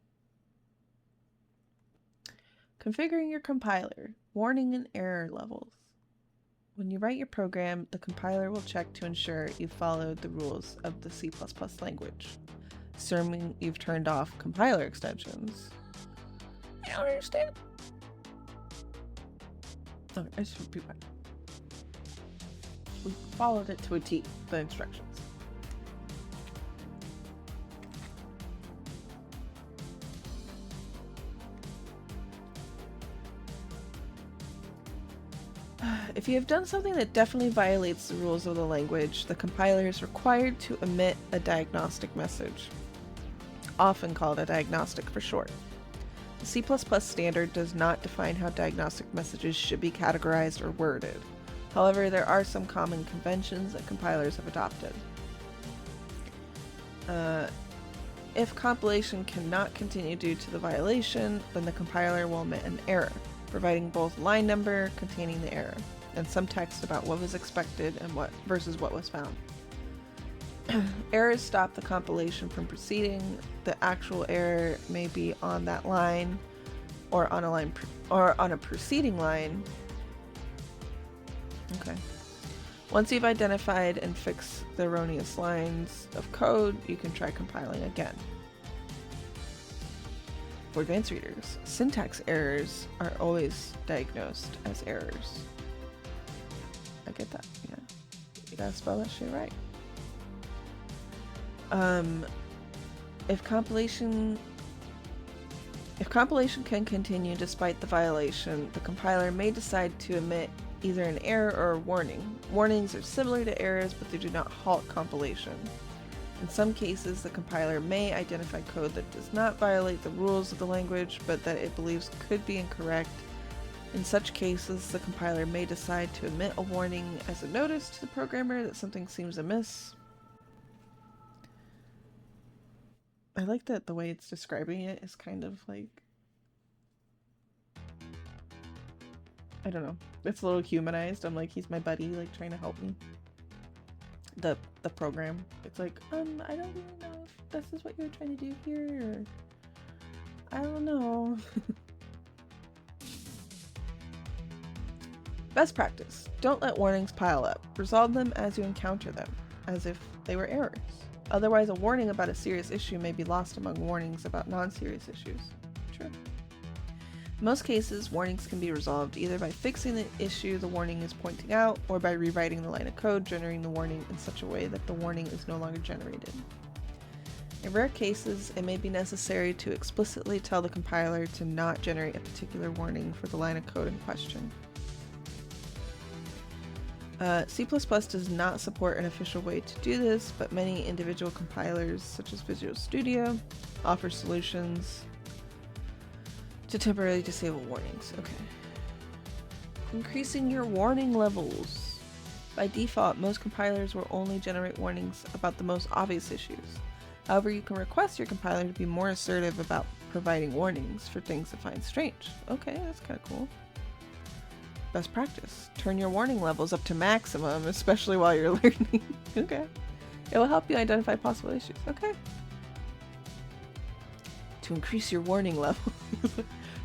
A: Configuring your compiler. Warning and error levels. When you write your program, the compiler will check to ensure you've followed the rules of the C++ language, assuming you've turned off compiler extensions. I don't understand. Okay, I just repeat that. We followed it to a T, the instructions. If you have done something that definitely violates the rules of the language, the compiler is required to emit a diagnostic message, often called a diagnostic for short. The C++ standard does not define how diagnostic messages should be categorized or worded. However, there are some common conventions that compilers have adopted. If compilation cannot continue due to the violation, then the compiler will emit an error, providing both line number containing the error and some text about what was expected and versus what was found. Errors stop the compilation from proceeding. The actual error may be on that line or on a preceding line. Okay. Once you've identified and fixed the erroneous lines of code, you can try compiling again. For advanced readers, syntax errors are always diagnosed as errors. I get that, yeah. You gotta spell that shit right. If compilation can continue despite the violation, the compiler may decide to emit either an error or a warning. Warnings are similar to errors, but they do not halt compilation. In some cases, the compiler may identify code that does not violate the rules of the language, but that it believes could be incorrect. In such cases, the compiler may decide to emit a warning as a notice to the programmer that something seems amiss. I like that the way it's describing it is kind of like... I don't know. It's a little humanized. I'm like, he's my buddy, like trying to help me. The program. It's like, I don't really know if this is what you're trying to do here, or... I don't know. Best practice. Don't let warnings pile up. Resolve them as you encounter them, as if they were errors. Otherwise, a warning about a serious issue may be lost among warnings about non-serious issues. True. In most cases, warnings can be resolved either by fixing the issue the warning is pointing out, or by rewriting the line of code generating the warning in such a way that the warning is no longer generated. In rare cases, it may be necessary to explicitly tell the compiler to not generate a particular warning for the line of code in question. C++ does not support an official way to do this, but many individual compilers, such as Visual Studio, offer solutions to temporarily disable warnings. Okay. Increasing your warning levels. By default, most compilers will only generate warnings about the most obvious issues. However, you can request your compiler to be more assertive about providing warnings for things it finds strange. Okay, that's kind of cool. Best practice. Turn your warning levels up to maximum, especially while you're learning. Okay. It will help you identify possible issues. Okay. To increase your warning level.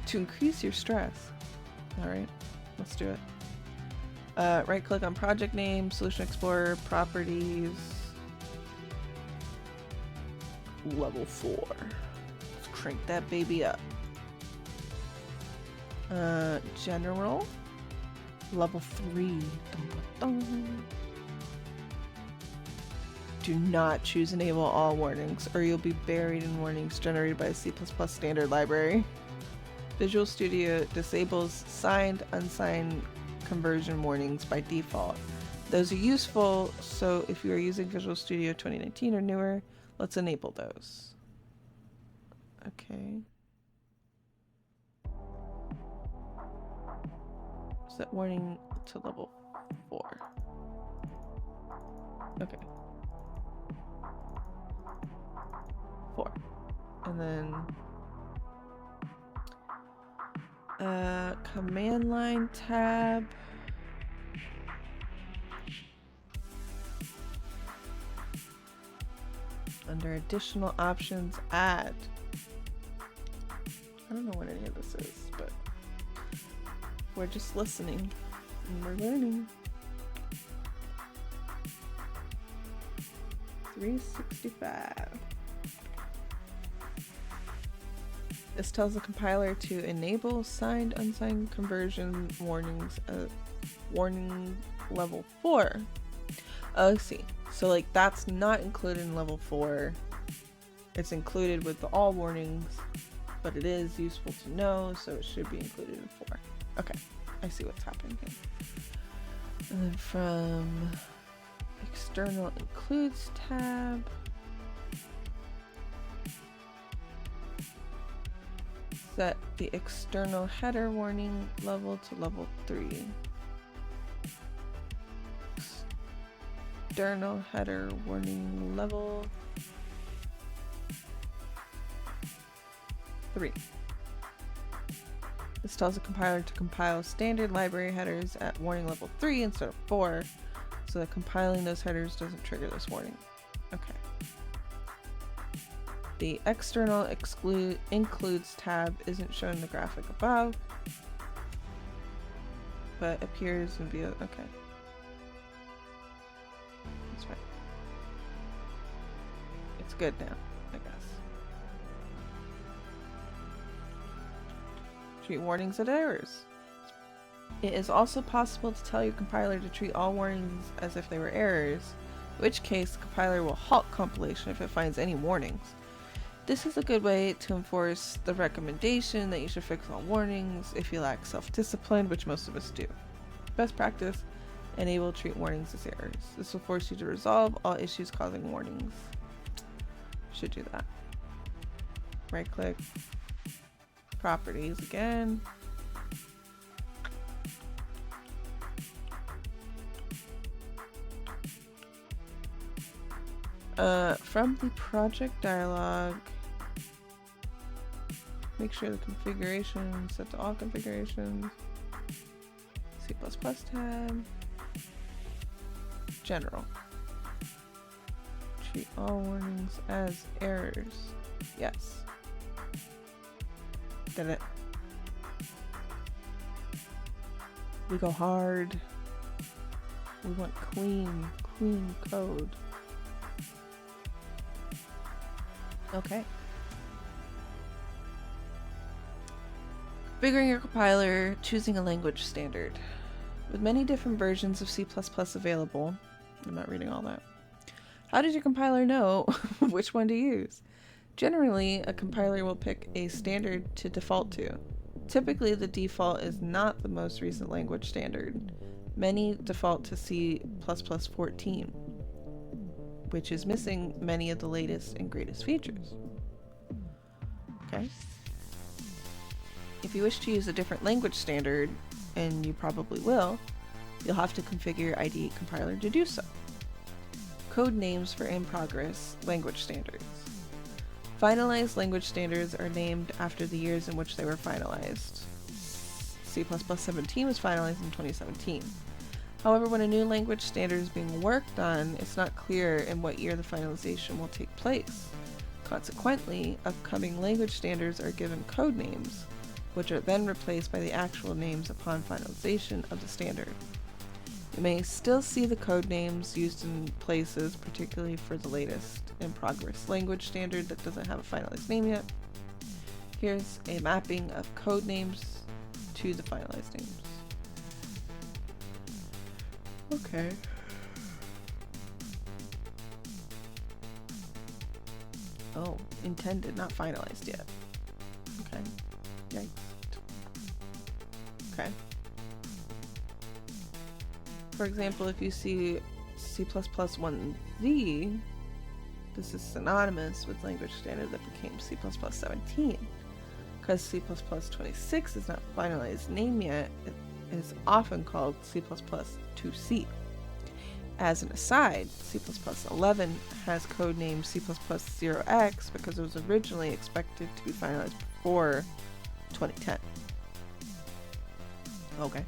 A: To increase your stress. Alright, let's do it. Right click on project name, Solution Explorer, properties. Level 4. Let's crank that baby up. General. Level 3. Dun, dun, dun. Do not choose enable all warnings, or you'll be buried in warnings generated by a C++ standard library. Visual Studio disables signed, unsigned conversion warnings by default. Those are useful, so if you are using Visual Studio 2019 or newer, let's enable those. Okay. Set warning to level 4. Okay. 4. And then command line tab. Under additional options, add. I don't know what any of this is, but we're just listening and we're learning. 365. This tells the compiler to enable signed unsigned conversion warnings at warning level 4. Oh, I see. So like that's not included in level 4. It's included with the all warnings, but it is useful to know, so it should be included in 4. Okay, I see what's happening here. And then from external includes tab, set the external header warning level to level 3. External header warning level 3. This tells the compiler to compile standard library headers at warning level 3 instead of 4, so that compiling those headers doesn't trigger this warning. Okay. The external includes tab isn't shown in the graphic above, but appears in view. Okay. That's fine. It's good now, I guess. Treat warnings as errors. It is also possible to tell your compiler to treat all warnings as if they were errors, in which case the compiler will halt compilation if it finds any warnings. This is a good way to enforce the recommendation that you should fix all warnings if you lack self-discipline, which most of us do. Best practice, enable treat warnings as errors. This will force you to resolve all issues causing warnings. Should do that. Right click, properties again. From the project dialog, make sure the configuration set to all configurations. C++ tab. General. Treat all warnings as errors. Yes. Did it. We go hard. We want clean code. Okay. Configuring your compiler, choosing a language standard. With many different versions of C++ available, I'm not reading all that. How does your compiler know which one to use? Generally, a compiler will pick a standard to default to. Typically, the default is not the most recent language standard. Many default to C++ 14. Which is missing many of the latest and greatest features. Okay. If you wish to use a different language standard, and you probably will, you'll have to configure your IDE compiler to do so. Code names for in-progress language standards. Finalized language standards are named after the years in which they were finalized. C++ 17 was finalized in 2017. However, when a new language standard is being worked on, it's not clear in what year the finalization will take place. Consequently, upcoming language standards are given code names, which are then replaced by the actual names upon finalization of the standard. You may still see the code names used in places, particularly for the latest in-progress language standard that doesn't have a finalized name yet. Here's a mapping of code names to the finalized names. Okay. Oh, intended, not finalized yet. Okay. Yikes. Okay. For example, if you see C++ 1z, this is synonymous with language standard that became C++ 17. Because C++ 26 is not finalized name yet, it is often called C++ 2c. As an aside, C++ 11 has codename C++ 0x because it was originally expected to be finalized before 2010. Okay.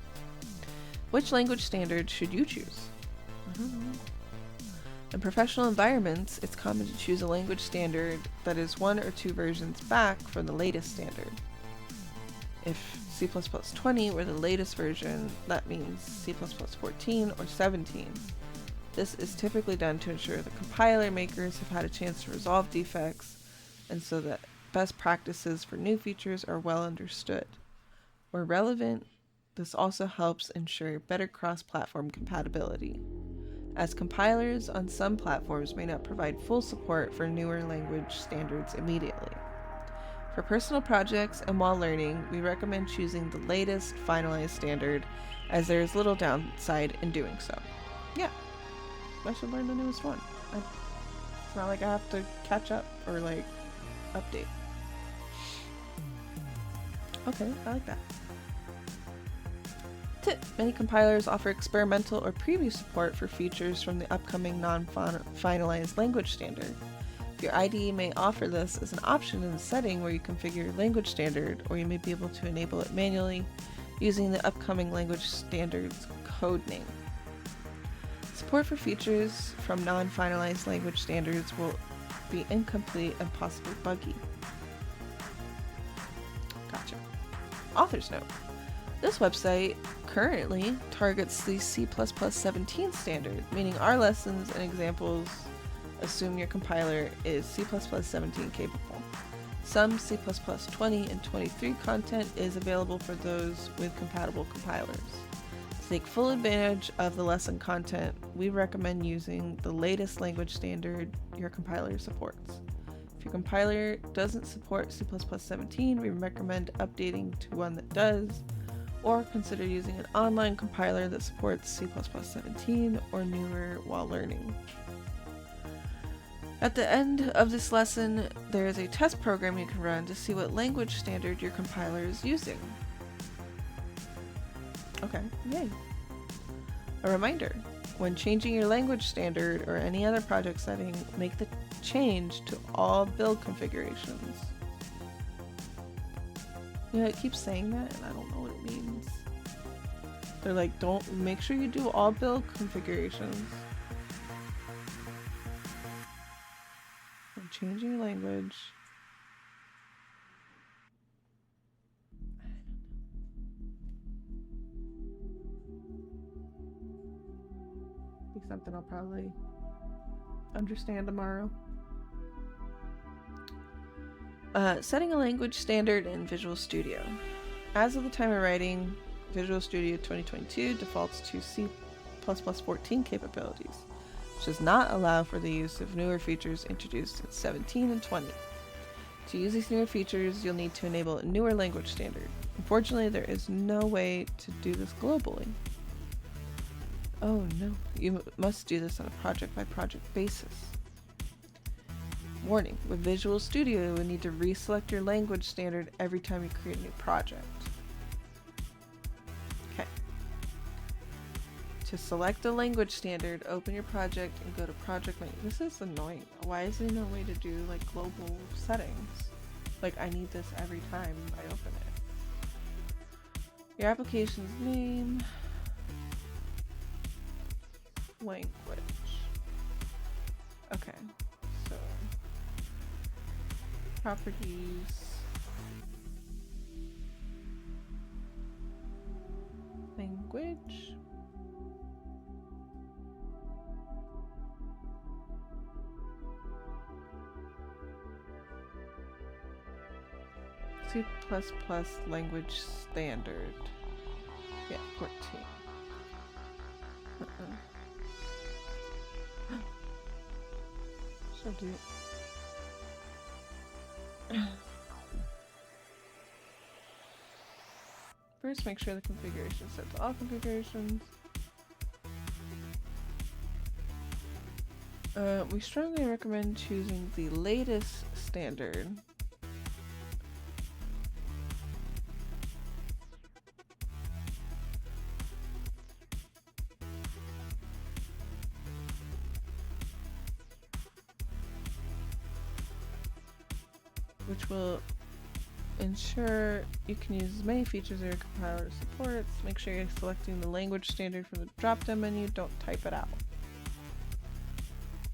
A: Which language standard should you choose? I don't know. In professional environments, it's common to choose a language standard that is 1 or 2 versions back from the latest standard. If C++20 were the latest version, that means C++14 or 17. This is typically done to ensure the compiler makers have had a chance to resolve defects, and so that best practices for new features are well understood. Where relevant, this also helps ensure better cross-platform compatibility, as compilers on some platforms may not provide full support for newer language standards immediately. For personal projects and while learning, we recommend choosing the latest finalized standard, as there is little downside in doing so. Yeah, I should learn the newest one. It's not like I have to catch up or update. Okay, I like that. Tip: many compilers offer experimental or preview support for features from the upcoming non-finalized language standard. Your IDE may offer this as an option in the setting where you configure your language standard, or you may be able to enable it manually using the upcoming language standard's code name. Support for features from non-finalized language standards will be incomplete and possibly buggy. Gotcha. Author's note: this website currently targets the C++17 standard, meaning our lessons and examples assume your compiler is C++17 capable. Some C++20 and 23 content is available for those with compatible compilers. To take full advantage of the lesson content, we recommend using the latest language standard your compiler supports. If your compiler doesn't support C++17, we recommend updating to one that does, or consider using an online compiler that supports C++17 or newer while learning. At the end of this lesson, there is a test program you can run to see what language standard your compiler is using. Okay, yay. A reminder: when changing your language standard or any other project setting, make the change to all build configurations. You know, it keeps saying that and I don't know what it means. They're like, don't make sure you do all build configurations. When changing your language. Be something I'll probably understand tomorrow. Setting a language standard in Visual Studio. As of the time of writing, Visual Studio 2022 defaults to C++14 capabilities, which does not allow for the use of newer features introduced in 17 and 20. To use these newer features, you'll need to enable a newer language standard. Unfortunately, there is no way to do this globally. Oh no, you must do this on a project-by-project basis. Warning: with Visual Studio, you will need to reselect your language standard every time you create a new project. Okay. To select a language standard, open your project and go to Project Menu. This is annoying. Why is there no way to do global settings? I need this every time I open it. Your application's name. Language. Okay. Properties, language, C++ language standard. Yeah, 14. Should do. First, make sure the configuration is set to all configurations. We strongly recommend choosing the latest standard. Which will ensure you can use as many features as your compiler supports. Make sure you're selecting the language standard from the drop-down menu. Don't type it out.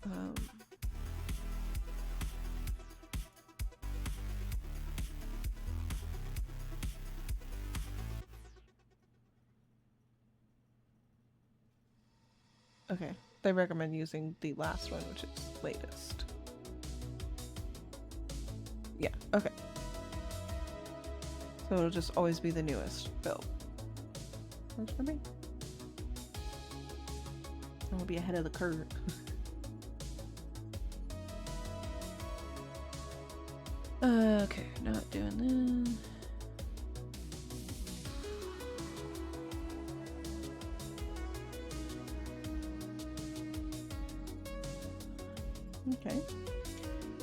A: Um, okay, they recommend using the last one, which is latest. Yeah, okay. So it'll just always be the newest build. Works for me. I will be ahead of the curve. Okay, not doing that. Okay.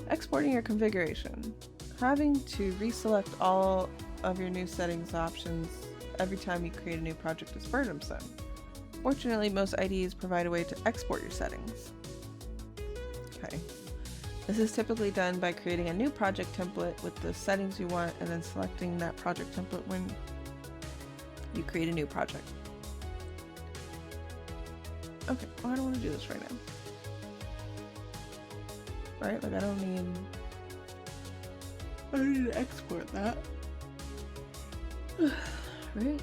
A: Exporting your configuration. Having to reselect all of your new settings options every time you create a new project is burdensome. Fortunately, most IDEs provide a way to export your settings. Okay. This is typically done by creating a new project template with the settings you want and then selecting that project template when you create a new project. Okay, well, I don't want to do this right now. Right? Like, I need to export that. Right?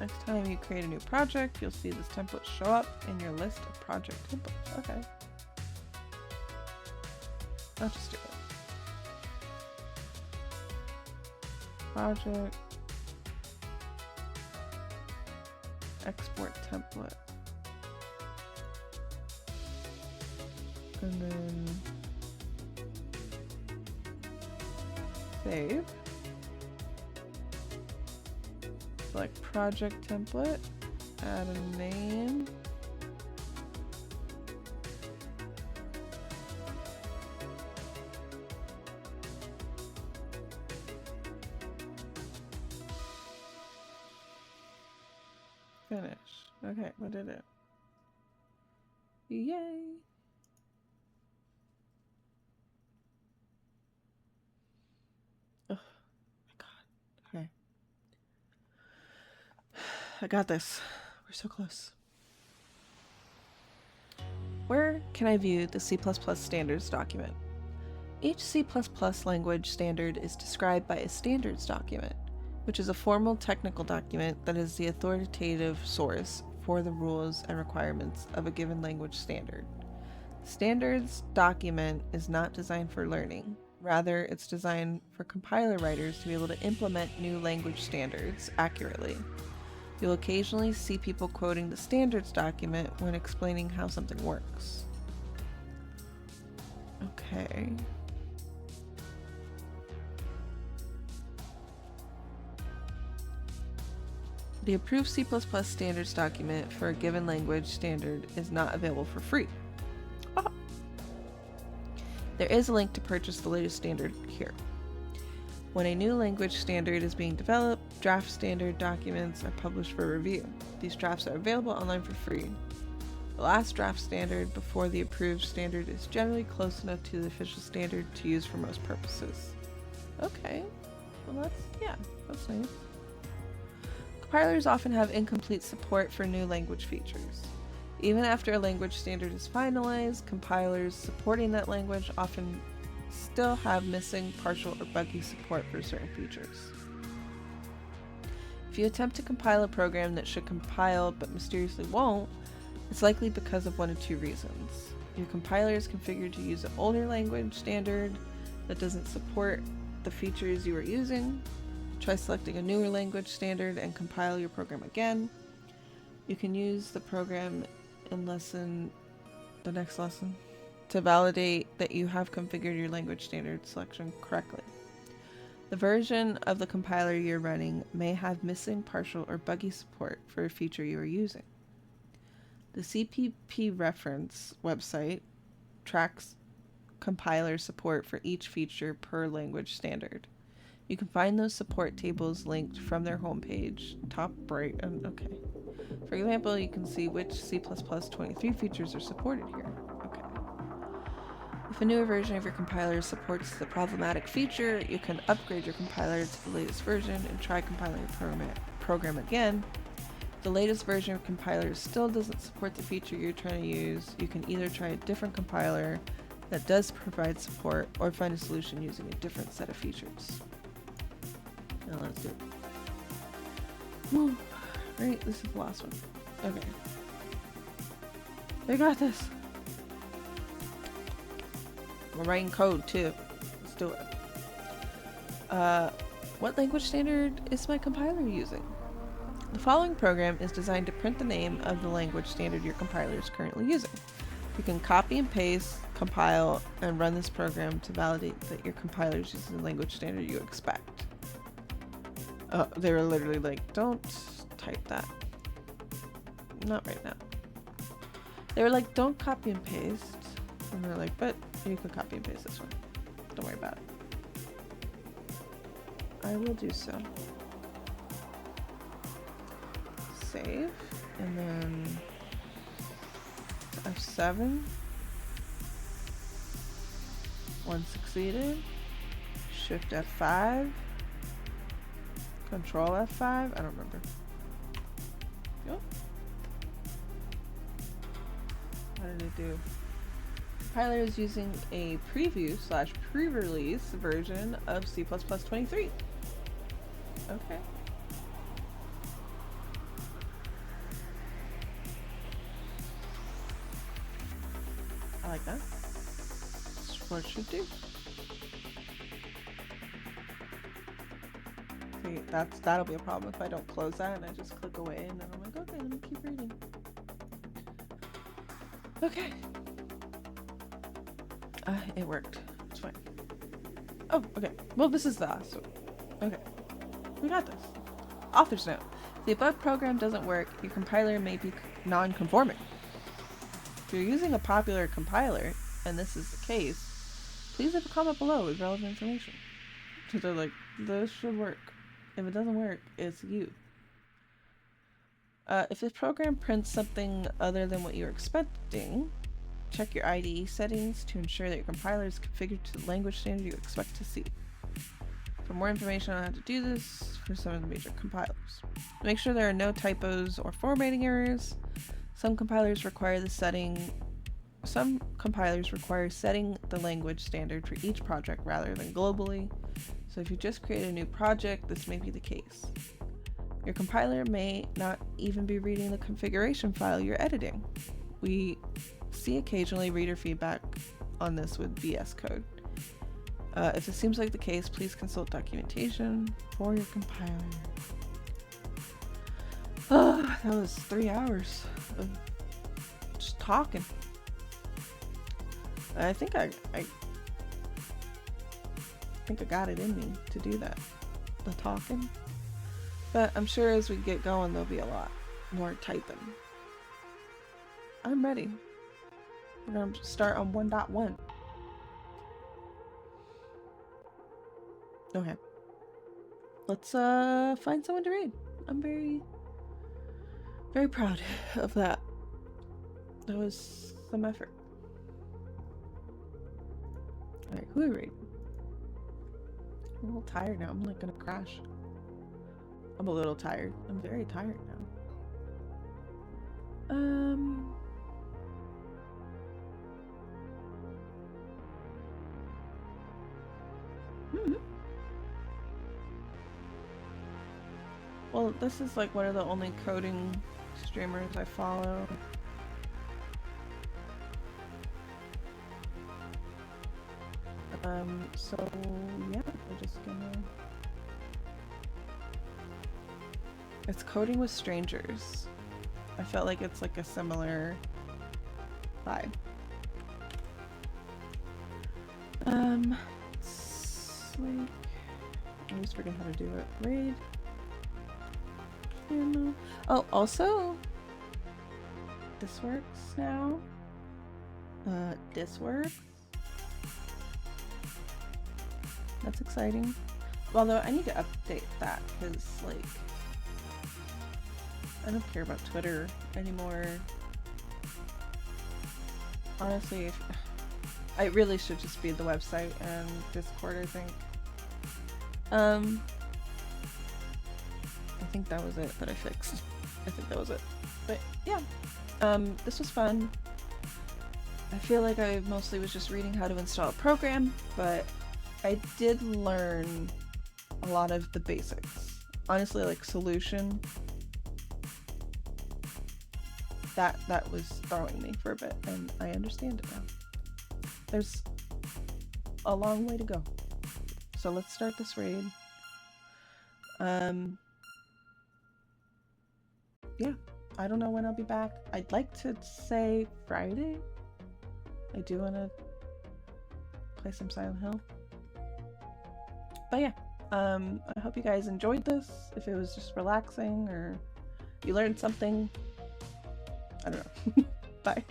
A: Next time you create a new project, you'll see this template show up in your list of project templates. Okay. I'll just do it. Project. Export template. And then save. Select project template, add a name. Finish. Okay, what did it? Yay! Oh my god. Okay. I got this. We're so close. Where can I view the C++ standards document? Each C++ language standard is described by a standards document, which is a formal technical document that is the authoritative source for the rules and requirements of a given language standard. The standards document is not designed for learning. Rather, it's designed for compiler writers to be able to implement new language standards accurately. You'll occasionally see people quoting the standards document when explaining how something works. Okay. The approved C++ standards document for a given language standard is not available for free. Oh. There is a link to purchase the latest standard here. When a new language standard is being developed, draft standard documents are published for review. These drafts are available online for free. The last draft standard before the approved standard is generally close enough to the official standard to use for most purposes. Okay, well that's nice. Compilers often have incomplete support for new language features. Even after a language standard is finalized, compilers supporting that language often still have missing, partial, or buggy support for certain features. If you attempt to compile a program that should compile but mysteriously won't, it's likely because of one of two reasons. Your compiler is configured to use an older language standard that doesn't support the features you are using. Try selecting a newer language standard and compile your program again. You can use the program in the next lesson, to validate that you have configured your language standard selection correctly. The version of the compiler you're running may have missing, partial, or buggy support for a feature you are using. The CPP reference website tracks compiler support for each feature per language standard. You can find those support tables linked from their homepage, top right, okay. For example, you can see which C++ 23 features are supported here. Okay. If a newer version of your compiler supports the problematic feature, you can upgrade your compiler to the latest version and try compiling your program again. the latest version of compiler still doesn't support the feature you're trying to use, you can either try a different compiler that does provide support or find a solution using a different set of features. Now let's do it. Whew. Right, this is the last one. Okay. I got this. We're writing code too. Let's do it. What language standard is my compiler using? The following program is designed to print the name of the language standard your compiler is currently using. You can copy and paste, compile, and run this program to validate that your compiler is using the language standard you expect. They were literally like, don't type that. Not right now. They were like, don't copy and paste. And they're like, but you can copy and paste this one. Don't worry about it. I will do so. Save. And then F7. One succeeded. Shift F5. Control F5. I don't remember. Yep. What did it do? Compiler is using a preview/pre-release version of C++ 23. Okay. I like that. That's what it should do. See, that'll be a problem if I don't close that and I just click away and then I'm like, okay, let me keep reading. Okay. It worked. It's fine. Oh, okay. Well, this is the last one. Okay. We got this. Author's note. If the above program doesn't work, your compiler may be non-conforming. If you're using a popular compiler, and this is the case, please leave a comment below with relevant information. So they're like, this should work. If it doesn't work, it's you. If this program prints something other than what you're expecting, check your IDE settings to ensure that your compiler is configured to the language standard you expect to see. For more information on how to do this for some of the major compilers, make sure there are no typos or formatting errors. Some compilers require setting the language standard for each project rather than globally. So if you just create a new project, this may be the case. Your compiler may not even be reading the configuration file you're editing. We see occasionally reader feedback on this with VS Code. If it seems like the case, please consult documentation for your compiler. Oh, that was 3 hours of just talking. I think I got it in me to do that, the talking. But I'm sure as we get going, there'll be a lot more typing. I'm ready. We're gonna start on 1.1. Okay. Let's find someone to read. I'm very, very proud of that. That was some effort. Alright, who do we read? I'm a little tired now. I'm like gonna crash. I'm a little tired. I'm very tired now. Well, this is like one of the only coding streamers I follow. So yeah, we're just gonna... It's Coding with Strangers. I felt like it's like a similar vibe. It's like... I always forget how to do it. Raid. Oh, also, this works now. This works. That's exciting. Although I need to update that because, like, I don't care about Twitter anymore. Honestly, I really should just be the website and Discord, I think. I think that was it that I fixed. I think that was it. But yeah, this was fun. I feel like I mostly was just reading how to install a program, but I did learn a lot of the basics. Honestly, like solution, that was throwing me for a bit, and I understand it now. There's a long way to go. So let's start this raid. Yeah, I don't know when I'll be back. I'd like to say Friday. I do want to play some Silent Hill. But yeah, I hope you guys enjoyed this. If it was just relaxing or you learned something, I don't know. Bye.